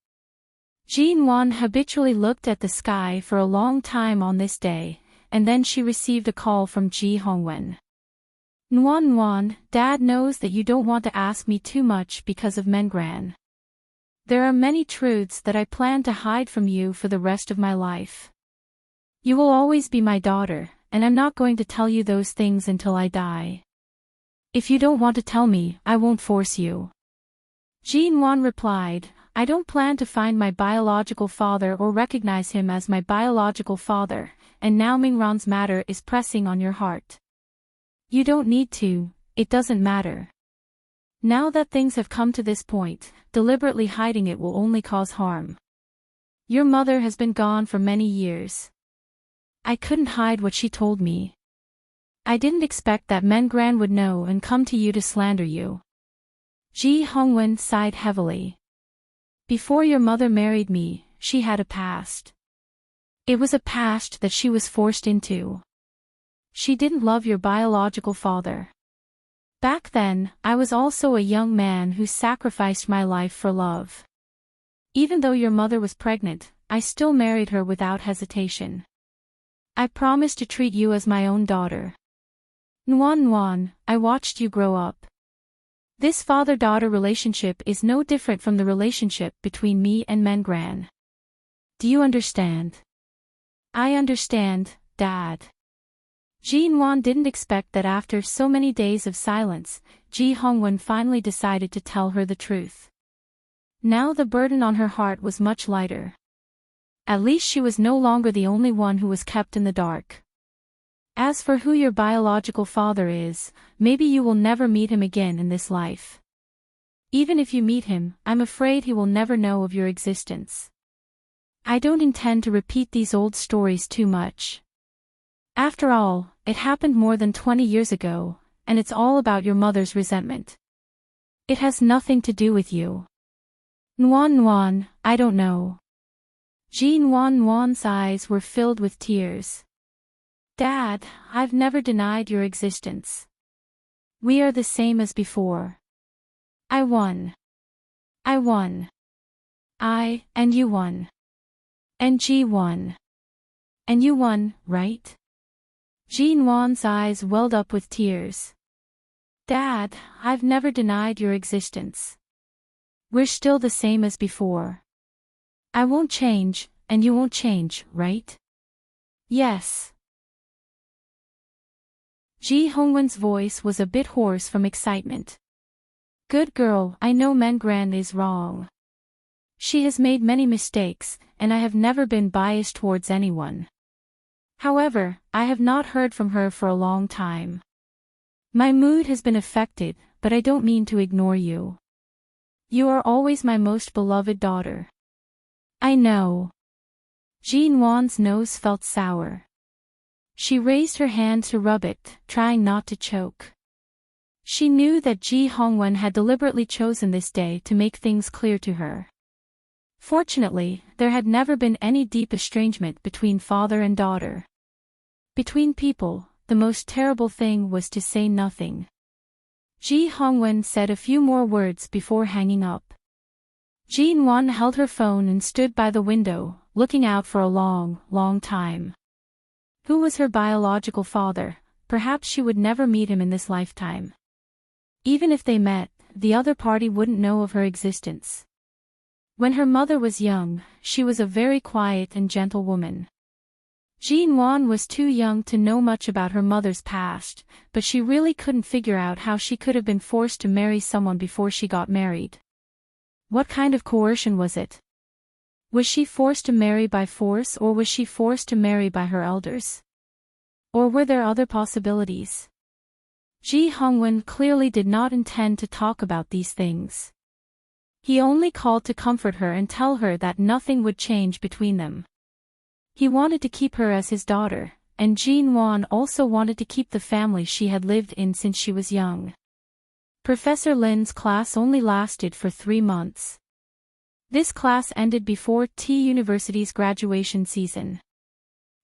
Jin-won habitually looked at the sky for a long time on this day, and then she received a call from Ji Hongwen. Nwan, Dad knows that you don't want to ask me too much because of Mengran. There are many truths that I plan to hide from you for the rest of my life. You will always be my daughter, and I'm not going to tell you those things until I die. If you don't want to tell me, I won't force you. Jin-won replied, I don't plan to find my biological father or recognize him as my biological father, and now Mingran's matter is pressing on your heart. You don't need to, it doesn't matter. Now that things have come to this point, deliberately hiding it will only cause harm. Your mother has been gone for many years. I couldn't hide what she told me. I didn't expect that Mengran would know and come to you to slander you. Ji Hongwen sighed heavily. Before your mother married me, she had a past. It was a past that she was forced into. She didn't love your biological father. Back then, I was also a young man who sacrificed my life for love. Even though your mother was pregnant, I still married her without hesitation. I promised to treat you as my own daughter. Nwan, I watched you grow up. This father-daughter relationship is no different from the relationship between me and Mengran. Do you understand? I understand, Dad. Jin-won didn't expect that after so many days of silence, Ji Hongwen finally decided to tell her the truth. Now the burden on her heart was much lighter. At least she was no longer the only one who was kept in the dark. As for who your biological father is, maybe you will never meet him again in this life. Even if you meet him, I'm afraid he will never know of your existence. I don't intend to repeat these old stories too much. After all, it happened more than 20 years ago, and it's all about your mother's resentment. It has nothing to do with you. Nwan, I don't know. Jin-won's eyes were filled with tears. Dad, I've never denied your existence. We are the same as before. I won. And you won. And G won. And you won, right? Jean Wan's eyes welled up with tears. Dad, I've never denied your existence. We're still the same as before. I won't change, and you won't change, right? Yes. Ji Hongwen's voice was a bit hoarse from excitement. Good girl, I know Mengran is wrong. She has made many mistakes, and I have never been biased towards anyone. However, I have not heard from her for a long time. My mood has been affected, but I don't mean to ignore you. You are always my most beloved daughter. I know. Jean Wan's nose felt sour. She raised her hand to rub it, trying not to choke. She knew that Ji Hongwen had deliberately chosen this day to make things clear to her. Fortunately, there had never been any deep estrangement between father and daughter. Between people, the most terrible thing was to say nothing. Ji Hongwen said a few more words before hanging up. Jean Wan held her phone and stood by the window, looking out for a long, long time. Who was her biological father? Perhaps she would never meet him in this lifetime. Even if they met, the other party wouldn't know of her existence. When her mother was young, she was a very quiet and gentle woman. Jean Wan was too young to know much about her mother's past, but she really couldn't figure out how she could have been forced to marry someone before she got married. What kind of coercion was it? Was she forced to marry by force, or was she forced to marry by her elders? Or were there other possibilities? Ji Hongwen clearly did not intend to talk about these things. He only called to comfort her and tell her that nothing would change between them. He wanted to keep her as his daughter, and Jean Wan also wanted to keep the family she had lived in since she was young. Professor Lin's class only lasted for 3 months. This class ended before T University's graduation season.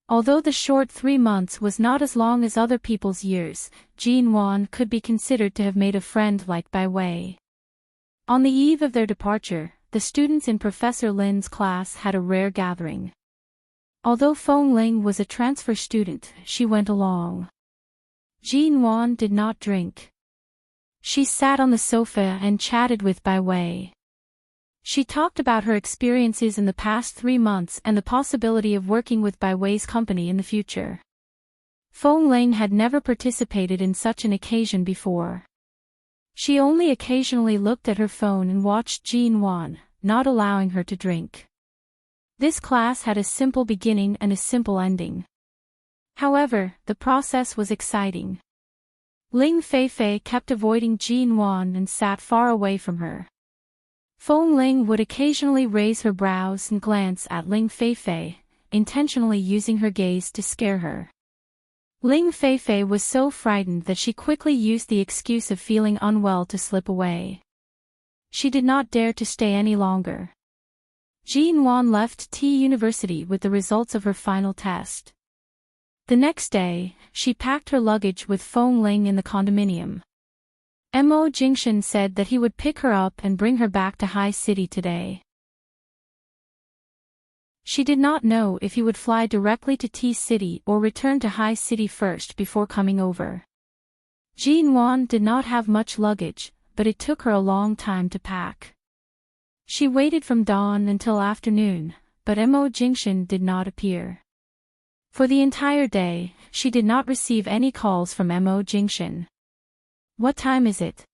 Although the short 3 months was not as long as other people's years, Jean Wan could be considered to have made a friend like Bai Wei. On the eve of their departure, the students in Professor Lin's class had a rare gathering. Although Feng Ling was a transfer student, she went along. Jean Wan did not drink. She sat on the sofa and chatted with Bai Wei. She talked about her experiences in the past 3 months and the possibility of working with Bai Wei's company in the future. Feng Ling had never participated in such an occasion before. She only occasionally looked at her phone and watched Jean Wan, not allowing her to drink. This class had a simple beginning and a simple ending. However, the process was exciting. Ling Feifei kept avoiding Jean Wan and sat far away from her. Feng Ling would occasionally raise her brows and glance at Ling Feifei, intentionally using her gaze to scare her. Ling Feifei was so frightened that she quickly used the excuse of feeling unwell to slip away. She did not dare to stay any longer. Jean Wan left T University with the results of her final test. The next day, she packed her luggage with Feng Ling in the condominium. Mo Jingshan said that he would pick her up and bring her back to High City today. She did not know if he would fly directly to T City or return to High City first before coming over. Jean Wan did not have much luggage, but it took her a long time to pack. She waited from dawn until afternoon, but Mo Jingshan did not appear. For the entire day, she did not receive any calls from Mo Jingshan. What time is it?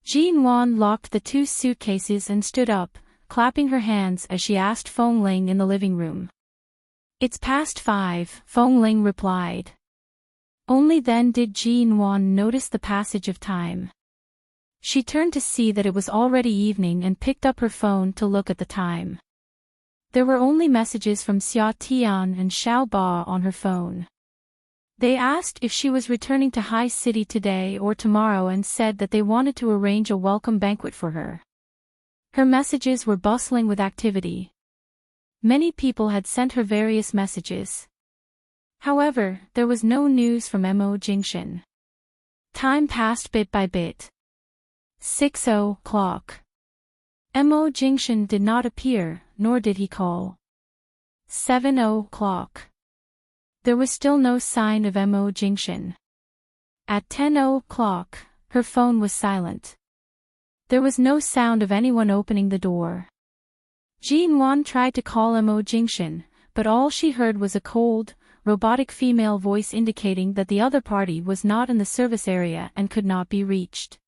Jean Wan locked the 2 suitcases and stood up, clapping her hands as she asked Feng Ling in the living room. It's past 5, Feng Ling replied. Only then did Jean Wan notice the passage of time. She turned to see that it was already evening and picked up her phone to look at the time. There were only messages from Xia Tian and Xiao Ba on her phone. They asked if she was returning to High City today or tomorrow and said that they wanted to arrange a welcome banquet for her. Her messages were bustling with activity. Many people had sent her various messages. However, there was no news from Mo Jingshan. Time passed bit by bit. 6 o'clock. Mo Jingshan did not appear, nor did he call. 7:00. There was still no sign of Mo Jingshan. At 10:00, her phone was silent. There was no sound of anyone opening the door. Jin Wan tried to call Mo Jingshan, but all she heard was a cold, robotic female voice indicating that the other party was not in the service area and could not be reached.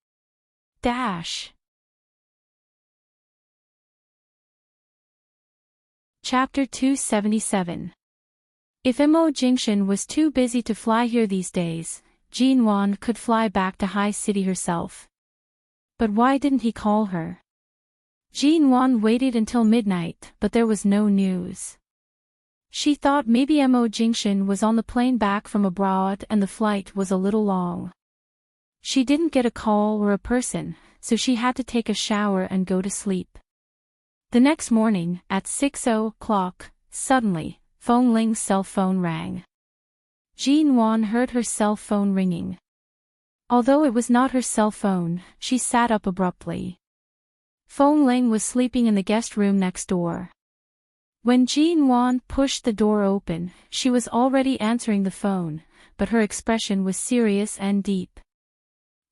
Chapter 277. If Mo Jingshan was too busy to fly here these days, Jin Wan could fly back to High City herself. But why didn't he call her? Jin Wan waited until midnight, but there was no news. She thought maybe Mo Jingshan was on the plane back from abroad and the flight was a little long. She didn't get a call or a person, so she had to take a shower and go to sleep. The next morning, at 6:00, suddenly, Feng Ling's cell phone rang. Jin Wan heard her cell phone ringing. Although it was not her cell phone, she sat up abruptly. Feng Ling was sleeping in the guest room next door. When Jin Wan pushed the door open, she was already answering the phone, but her expression was serious and deep.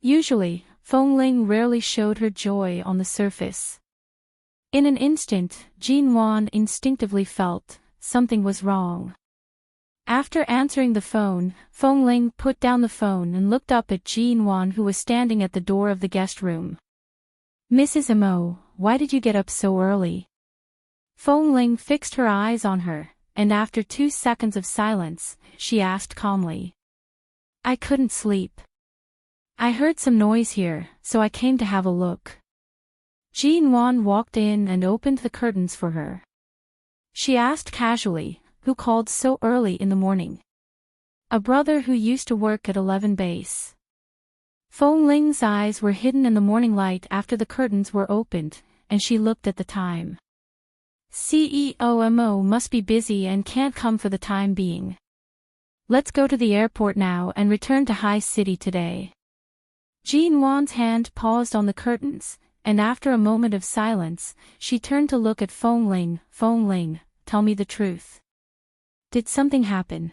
Usually, Feng Ling rarely showed her joy on the surface. In an instant, Jin Wan instinctively felt something was wrong. After answering the phone, Feng Ling put down the phone and looked up at Jin Wan, who was standing at the door of the guest room. "Mrs. Mo, why did you get up so early?" Feng Ling fixed her eyes on her, and after 2 seconds of silence, she asked calmly. "I couldn't sleep. I heard some noise here, so I came to have a look." Jin Wan walked in and opened the curtains for her. She asked casually, "Who called so early in the morning?" "A brother who used to work at 11 base." Feng Ling's eyes were hidden in the morning light after the curtains were opened, and she looked at the time. "CEO Mo must be busy and can't come for the time being. Let's go to the airport now and return to High City today." Jin Wan's hand paused on the curtains, and after a moment of silence, she turned to look at Feng Ling. "Feng Ling, tell me the truth. Did something happen?"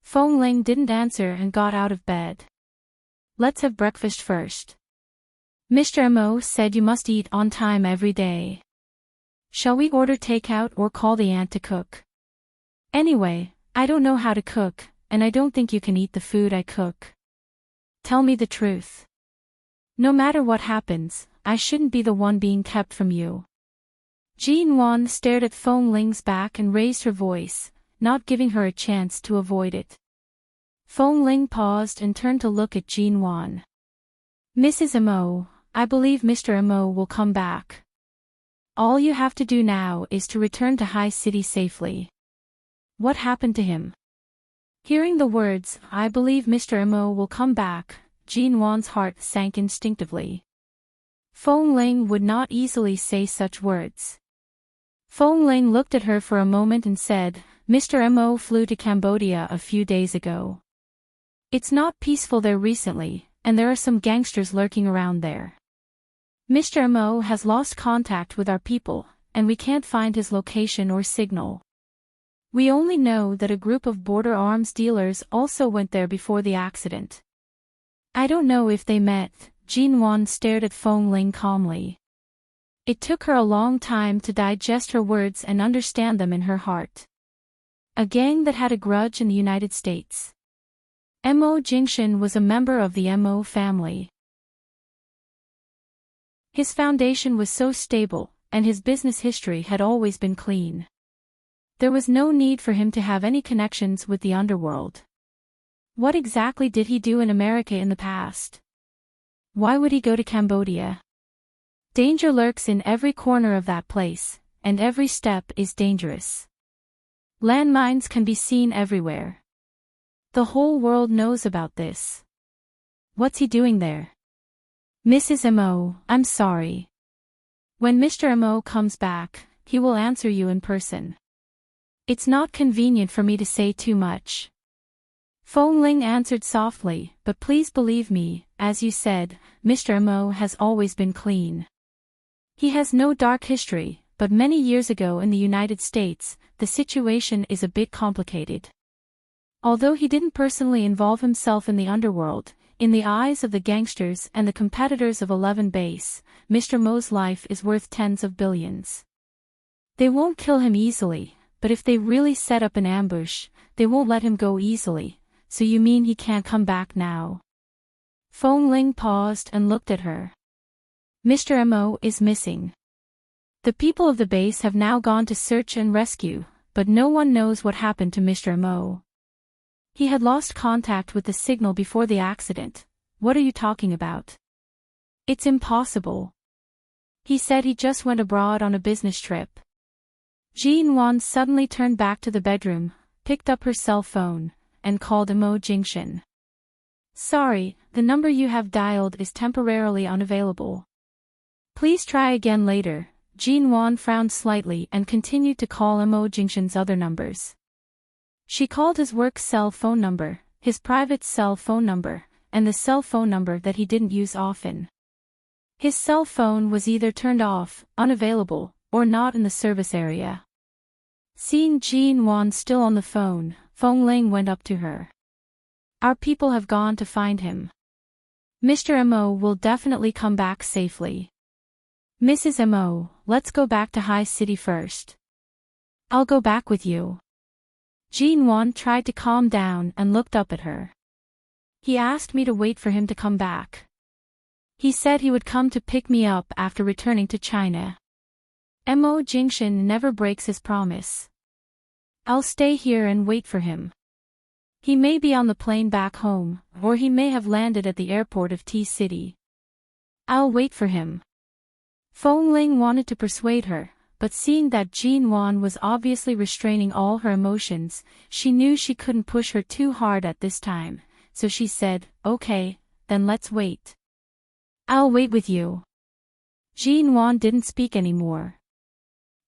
Feng Ling didn't answer and got out of bed. "Let's have breakfast first. Mr. Mo said you must eat on time every day. Shall we order takeout or call the aunt to cook? Anyway, I don't know how to cook, and I don't think you can eat the food I cook. Tell me the truth. No matter what happens, I shouldn't be the one being kept from you." Jin Wan stared at Feng Ling's back and raised her voice, not giving her a chance to avoid it. Feng Ling paused and turned to look at Jin Wan. "Mrs. Mo, I believe Mr. Mo will come back. All you have to do now is to return to High City safely." "What happened to him?" Hearing the words, "I believe Mr. Mo will come back," Jin Wan's heart sank instinctively. Feng Ling would not easily say such words. Feng Ling looked at her for a moment and said, "Mr. Mo flew to Cambodia a few days ago. It's not peaceful there recently, and there are some gangsters lurking around there. Mr. Mo has lost contact with our people, and we can't find his location or signal. We only know that a group of border arms dealers also went there before the accident. I don't know if they met." Jin Wan stared at Feng Ling calmly. It took her a long time to digest her words and understand them in her heart. A gang that had a grudge in the United States. Mo Jingshan was a member of the Mo family. His foundation was so stable, and his business history had always been clean. There was no need for him to have any connections with the underworld. What exactly did he do in America in the past? Why would he go to Cambodia? Danger lurks in every corner of that place, and every step is dangerous. Landmines can be seen everywhere. The whole world knows about this. What's he doing there? "Mrs. Mo, I'm sorry. When Mr. Mo comes back, he will answer you in person. It's not convenient for me to say too much." Feng Ling answered softly, "But please believe me, as you said, Mr. Mo has always been clean. He has no dark history, but many years ago in the United States, the situation is a bit complicated. Although he didn't personally involve himself in the underworld, in the eyes of the gangsters and the competitors of 11 Base, Mr. Mo's life is worth tens of billions. They won't kill him easily, but if they really set up an ambush, they won't let him go easily. So you mean he can't come back now? Feng Ling paused and looked at her. Mr. Mo is missing. The people of the base have now gone to search and rescue, but no one knows what happened to Mr. Mo. He had lost contact with the signal before the accident. What are you talking about? It's impossible. He said he just went abroad on a business trip. Jean Wan suddenly turned back to the bedroom, picked up her cell phone, and called Mo Jingshan. Sorry, the number you have dialed is temporarily unavailable. Please try again later. Jean Wan frowned slightly and continued to call Mo Jingshan's other numbers. She called his work cell phone number, his private cell phone number, and the cell phone number that he didn't use often. His cell phone was either turned off, unavailable, or not in the service area. Seeing Jean Wan still on the phone, Feng Ling went up to her. Our people have gone to find him. Mr. Mo will definitely come back safely. Mrs. Mo, let's go back to High City first. I'll go back with you. Jean Wan tried to calm down and looked up at her. He asked me to wait for him to come back. He said he would come to pick me up after returning to China. Mo Jingshan never breaks his promise. I'll stay here and wait for him. He may be on the plane back home, or he may have landed at the airport of T-City. I'll wait for him. Feng Ling wanted to persuade her, but seeing that Jean Wan was obviously restraining all her emotions, she knew she couldn't push her too hard at this time, so she said, okay, then let's wait. I'll wait with you. Jean Wan didn't speak anymore.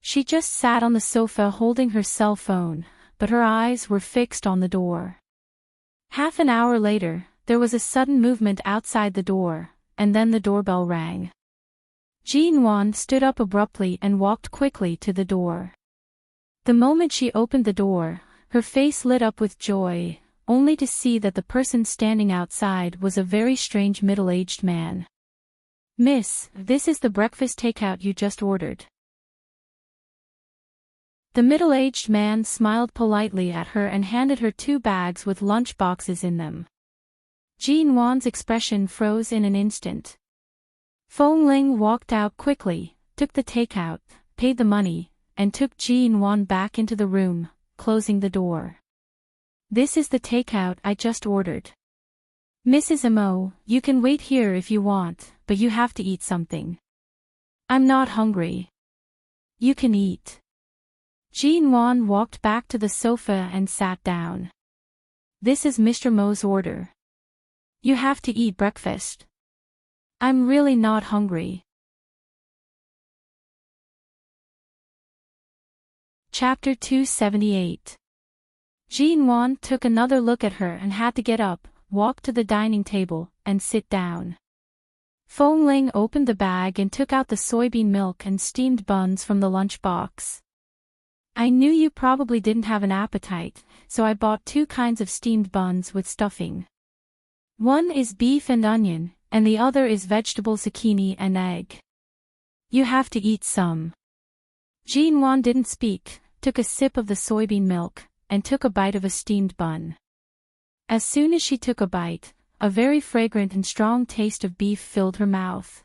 She just sat on the sofa holding her cell phone, but her eyes were fixed on the door. Half an hour later, there was a sudden movement outside the door, and then the doorbell rang. Jean Wan stood up abruptly and walked quickly to the door. The moment she opened the door, her face lit up with joy, only to see that the person standing outside was a very strange middle-aged man. Miss, this is the breakfast takeout you just ordered. The middle-aged man smiled politely at her and handed her 2 bags with lunch boxes in them. Jean Wan's expression froze in an instant. Feng Ling walked out quickly, took the takeout, paid the money, and took Jean Wan back into the room, closing the door. This is the takeout I just ordered. Mrs. Mo, you can wait here if you want, but you have to eat something. I'm not hungry. You can eat. Jean Wan walked back to the sofa and sat down. This is Mr. Mo's order. You have to eat breakfast. I'm really not hungry. Chapter 278. Jean Wan took another look at her and had to get up, walk to the dining table, and sit down. Feng Ling opened the bag and took out the soybean milk and steamed buns from the lunchbox. I knew you probably didn't have an appetite, so I bought 2 kinds of steamed buns with stuffing. One is beef and onion, and the other is vegetable zucchini and egg. You have to eat some. Jean Wan didn't speak, took a sip of the soybean milk, and took a bite of a steamed bun. As soon as she took a bite, a very fragrant and strong taste of beef filled her mouth.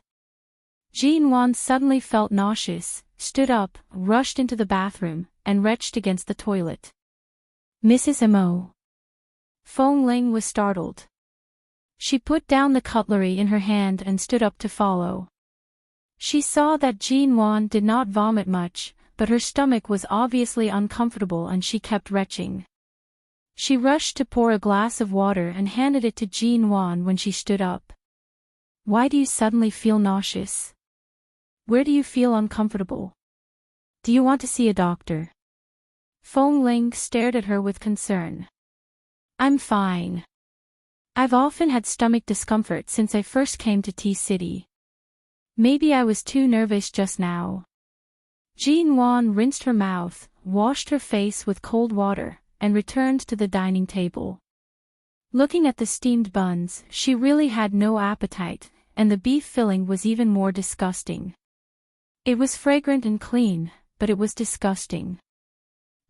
Jean Wan suddenly felt nauseous, stood up, rushed into the bathroom, and retched against the toilet. Mrs. Mo. Feng Ling was startled. She put down the cutlery in her hand and stood up to follow. She saw that Jean Wan did not vomit much, but her stomach was obviously uncomfortable and she kept retching. She rushed to pour a glass of water and handed it to Jean Wan when she stood up. Why do you suddenly feel nauseous? Where do you feel uncomfortable? Do you want to see a doctor? Feng Ling stared at her with concern. I'm fine. I've often had stomach discomfort since I first came to T-City. Maybe I was too nervous just now. Jean Wan rinsed her mouth, washed her face with cold water, and returned to the dining table. Looking at the steamed buns, she really had no appetite, and the beef filling was even more disgusting. It was fragrant and clean, but it was disgusting.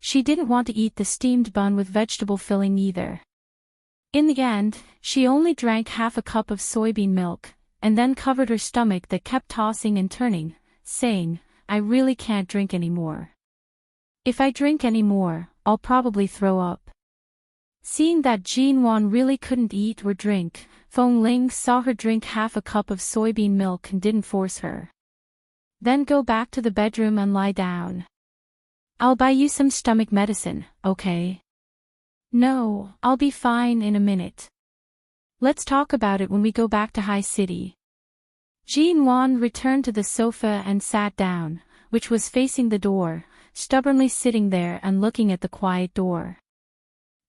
She didn't want to eat the steamed bun with vegetable filling either. In the end, she only drank half a cup of soybean milk, and then covered her stomach that kept tossing and turning, saying, "I really can't drink anymore. If I drink any more, I'll probably throw up." Seeing that Jean Wan really couldn't eat or drink, Feng Ling saw her drink half a cup of soybean milk and didn't force her. "Then go back to the bedroom and lie down. I'll buy you some stomach medicine, okay?" "No, I'll be fine in a minute. Let's talk about it when we go back to High City." Jean Wan returned to the sofa and sat down, which was facing the door, stubbornly sitting there and looking at the quiet door.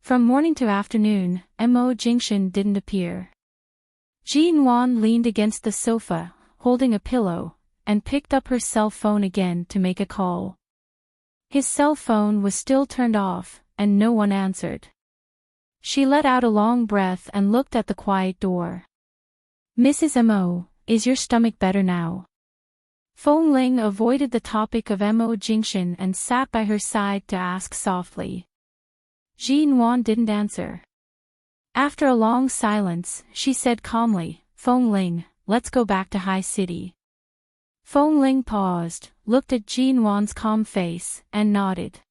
From morning to afternoon, Mo Jingshan didn't appear. Jean Wan leaned against the sofa, holding a pillow, and picked up her cell phone again to make a call. His cell phone was still turned off, and no one answered. She let out a long breath and looked at the quiet door. "Mrs. Mo, is your stomach better now?" Feng Ling avoided the topic of Mo Jingshan and sat by her side to ask softly. Jean Wan didn't answer. After a long silence, she said calmly, "Feng Ling, let's go back to High City." Feng Ling paused, looked at Jean Wan's calm face, and nodded.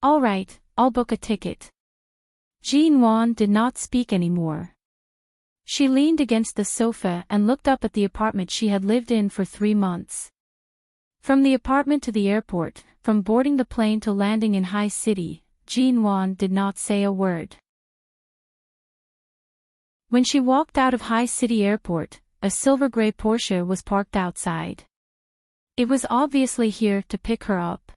"All right, I'll book a ticket." Jean Wan did not speak anymore. She leaned against the sofa and looked up at the apartment she had lived in for 3 months. From the apartment to the airport, from boarding the plane to landing in High City, Jean Wan did not say a word. When she walked out of High City Airport, a silver-gray Porsche was parked outside. It was obviously here to pick her up.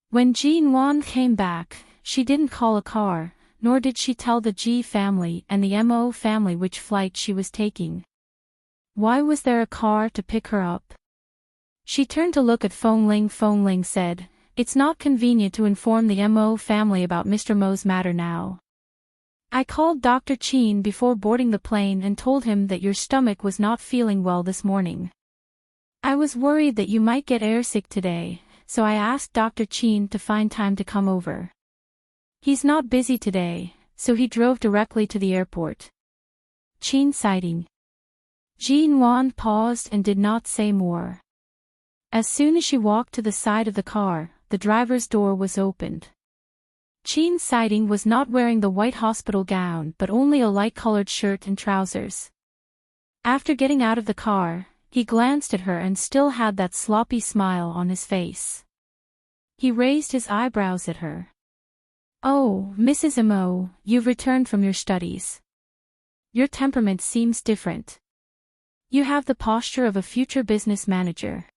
When Jean Wan came back, she didn't call a car, nor did she tell the Ji family and the Mo family which flight she was taking. Why was there a car to pick her up? She turned to look at Feng Ling. Feng Ling said, "It's not convenient to inform the Mo family about Mr. Mo's matter now. I called Dr. Qin before boarding the plane and told him that your stomach was not feeling well this morning. I was worried that you might get airsick today, so I asked Dr. Qin to find time to come over. He's not busy today, so he drove directly to the airport." Qin sighting. Jean Wan paused and did not say more. As soon as she walked to the side of the car, the driver's door was opened. Qin sighting was not wearing the white hospital gown but only a light-colored shirt and trousers. After getting out of the car, he glanced at her and still had that sloppy smile on his face. He raised his eyebrows at her. "Oh, Mrs. Mo, you've returned from your studies. Your temperament seems different. You have the posture of a future business manager.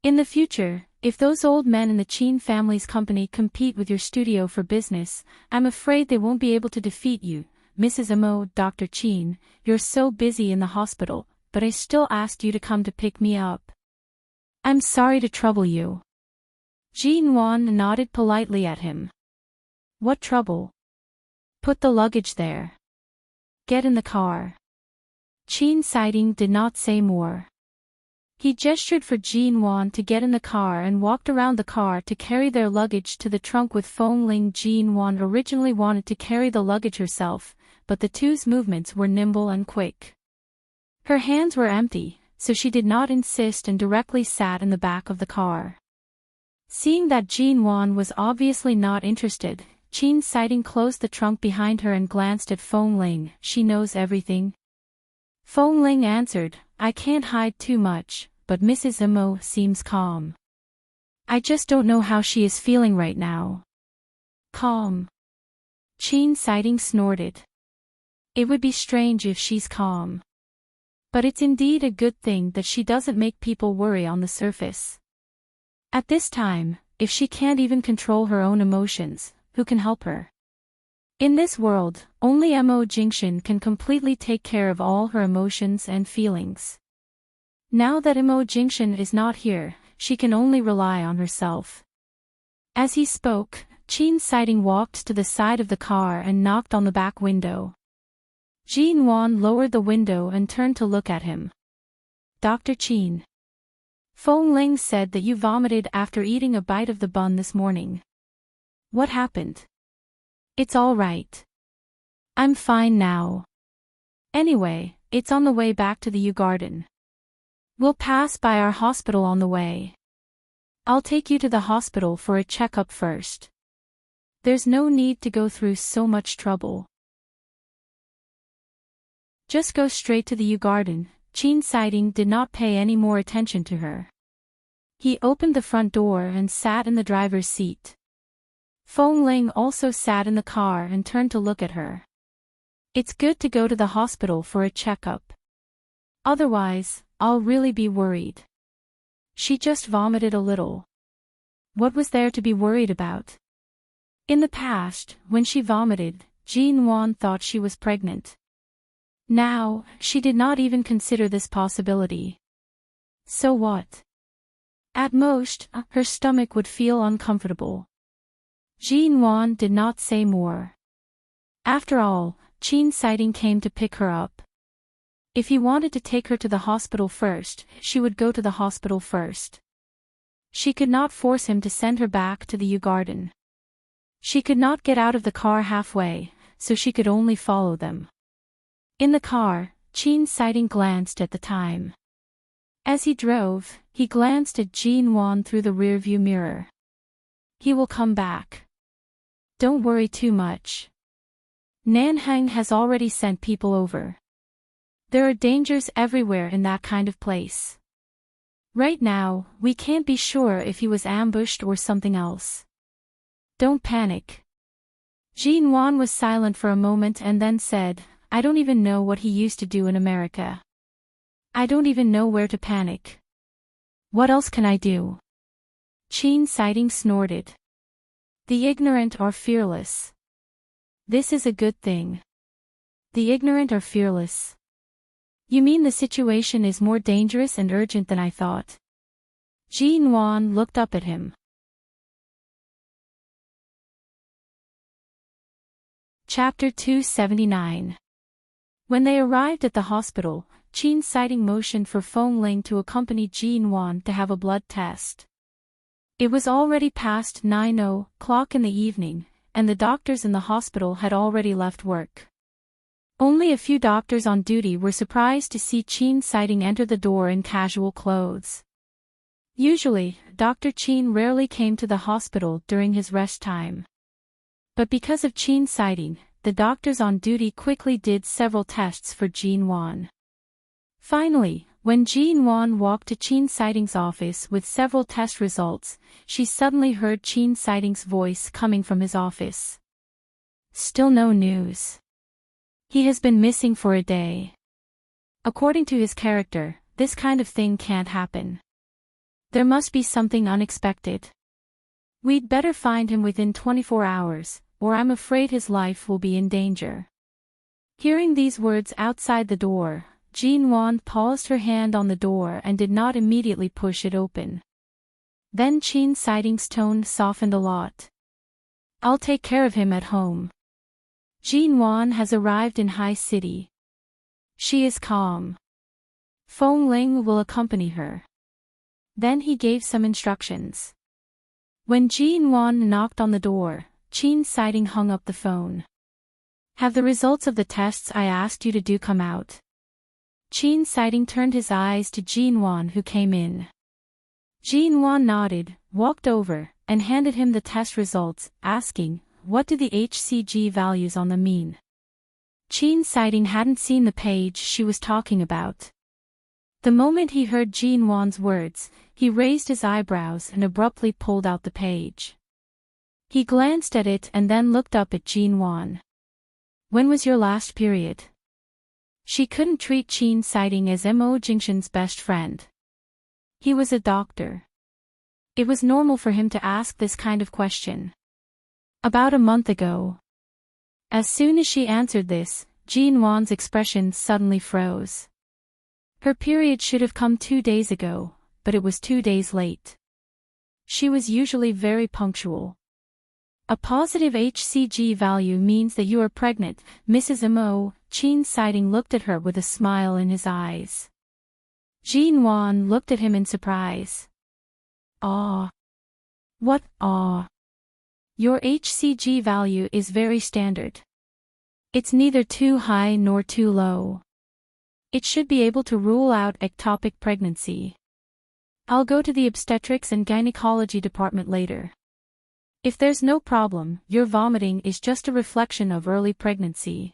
In the future, if those old men in the Qin family's company compete with your studio for business, I'm afraid they won't be able to defeat you, Mrs. Mo." "Dr. Qin, you're so busy in the hospital, but I still asked you to come to pick me up. I'm sorry to trouble you." Jean Wan nodded politely at him. "What trouble? Put the luggage there. Get in the car." Qin sighting did not say more. He gestured for Jean Wan to get in the car and walked around the car to carry their luggage to the trunk with Feng Ling. Jean Wan originally wanted to carry the luggage herself, but the two's movements were nimble and quick. Her hands were empty, so she did not insist and directly sat in the back of the car. Seeing that Jean Wan was obviously not interested, Qin sighting closed the trunk behind her and glanced at Feng Ling. "She knows everything?" Feng Ling answered, "I can't hide too much, but Mrs. Mo seems calm. I just don't know how she is feeling right now." "Calm?" Qin sighting snorted. "It would be strange if she's calm. But it's indeed a good thing that she doesn't make people worry on the surface. At this time, if she can't even control her own emotions, who can help her? In this world, only Mo Jingshan can completely take care of all her emotions and feelings." Now that Immerse is not here, she can only rely on herself. As he spoke, Enchanting walked to the side of the car and knocked on the back window. Jinwan lowered the window and turned to look at him. Dr. Chen. Feng Ling said that you vomited after eating a bite of the bun this morning. What happened? It's all right. I'm fine now. Anyway, it's on the way back to the U Garden. We'll pass by our hospital on the way. I'll take you to the hospital for a checkup first. There's no need to go through so much trouble. Just go straight to the U Garden. Enchanting did not pay any more attention to her. He opened the front door and sat in the driver's seat. Feng Ling also sat in the car and turned to look at her. It's good to go to the hospital for a checkup. Otherwise, I'll really be worried. She just vomited a little. What was there to be worried about? In the past, when she vomited, Jinwan thought she was pregnant. Now, she did not even consider this possibility. So what? At most, her stomach would feel uncomfortable. Jinwan did not say more. After all, Enchanting came to pick her up. If he wanted to take her to the hospital first, she would go to the hospital first. She could not force him to send her back to the U Garden. She could not get out of the car halfway, so she could only follow them. In the car, Enchanting glanced at the time. As he drove, he glanced at Jinwan through the rearview mirror. He will come back. Don't worry too much. Nanhang has already sent people over. There are dangers everywhere in that kind of place. Right now, we can't be sure if he was ambushed or something else. Don't panic. Jinwan was silent for a moment and then said, I don't even know what he used to do in America. I don't even know where to panic. What else can I do? Enchanting snorted. The ignorant are fearless. This is a good thing. The ignorant are fearless. You mean the situation is more dangerous and urgent than I thought? Jinwan looked up at him. Chapter 279. When they arrived at the hospital, Enchanting motioned for Feng Ling to accompany Jinwan to have a blood test. It was already past 9:00 in the evening, and the doctors in the hospital had already left work. Only a few doctors on duty were surprised to see Enchanting enter the door in casual clothes. Usually, Dr. Chen rarely came to the hospital during his rest time. But because of Enchanting, the doctors on duty quickly did several tests for Jinwan. Finally, when Jinwan walked to Enchanting's office with several test results, she suddenly heard Enchanting's voice coming from his office. Still no news. He has been missing for a day. According to his character, this kind of thing can't happen. There must be something unexpected. We'd better find him within 24 hours, or I'm afraid his life will be in danger. Hearing these words outside the door, Jinwan paused her hand on the door and did not immediately push it open. Then Enchanting's tone softened a lot. I'll take care of him at home. Jinwan has arrived in High City. She is calm. Feng Ling will accompany her. Then he gave some instructions. When Jinwan knocked on the door, Enchanting hung up the phone. Have the results of the tests I asked you to do come out? Enchanting turned his eyes to Jinwan, who came in. Jinwan nodded, walked over, and handed him the test results, asking, what do the HCG values on them mean? Enchanting hadn't seen the page she was talking about. The moment he heard Jinwan's words, he raised his eyebrows and abruptly pulled out the page. He glanced at it and then looked up at Jinwan. When was your last period? She couldn't treat Enchanting as Immerse's best friend. He was a doctor. It was normal for him to ask this kind of question. About a month ago. As soon as she answered this, Jinwan's expression suddenly froze. Her period should have come 2 days ago, but it was 2 days late. She was usually very punctual. A positive HCG value means that you are pregnant, Mrs. Mo. Qin Siding looked at her with a smile in his eyes. Jean Wan looked at him in surprise. Ah. What? Ah. Your HCG value is very standard. It's neither too high nor too low. It should be able to rule out ectopic pregnancy. I'll go to the obstetrics and gynecology department later. If there's no problem, your vomiting is just a reflection of early pregnancy.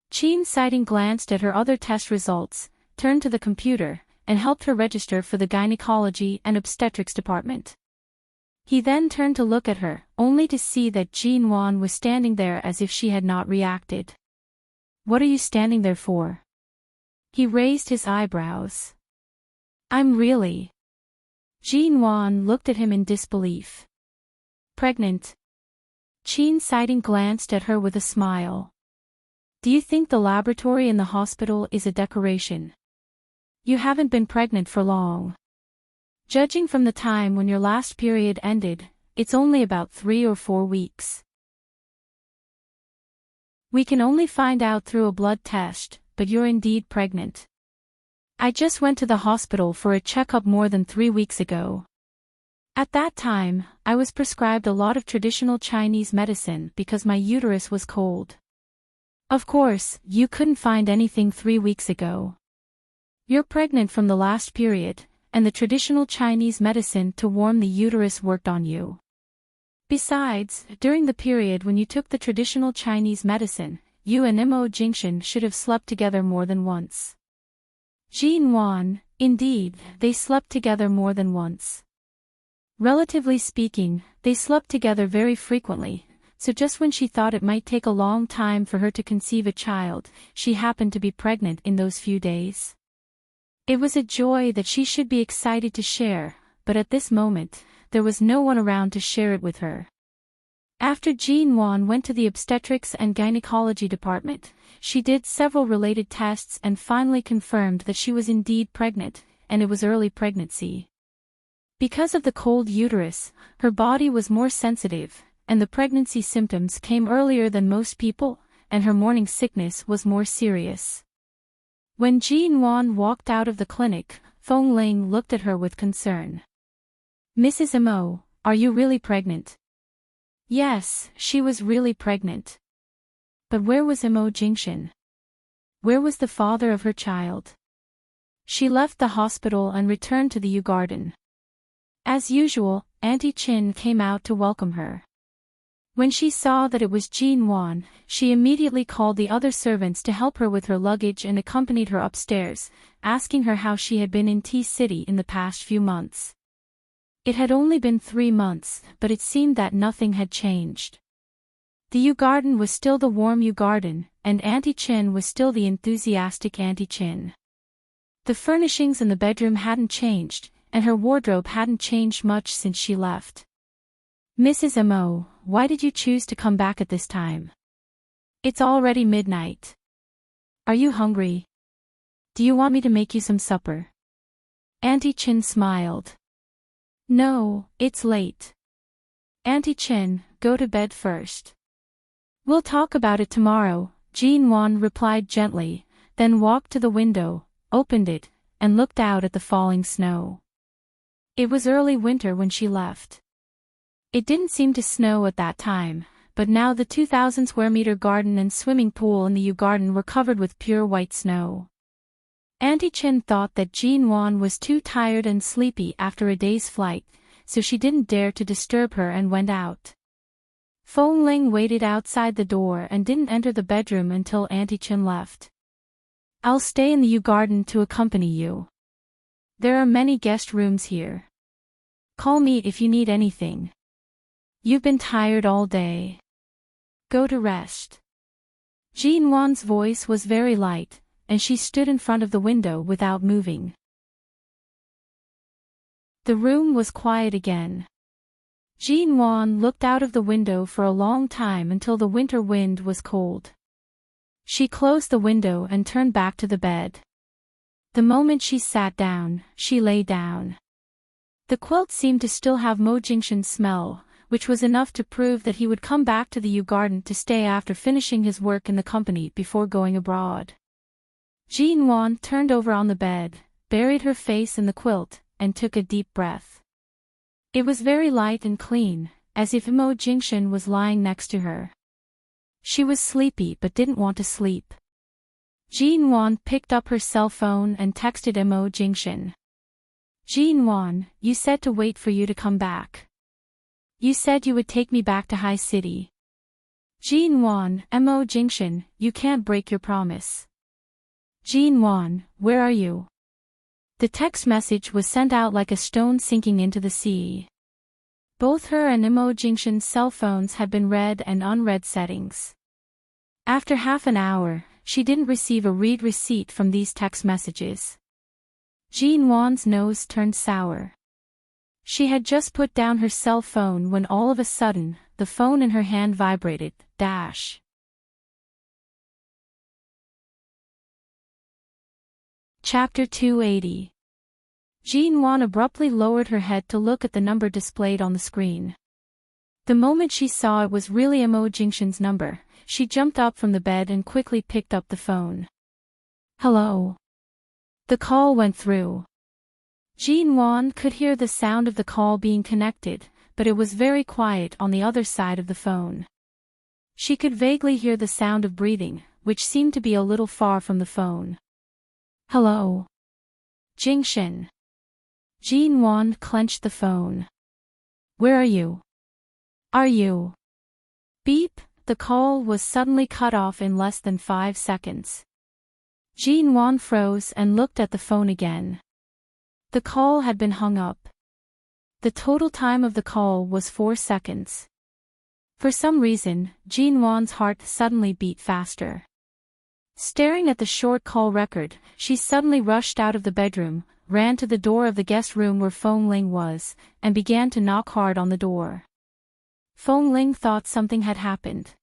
Qin Siding glanced at her other test results, turned to the computer, and helped her register for the gynecology and obstetrics department. He then turned to look at her, only to see that Jean Wan was standing there as if she had not reacted. What are you standing there for? He raised his eyebrows. I'm really. Jean Wan looked at him in disbelief. Pregnant? Qin Siding glanced at her with a smile. Do you think the laboratory in the hospital is a decoration? You haven't been pregnant for long. Judging from the time when your last period ended, it's only about 3 or 4 weeks. We can only find out through a blood test, but you're indeed pregnant. I just went to the hospital for a checkup more than 3 weeks ago. At that time, I was prescribed a lot of traditional Chinese medicine because my uterus was cold. Of course, you couldn't find anything 3 weeks ago. You're pregnant from the last period, and the traditional Chinese medicine to warm the uterus worked on you. Besides, during the period when you took the traditional Chinese medicine, you and Mo Jingxian should have slept together more than once. Jean Wan, indeed, they slept together more than once. Relatively speaking, they slept together very frequently, so just when she thought it might take a long time for her to conceive a child, she happened to be pregnant in those few days. It was a joy that she should be excited to share, but at this moment, there was no one around to share it with her. After Jean Wan went to the obstetrics and gynecology department, she did several related tests and finally confirmed that she was indeed pregnant, and it was early pregnancy. Because of the cold uterus, her body was more sensitive, and the pregnancy symptoms came earlier than most people, and her morning sickness was more serious. When Jean Wan walked out of the clinic, Feng Ling looked at her with concern. Mrs. Mo, are you really pregnant? Yes, she was really pregnant. But where was Mo Jingxian? Where was the father of her child? She left the hospital and returned to the Yu Garden. As usual, Auntie Qin came out to welcome her. When she saw that it was Jean Wan, she immediately called the other servants to help her with her luggage and accompanied her upstairs, asking her how she had been in T-City in the past few months. It had only been 3 months, but it seemed that nothing had changed. The Yu Garden was still the warm Yu Garden, and Auntie Qin was still the enthusiastic Auntie Qin. The furnishings in the bedroom hadn't changed, and her wardrobe hadn't changed much since she left. Mrs. Mo, why did you choose to come back at this time? It's already midnight. Are you hungry? Do you want me to make you some supper? Auntie Qin smiled. No, it's late. Auntie Qin, go to bed first. We'll talk about it tomorrow, Jean Wan replied gently, then walked to the window, opened it, and looked out at the falling snow. It was early winter when she left. It didn't seem to snow at that time, but now the 2,000 square meter garden and swimming pool in the Yu Garden were covered with pure white snow. Auntie Qin thought that Jean Wan was too tired and sleepy after a day's flight, so she didn't dare to disturb her and went out. Feng Ling waited outside the door and didn't enter the bedroom until Auntie Qin left. I'll stay in the Yu Garden to accompany you. There are many guest rooms here. Call me if you need anything. You've been tired all day. Go to rest. Jean Wan's voice was very light, and she stood in front of the window without moving. The room was quiet again. Jean Wan looked out of the window for a long time until the winter wind was cold. She closed the window and turned back to the bed. The moment she sat down, she lay down. The quilt seemed to still have Mo Jingshan's smell, which was enough to prove that he would come back to the Yew Garden to stay after finishing his work in the company before going abroad. Jean Wan turned over on the bed, buried her face in the quilt, and took a deep breath. It was very light and clean, as if Mo Jingshan was lying next to her. She was sleepy but didn't want to sleep. Jean Wan picked up her cell phone and texted Mo Jingshan. Jean Wan, you said to wait for you to come back. You said you would take me back to High City. Jean Wan, Mo Jingshan, you can't break your promise. Jean Wan, where are you? The text message was sent out like a stone sinking into the sea. Both her and Mo Jingshan's cell phones had been read and unread settings. After half an hour, she didn't receive a read receipt from these text messages. Jean Wan's nose turned sour. She had just put down her cell phone when all of a sudden, the phone in her hand vibrated. Chapter 280. Jean Wan abruptly lowered her head to look at the number displayed on the screen. The moment she saw it was really Mo Jingshan's number, she jumped up from the bed and quickly picked up the phone. Hello. The call went through. Jean Wan could hear the sound of the call being connected, but it was very quiet on the other side of the phone. She could vaguely hear the sound of breathing, which seemed to be a little far from the phone. Hello. Jingshan. Jean Wan clenched the phone. Where are you? Are you? Beep, the call was suddenly cut off in less than 5 seconds. Jean Wan froze and looked at the phone again. The call had been hung up. The total time of the call was 4 seconds. For some reason, Jean Wan's heart suddenly beat faster. Staring at the short call record, she suddenly rushed out of the bedroom, ran to the door of the guest room where Feng Ling was, and began to knock hard on the door. Feng Ling thought something had happened.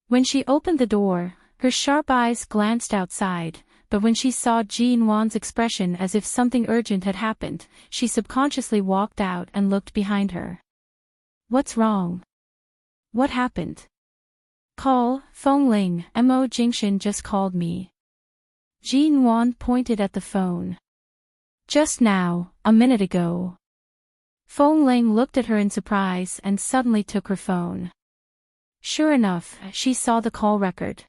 When she opened the door, her sharp eyes glanced outside, but when she saw Jean Wan's expression as if something urgent had happened, she subconsciously walked out and looked behind her. What's wrong? What happened? Call, Feng Ling, Mo Jingshan just called me. Jean Wan pointed at the phone. Just now, a minute ago. Feng Ling looked at her in surprise and suddenly took her phone. Sure enough, she saw the call record.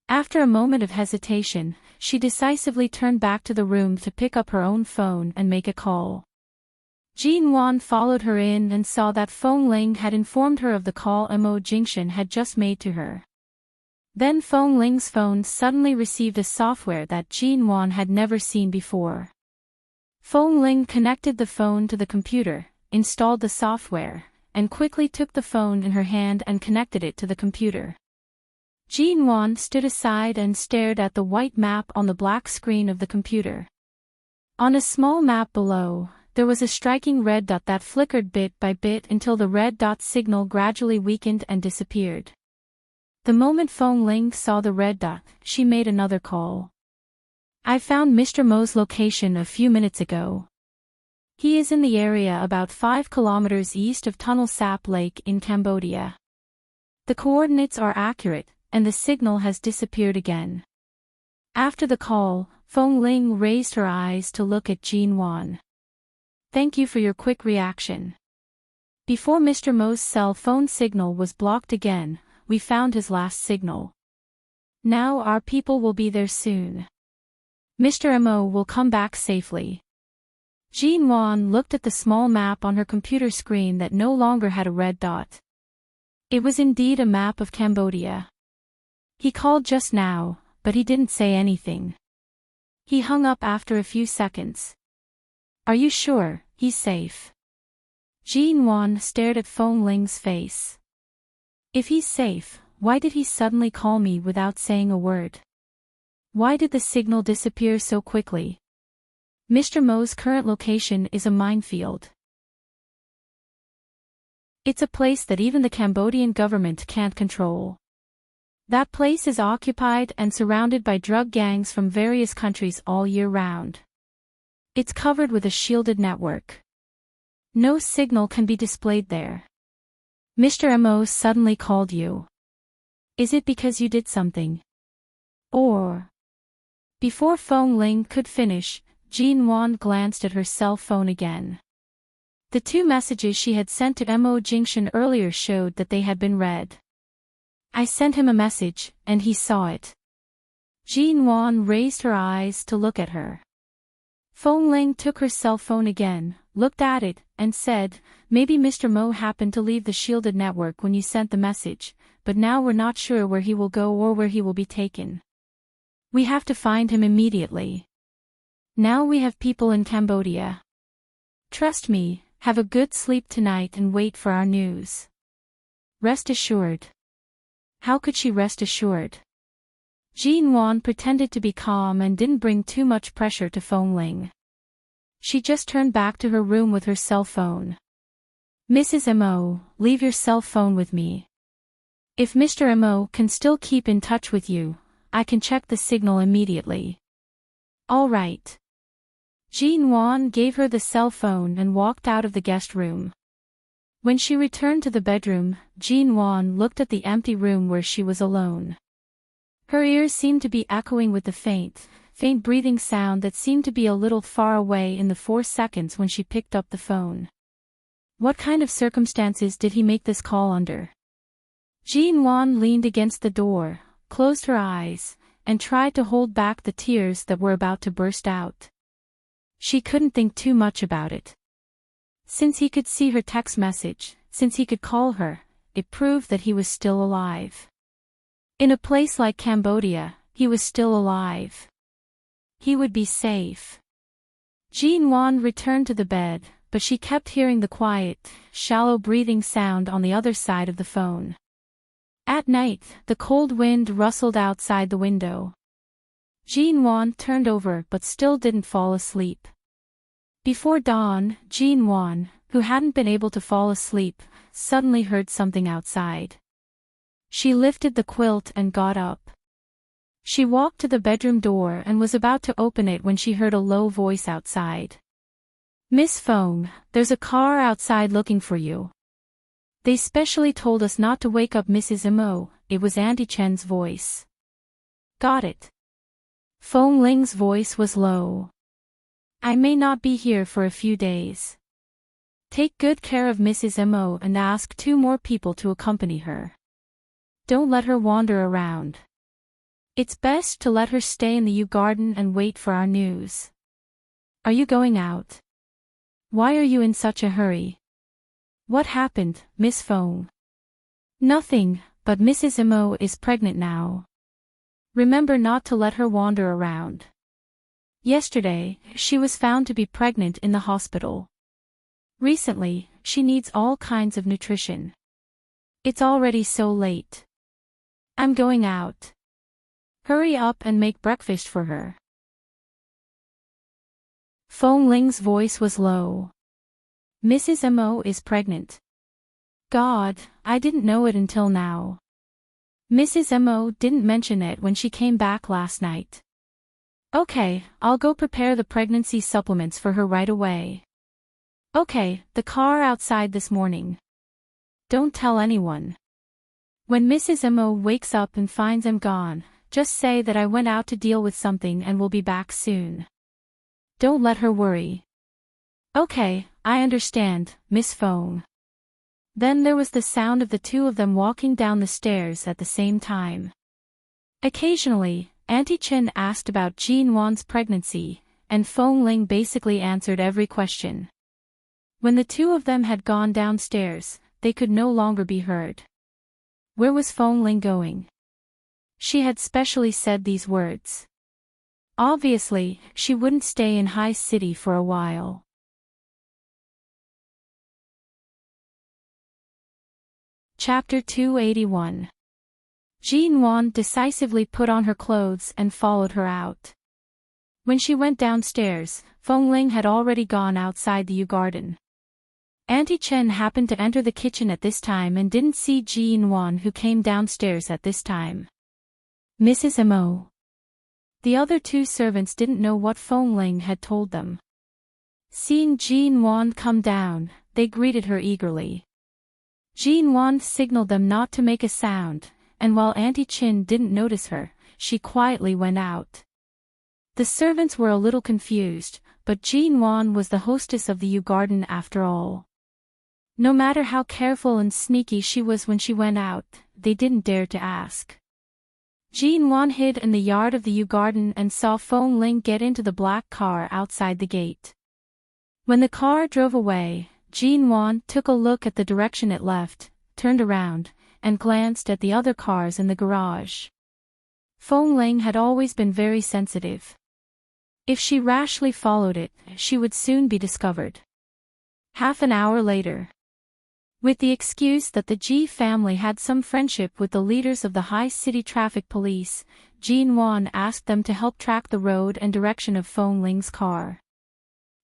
After a moment of hesitation, she decisively turned back to the room to pick up her own phone and make a call. Jean Wan followed her in and saw that Feng Ling had informed her of the call Mo Jingshan had just made to her. Then Feng Ling's phone suddenly received a software that Jean Wan had never seen before. Feng Ling connected the phone to the computer, installed the software, and quickly took the phone in her hand and connected it to the computer. Jean Wan stood aside and stared at the white map on the black screen of the computer. On a small map below, there was a striking red dot that flickered bit by bit until the red dot signal gradually weakened and disappeared. The moment Feng Ling saw the red dot, she made another call. I found Mr. Mo's location a few minutes ago. He is in the area about 5 kilometers east of Tunnel Sap Lake in Cambodia. The coordinates are accurate, and the signal has disappeared again. After the call, Feng Ling raised her eyes to look at Jean Wan. Thank you for your quick reaction. Before Mr. Mo's cell phone signal was blocked again, we found his last signal. Now our people will be there soon. Mr. Mo will come back safely. Jean Wan looked at the small map on her computer screen that no longer had a red dot. It was indeed a map of Cambodia. He called just now, but he didn't say anything. He hung up after a few seconds. Are you sure he's safe? Jean Wan stared at Feng Ling's face. If he's safe, why did he suddenly call me without saying a word? Why did the signal disappear so quickly? Mr. Mo's current location is a minefield. It's a place that even the Cambodian government can't control. That place is occupied and surrounded by drug gangs from various countries all year round. It's covered with a shielded network. No signal can be displayed there. Mr. Mo suddenly called you. Is it because you did something? Or... Before Feng Ling could finish, Jean Wan glanced at her cell phone again. The two messages she had sent to Mo Jingxin earlier showed that they had been read. I sent him a message, and he saw it. Jean Wan raised her eyes to look at her. Feng Ling took her cell phone again, looked at it, and said, maybe Mr. Mo happened to leave the shielded network when you sent the message, but now we're not sure where he will go or where he will be taken. We have to find him immediately. Now we have people in Cambodia. Trust me, have a good sleep tonight and wait for our news. Rest assured. How could she rest assured? Jean Wan pretended to be calm and didn't bring too much pressure to Feng Ling. She just turned back to her room with her cell phone. Mrs. Mo, leave your cell phone with me. If Mr. Mo can still keep in touch with you, I can check the signal immediately. All right. Jean Wan gave her the cell phone and walked out of the guest room. When she returned to the bedroom, Jean Wan looked at the empty room where she was alone. Her ears seemed to be echoing with the faint breathing sound that seemed to be a little far away in the 4 seconds when she picked up the phone. What kind of circumstances did he make this call under? Jean Wan leaned against the door, closed her eyes, and tried to hold back the tears that were about to burst out. She couldn't think too much about it. Since he could see her text message, since he could call her, it proved that he was still alive. In a place like Cambodia, he was still alive. He would be safe. Jean Wan returned to the bed, but she kept hearing the quiet, shallow breathing sound on the other side of the phone. At night, the cold wind rustled outside the window. Jean Wan turned over but still didn't fall asleep. Before dawn, Jean Wan, who hadn't been able to fall asleep, suddenly heard something outside. She lifted the quilt and got up. She walked to the bedroom door and was about to open it when she heard a low voice outside. Miss Feng, there's a car outside looking for you. They specially told us not to wake up Mrs. Mo. It was Auntie Chen's voice. Got it. Feng Ling's voice was low. I may not be here for a few days. Take good care of Mrs. Mo and ask 2 more people to accompany her. Don't let her wander around. It's best to let her stay in the U garden and wait for our news. Are you going out? Why are you in such a hurry? What happened, Miss Feng? Nothing, but Mrs. Mo is pregnant now. Remember not to let her wander around. Yesterday, she was found to be pregnant in the hospital. Recently, she needs all kinds of nutrition. It's already so late. I'm going out. Hurry up and make breakfast for her. Feng Ling's voice was low. Mrs. Mo is pregnant. God, I didn't know it until now. Mrs. Mo didn't mention it when she came back last night. Okay, I'll go prepare the pregnancy supplements for her right away. Okay, the car outside this morning. Don't tell anyone. When Mrs. Mo wakes up and finds I'm gone, just say that I went out to deal with something and will be back soon. Don't let her worry. Okay, I understand, Miss Feng. Then there was the sound of the 2 of them walking down the stairs at the same time. Occasionally, Auntie Chen asked about Jean Wan's pregnancy, and Feng Ling basically answered every question. When the 2 of them had gone downstairs, they could no longer be heard. Where was Feng Ling going? She had specially said these words. Obviously, she wouldn't stay in High City for a while. Chapter 281. Jean Wan decisively put on her clothes and followed her out. When she went downstairs, Feng Ling had already gone outside the U garden. Auntie Chen happened to enter the kitchen at this time and didn't see Jean Wan, who came downstairs at this time. Mrs. Mo. The other two servants didn't know what Fong Ling had told them. Seeing Jean Wan come down, they greeted her eagerly. Jean Wan signaled them not to make a sound, and while Auntie Chin didn't notice her, she quietly went out. The servants were a little confused, but Jean Wan was the hostess of the Yew Garden after all. No matter how careful and sneaky she was when she went out, they didn't dare to ask. Jean Wan hid in the yard of the Yew Garden and saw Fong Ling get into the black car outside the gate. When the car drove away, Jean Wan took a look at the direction it left, turned around, and glanced at the other cars in the garage. Fong Ling had always been very sensitive. If she rashly followed it, she would soon be discovered. Half an hour later. With the excuse that the Ji family had some friendship with the leaders of the high city traffic police, Jean Wan asked them to help track the road and direction of Fong Ling's car.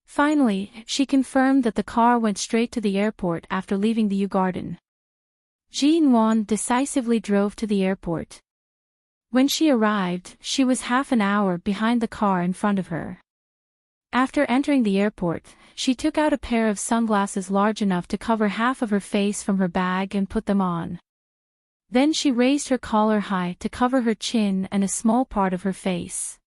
Finally, she confirmed that the car went straight to the airport after leaving the Yew Garden. Jean Wan decisively drove to the airport. When she arrived, she was half an hour behind the car in front of her. After entering the airport, she took out a pair of sunglasses large enough to cover half of her face from her bag and put them on. Then she raised her collar high to cover her chin and a small part of her face.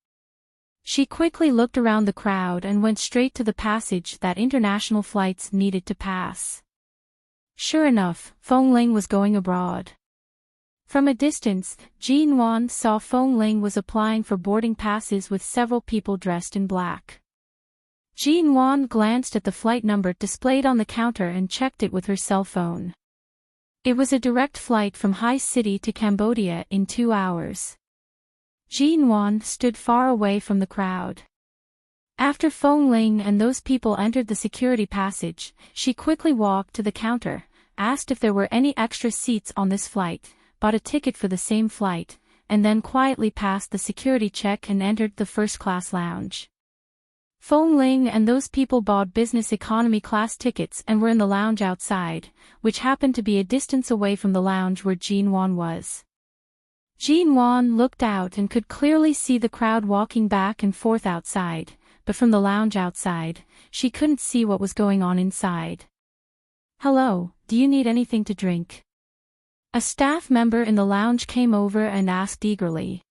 She quickly looked around the crowd and went straight to the passage that international flights needed to pass. Sure enough, Fong Ling was going abroad. From a distance, Jean Wan saw Fong Ling was applying for boarding passes with several people dressed in black. Jean Wan glanced at the flight number displayed on the counter and checked it with her cell phone. It was a direct flight from High City to Cambodia in 2 hours. Jean Wan stood far away from the crowd. After Fong Ling and those people entered the security passage, she quickly walked to the counter, asked if there were any extra seats on this flight, bought a ticket for the same flight, and then quietly passed the security check and entered the first-class lounge. Fong Ling and those people bought business economy class tickets and were in the lounge outside, which happened to be a distance away from the lounge where Jean Wan was. Jean Wan looked out and could clearly see the crowd walking back and forth outside, but from the lounge outside, she couldn't see what was going on inside. "Hello, do you need anything to drink?" A staff member in the lounge came over and asked eagerly.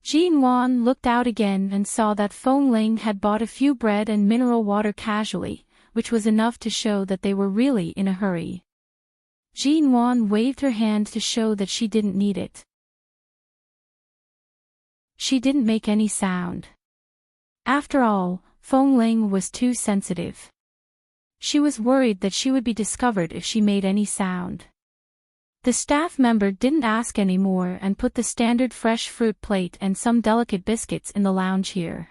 Jean Wan looked out again and saw that Fong Ling had bought a few bread and mineral water casually, which was enough to show that they were really in a hurry. Jean Wan waved her hand to show that she didn't need it. She didn't make any sound. After all, Fong Ling was too sensitive. She was worried that she would be discovered if she made any sound. The staff member didn't ask any more and put the standard fresh fruit plate and some delicate biscuits in the lounge here.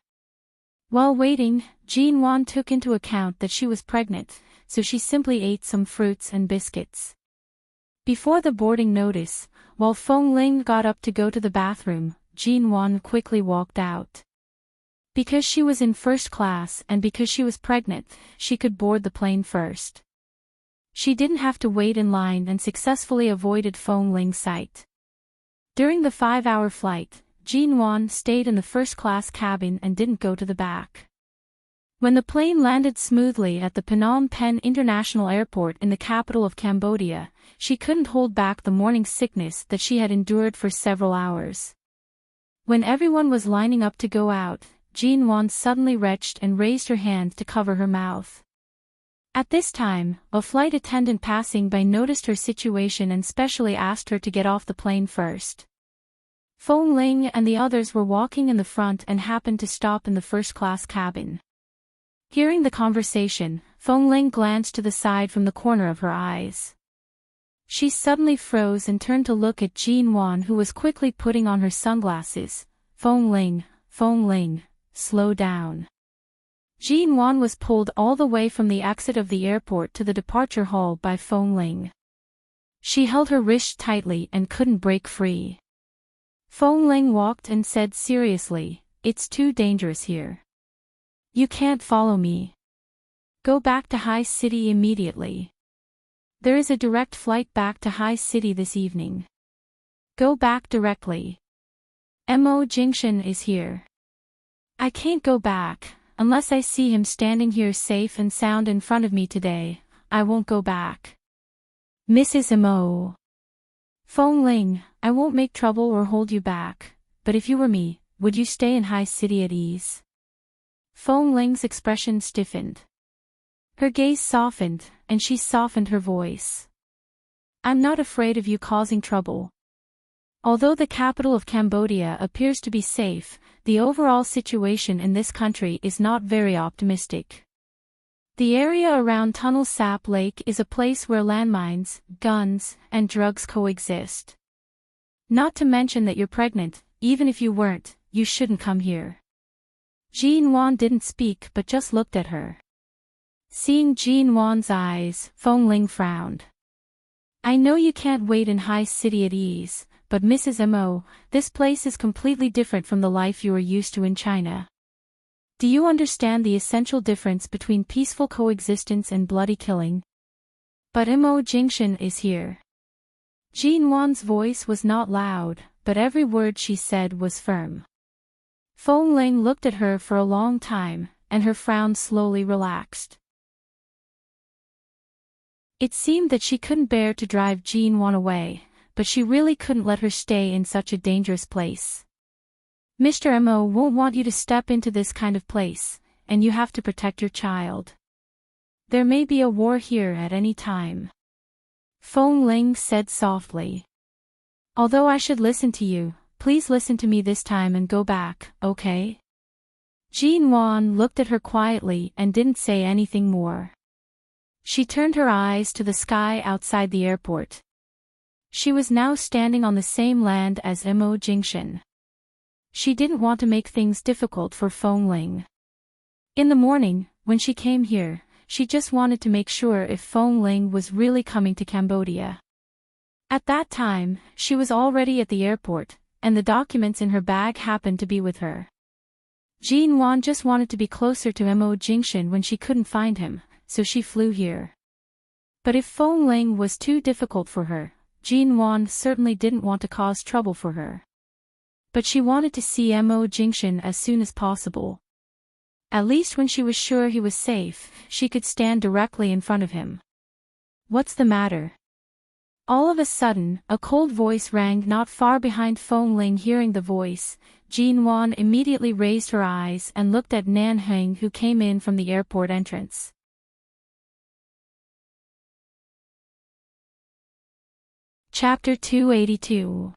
While waiting, Jean Wan took into account that she was pregnant, so she simply ate some fruits and biscuits. Before the boarding notice, while Fong Ling got up to go to the bathroom, Jean Wan quickly walked out. Because she was in first class and because she was pregnant, she could board the plane first. She didn't have to wait in line and successfully avoided Fong Ling's sight. During the 5-hour flight, Jean Wan stayed in the first-class cabin and didn't go to the back. When the plane landed smoothly at the Phnom Penh International Airport in the capital of Cambodia, she couldn't hold back the morning sickness that she had endured for several hours. When everyone was lining up to go out, Jean Wan suddenly retched and raised her hand to cover her mouth. At this time, a flight attendant passing by noticed her situation and specially asked her to get off the plane first. Fong Ling and the others were walking in the front and happened to stop in the first-class cabin. Hearing the conversation, Fong Ling glanced to the side from the corner of her eyes. She suddenly froze and turned to look at Jean Wan, who was quickly putting on her sunglasses. Fong Ling, slow down." Jean Wan was pulled all the way from the exit of the airport to the departure hall by Fong Ling. She held her wrist tightly and couldn't break free. Fong Ling walked and said seriously, "It's too dangerous here. You can't follow me. Go back to High City immediately. There is a direct flight back to High City this evening. Go back directly." Mo Jingshan is here. I can't go back, unless I see him standing here safe and sound in front of me today. I won't go back. Mrs. Mo. Feng Ling, I won't make trouble or hold you back, but if you were me, would you stay in High City at ease? Feng Ling's expression stiffened. Her gaze softened, and she softened her voice. I'm not afraid of you causing trouble. Although the capital of Cambodia appears to be safe, the overall situation in this country is not very optimistic. The area around Tunnel Sap Lake is a place where landmines, guns, and drugs coexist. Not to mention that you're pregnant. Even if you weren't, you shouldn't come here. Jean Wan didn't speak but just looked at her. Seeing Jean Wan's eyes, Feng Ling frowned. I know you can't wait in High City at ease, but Mrs. Mo, this place is completely different from the life you are used to in China. Do you understand the essential difference between peaceful coexistence and bloody killing? But Mo Jingshan is here. Jean Wan's voice was not loud, but every word she said was firm. Feng Ling looked at her for a long time, and her frown slowly relaxed. It seemed that she couldn't bear to drive Jean Wan away, but she really couldn't let her stay in such a dangerous place. Mr. Mo won't want you to step into this kind of place, and you have to protect your child. There may be a war here at any time. Feng Ling said softly. Although I should listen to you, please listen to me this time and go back, okay? Jean Wan looked at her quietly and didn't say anything more. She turned her eyes to the sky outside the airport. She was now standing on the same land as Mo Jingshan. She didn't want to make things difficult for Feng Ling. In the morning, when she came here, she just wanted to make sure if Feng Ling was really coming to Cambodia. At that time, she was already at the airport, and the documents in her bag happened to be with her. Jean Wan just wanted to be closer to Mo Jingshan when she couldn't find him, so she flew here. But if Feng Ling was too difficult for her, Jean Wan certainly didn't want to cause trouble for her. But she wanted to see Mo Jingshan as soon as possible. At least when she was sure he was safe, she could stand directly in front of him. What's the matter? All of a sudden, a cold voice rang not far behind Feng Ling. Hearing the voice, Jean Wan immediately raised her eyes and looked at Nan Heng, who came in from the airport entrance. Chapter 282.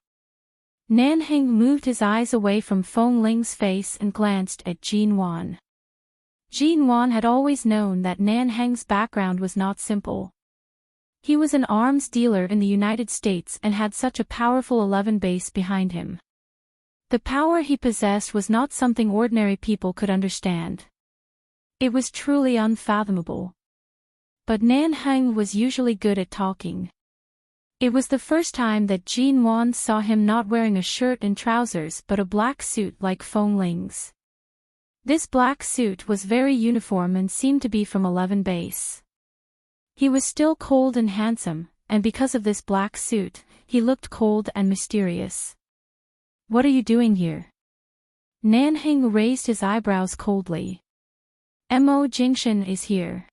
Nan Heng moved his eyes away from Feng Ling's face and glanced at Jean Wan. Jean Wan had always known that Nan Heng's background was not simple. He was an arms dealer in the United States and had such a powerful 11 base behind him. The power he possessed was not something ordinary people could understand. It was truly unfathomable. But Nan Heng was usually good at talking. It was the first time that Jean Wan saw him not wearing a shirt and trousers but a black suit like Feng Ling's. This black suit was very uniform and seemed to be from 11 base. He was still cold and handsome, and because of this black suit, he looked cold and mysterious. What are you doing here? Nan Heng raised his eyebrows coldly. Mo Jingshan is here.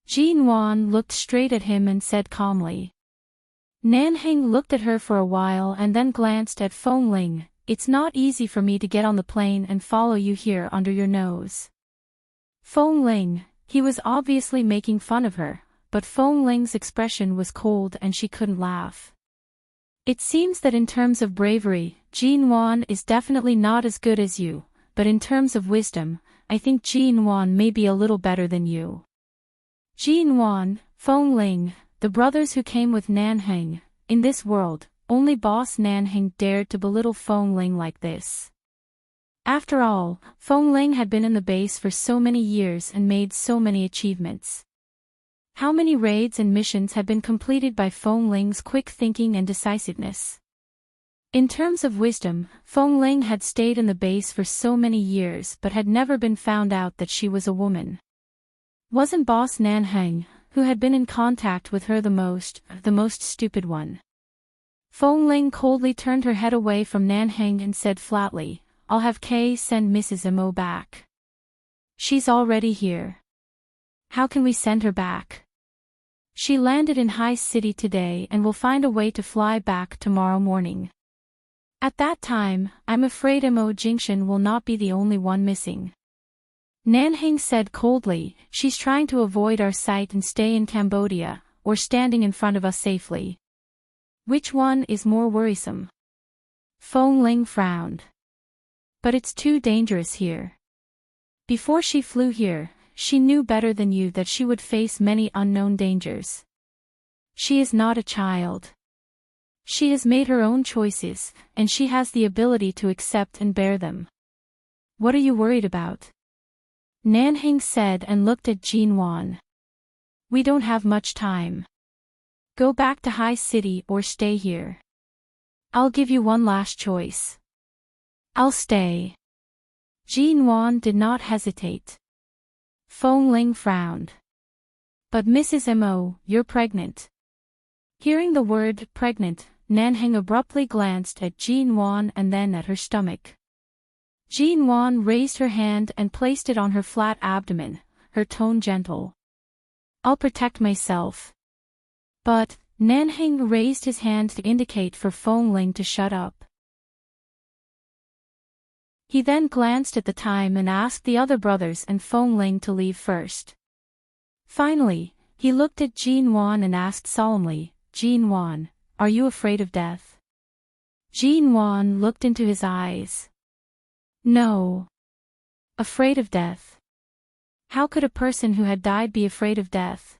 Jean Wan looked straight at him and said calmly. Nan Heng looked at her for a while and then glanced at Feng Ling. It's not easy for me to get on the plane and follow you here under your nose. Feng Ling, he was obviously making fun of her, but Feng Ling's expression was cold and she couldn't laugh. It seems that in terms of bravery, Jean Wan is definitely not as good as you, but in terms of wisdom, I think Jean Wan may be a little better than you. Jean Wan, Feng Ling, the brothers who came with Nan Heng, in this world, only boss Nan Heng dared to belittle Feng Ling like this. After all, Feng Ling had been in the base for so many years and made so many achievements. How many raids and missions had been completed by Feng Ling's quick thinking and decisiveness? In terms of wisdom, Feng Ling had stayed in the base for so many years but had never been found out that she was a woman. Wasn't boss Nan Heng, who had been in contact with her the most stupid one? Feng Ling coldly turned her head away from Nanheng and said flatly, "I'll have Kay send Mrs. Mo back. She's already here. How can we send her back? She landed in High City today and will find a way to fly back tomorrow morning. At that time, I'm afraid Mo Jingshan will not be the only one missing." Nanheng said coldly, "She's trying to avoid our sight and stay in Cambodia, or standing in front of us safely. Which one is more worrisome?" Feng Ling frowned. "But it's too dangerous here. Before she flew here, she knew better than you that she would face many unknown dangers. She is not a child. She has made her own choices, and she has the ability to accept and bear them. What are you worried about?" Nanheng said and looked at Jin Wan. "We don't have much time. Go back to High City or stay here. I'll give you one last choice." "I'll stay." Jin Wan did not hesitate. Feng Ling frowned. "But Mrs. Mo, you're pregnant." Hearing the word pregnant, Nanheng abruptly glanced at Jin Wan and then at her stomach. Jin Wan raised her hand and placed it on her flat abdomen, her tone gentle. "I'll protect myself." But Nanheng raised his hand to indicate for Feng Ling to shut up. He then glanced at the time and asked the other brothers and Feng Ling to leave first. Finally, he looked at Jin Wan and asked solemnly, "Jin Wan, are you afraid of death?" Jin Wan looked into his eyes. "No. Afraid of death? How could a person who had died be afraid of death?"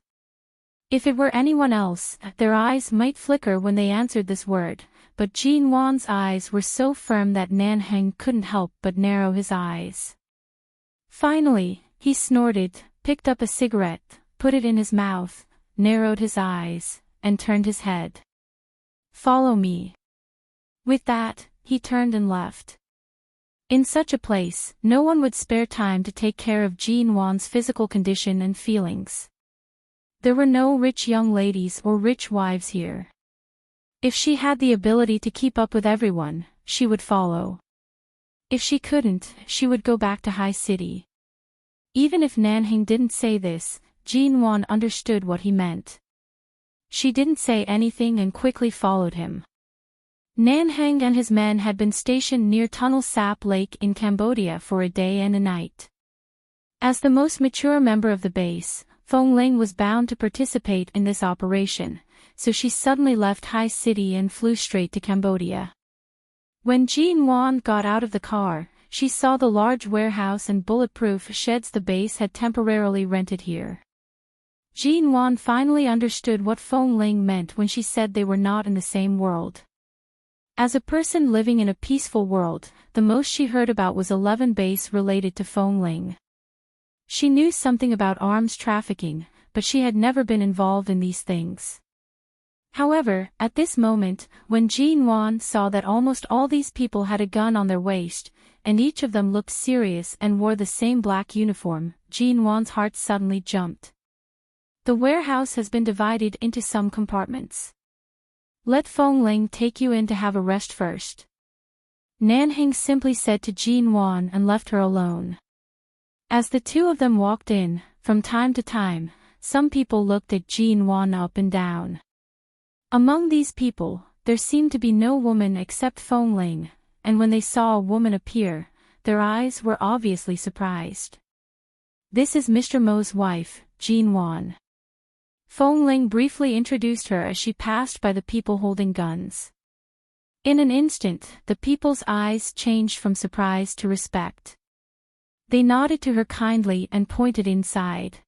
If it were anyone else, their eyes might flicker when they answered this word, but Jin Wan's eyes were so firm that Nanheng couldn't help but narrow his eyes. Finally, he snorted, picked up a cigarette, put it in his mouth, narrowed his eyes, and turned his head. "Follow me." With that, he turned and left. In such a place, no one would spare time to take care of Jin Wan's physical condition and feelings. There were no rich young ladies or rich wives here. If she had the ability to keep up with everyone, she would follow. If she couldn't, she would go back to High City. Even if Nanheng didn't say this, Jin Wan understood what he meant. She didn't say anything and quickly followed him. Nanheng and his men had been stationed near Tunnel Sap Lake in Cambodia for a day and a night. As the most mature member of the base, Feng Ling was bound to participate in this operation, so she suddenly left High City and flew straight to Cambodia. When Jin Wan got out of the car, she saw the large warehouse and bulletproof sheds the base had temporarily rented here. Jin Wan finally understood what Feng Ling meant when she said they were not in the same world. As a person living in a peaceful world, the most she heard about was 11 base related to Feng Ling. She knew something about arms trafficking, but she had never been involved in these things. However, at this moment, when Jin Wan saw that almost all these people had a gun on their waist, and each of them looked serious and wore the same black uniform, Jin Wan's heart suddenly jumped. "The warehouse has been divided into some compartments. Let Feng Ling take you in to have a rest first." Nanheng simply said to Jin Wan and left her alone. As the two of them walked in, from time to time, some people looked at Jin Wan up and down. Among these people, there seemed to be no woman except Feng Ling, and when they saw a woman appear, their eyes were obviously surprised. "This is Mr. Mo's wife, Jin Wan." Feng Ling briefly introduced her as she passed by the people holding guns. In an instant, the people's eyes changed from surprise to respect. They nodded to her kindly and pointed inside.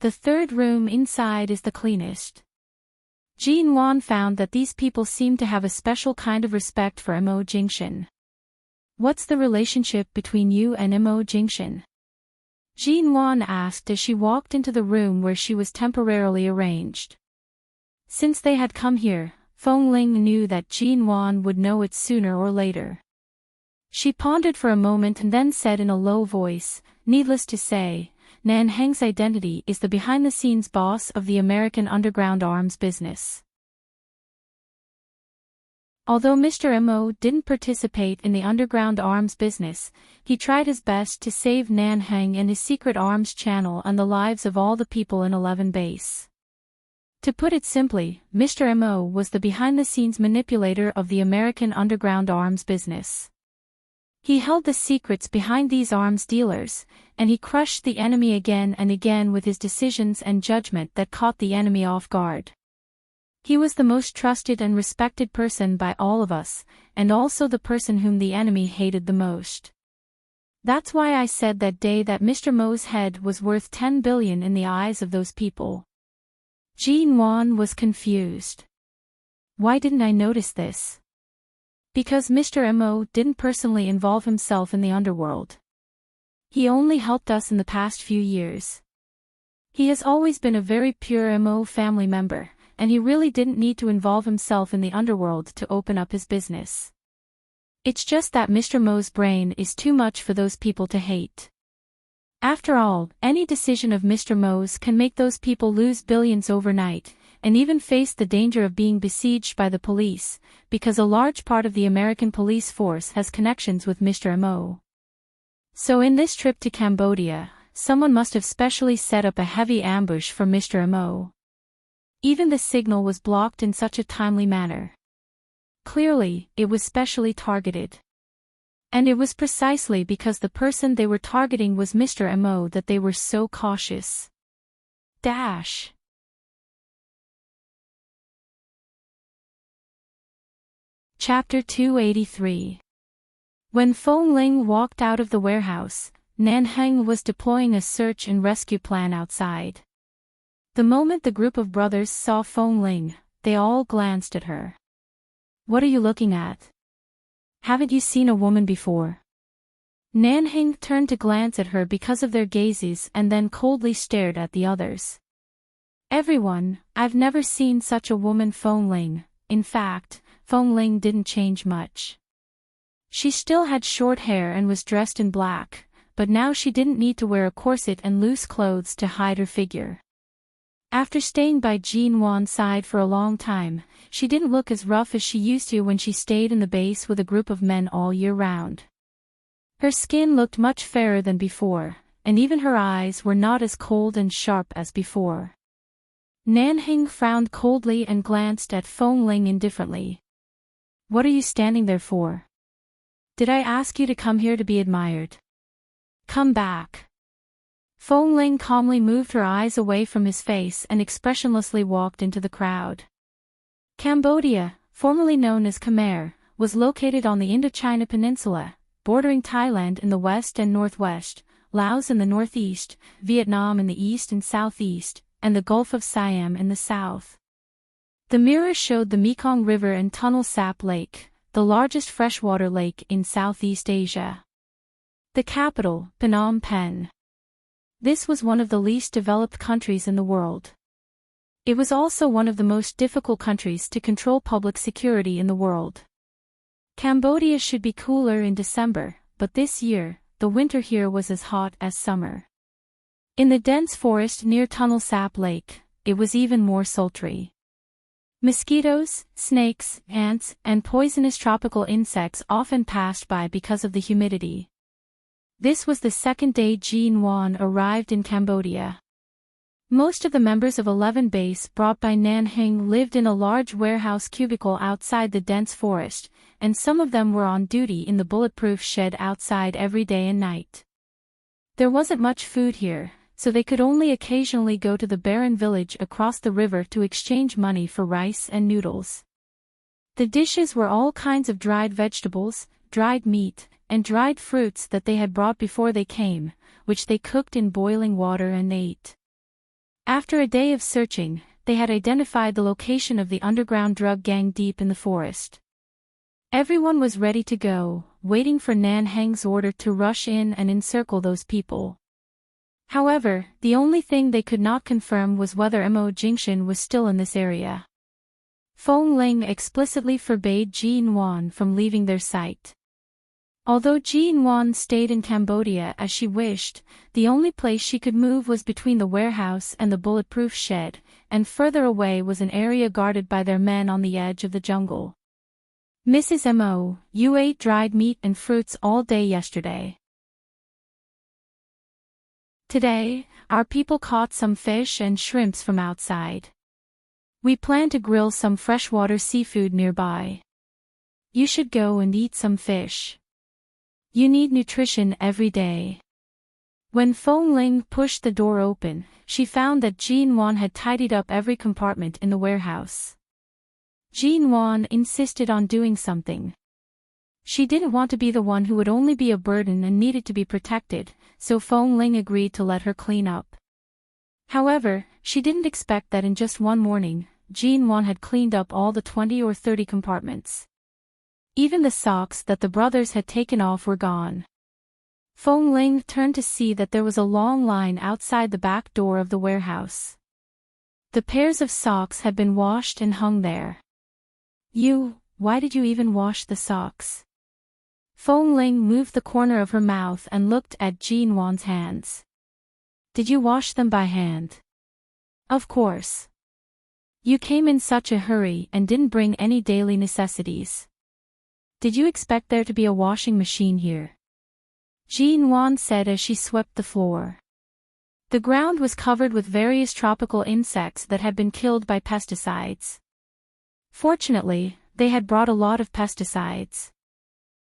"The third room inside is the cleanest." Jin Wan found that these people seemed to have a special kind of respect for Mo Jingshan. "What's the relationship between you and Mo Jingshan?" Jin Wan asked as she walked into the room where she was temporarily arranged. Since they had come here, Feng Ling knew that Jin Wan would know it sooner or later. She pondered for a moment and then said in a low voice, "Needless to say, Nanheng's identity is the behind-the-scenes boss of the American underground arms business." Although Mr. Mo didn't participate in the underground arms business, he tried his best to save Nanhang and his secret arms channel and the lives of all the people in 11 Base. To put it simply, Mr. Mo was the behind-the-scenes manipulator of the American underground arms business. He held the secrets behind these arms dealers, and he crushed the enemy again and again with his decisions and judgment that caught the enemy off guard. He was the most trusted and respected person by all of us, and also the person whom the enemy hated the most. That's why I said that day that Mr. Mo's head was worth 10 billion in the eyes of those people. Jin Wan was confused. Why didn't I notice this? Because Mr. Mo didn't personally involve himself in the underworld. He only helped us in the past few years. He has always been a very pure Mo family member, and he really didn't need to involve himself in the underworld to open up his business. It's just that Mr. Mo's brain is too much for those people to hate. After all, any decision of Mr. Mo's can make those people lose billions overnight, and even face the danger of being besieged by the police, because a large part of the American police force has connections with Mr. Mo. So in this trip to Cambodia, someone must have specially set up a heavy ambush for Mr. Mo. Even the signal was blocked in such a timely manner. Clearly, it was specially targeted. And it was precisely because the person they were targeting was Mr. Mo that they were so cautious. Chapter 283. When Fong Ling walked out of the warehouse, Nanheng was deploying a search and rescue plan outside. The moment the group of brothers saw Fong Ling, they all glanced at her. What are you looking at? Haven't you seen a woman before? Nanheng turned to glance at her because of their gazes and then coldly stared at the others. Everyone, I've never seen such a woman. Fong Ling. In fact, Fong Ling didn't change much. She still had short hair and was dressed in black, but now she didn't need to wear a corset and loose clothes to hide her figure. After staying by Jin Wan's side for a long time, she didn't look as rough as she used to when she stayed in the base with a group of men all year round. Her skin looked much fairer than before, and even her eyes were not as cold and sharp as before. Nanheng frowned coldly and glanced at Fong Ling indifferently. What are you standing there for? Did I ask you to come here to be admired? Come back. Fong Ling calmly moved her eyes away from his face and expressionlessly walked into the crowd. Cambodia, formerly known as Khmer, was located on the Indochina Peninsula, bordering Thailand in the west and northwest, Laos in the northeast, Vietnam in the east and southeast, and the Gulf of Siam in the south. The mirror showed the Mekong River and Tunnel Sap Lake, the largest freshwater lake in Southeast Asia. The capital, Phnom Penh. This was one of the least developed countries in the world. It was also one of the most difficult countries to control public security in the world. Cambodia should be cooler in December, but this year, the winter here was as hot as summer. In the dense forest near Tunnel Sap Lake, it was even more sultry. Mosquitoes, snakes, ants, and poisonous tropical insects often passed by because of the humidity. This was the second day Jin Wan arrived in Cambodia. Most of the members of 11 Base brought by Nanheng lived in a large warehouse cubicle outside the dense forest, and some of them were on duty in the bulletproof shed outside every day and night. There wasn't much food here, so they could only occasionally go to the barren village across the river to exchange money for rice and noodles. The dishes were all kinds of dried vegetables, dried meat, and dried fruits that they had brought before they came, which they cooked in boiling water and ate. After a day of searching, they had identified the location of the underground drug gang deep in the forest. Everyone was ready to go, waiting for Nanheng's order to rush in and encircle those people. However, the only thing they could not confirm was whether Mo Jingshan was still in this area. Fong Ling explicitly forbade Jin Wan from leaving their sight. Although Jin Wan stayed in Cambodia as she wished, the only place she could move was between the warehouse and the bulletproof shed, and further away was an area guarded by their men on the edge of the jungle. Mrs. Mo, you ate dried meat and fruits all day yesterday. Today, our people caught some fish and shrimps from outside. We plan to grill some freshwater seafood nearby. You should go and eat some fish. You need nutrition every day. When Feng Ling pushed the door open, she found that Jin Wan had tidied up every compartment in the warehouse. Jin Wan insisted on doing something. She didn't want to be the one who would only be a burden and needed to be protected, so Feng Ling agreed to let her clean up. However, she didn't expect that in just one morning, Jin Wan had cleaned up all the 20 or 30 compartments. Even the socks that the brothers had taken off were gone. Feng Ling turned to see that there was a long line outside the back door of the warehouse. The pairs of socks had been washed and hung there. Why did you even wash the socks? Feng Ling moved the corner of her mouth and looked at Jin Wan's hands. Did you wash them by hand? Of course. You came in such a hurry and didn't bring any daily necessities. Did you expect there to be a washing machine here? Jin Wan said as she swept the floor. The ground was covered with various tropical insects that had been killed by pesticides. Fortunately, they had brought a lot of pesticides.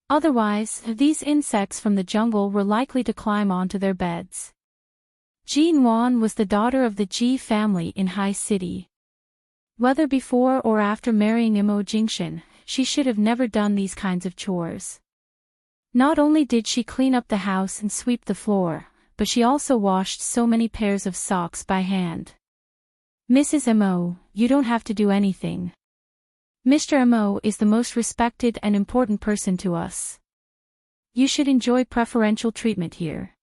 Otherwise, these insects from the jungle were likely to climb onto their beds. Jin Wan was the daughter of the Ji family in High City. Whether before or after marrying Imo Jingshan, she should have never done these kinds of chores. Not only did she clean up the house and sweep the floor, but she also washed so many pairs of socks by hand. Mrs. Mo, you don't have to do anything. Mr. Mo is the most respected and important person to us. You should enjoy preferential treatment here.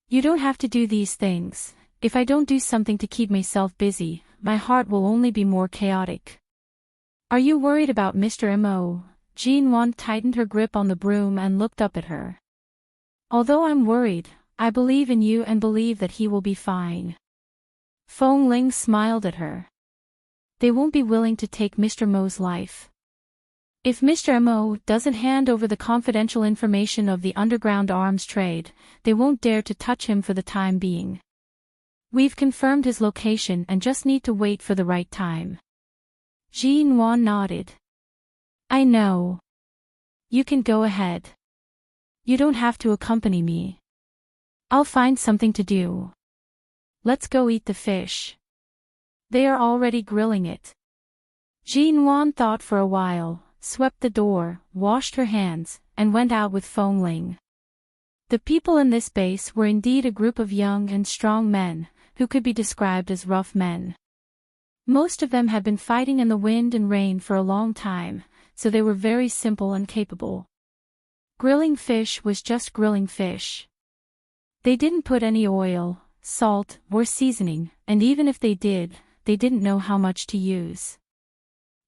You don't have to do these things. If I don't do something to keep myself busy, my heart will only be more chaotic. Are you worried about Mr. Mo? Jin Wan tightened her grip on the broom and looked up at her. Although I'm worried, I believe in you and believe that he will be fine. Feng Ling smiled at her. They won't be willing to take Mr. Mo's life. If Mr. Mo doesn't hand over the confidential information of the underground arms trade, they won't dare to touch him for the time being. We've confirmed his location and just need to wait for the right time. Jin Wan nodded. I know. You can go ahead. You don't have to accompany me. I'll find something to do. Let's go eat the fish. They are already grilling it. Jin Wan thought for a while, swept the door, washed her hands, and went out with Feng Ling. The people in this base were indeed a group of young and strong men, who could be described as rough men. Most of them had been fighting in the wind and rain for a long time, so they were very simple and capable. Grilling fish was just grilling fish. They didn't put any oil, salt, or seasoning, and even if they did, they didn't know how much to use.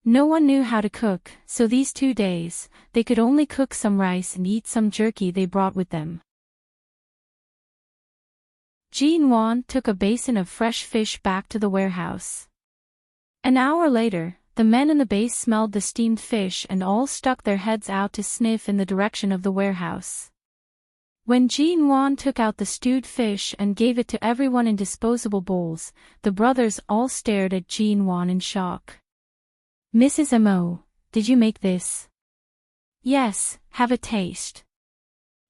No one knew how to cook, so these 2 days, they could only cook some rice and eat some jerky they brought with them. Jin Wan took a basin of fresh fish back to the warehouse. An hour later, the men in the base smelled the steamed fish and all stuck their heads out to sniff in the direction of the warehouse. When Jin Wan took out the stewed fish and gave it to everyone in disposable bowls, the brothers all stared at Jin Wan in shock. Mrs. Mo, did you make this? Yes, have a taste.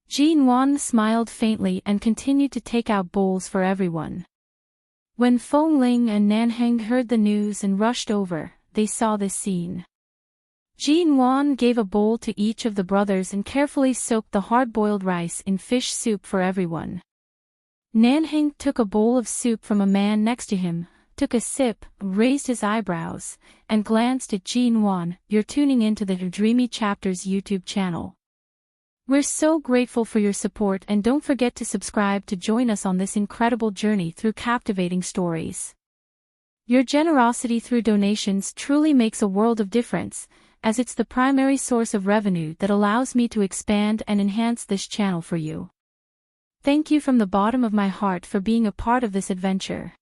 Jin Wan smiled faintly and continued to take out bowls for everyone. When Feng Ling and Nanheng heard the news and rushed over, they saw this scene. Jin Wan gave a bowl to each of the brothers and carefully soaked the hard-boiled rice in fish soup for everyone. Nanheng took a bowl of soup from a man next to him, took a sip, raised his eyebrows, and glanced at Jin Wan. You're tuning into the Dreamy Chapters YouTube channel. We're so grateful for your support and don't forget to subscribe to join us on this incredible journey through captivating stories. Your generosity through donations truly makes a world of difference, as it's the primary source of revenue that allows me to expand and enhance this channel for you. Thank you from the bottom of my heart for being a part of this adventure.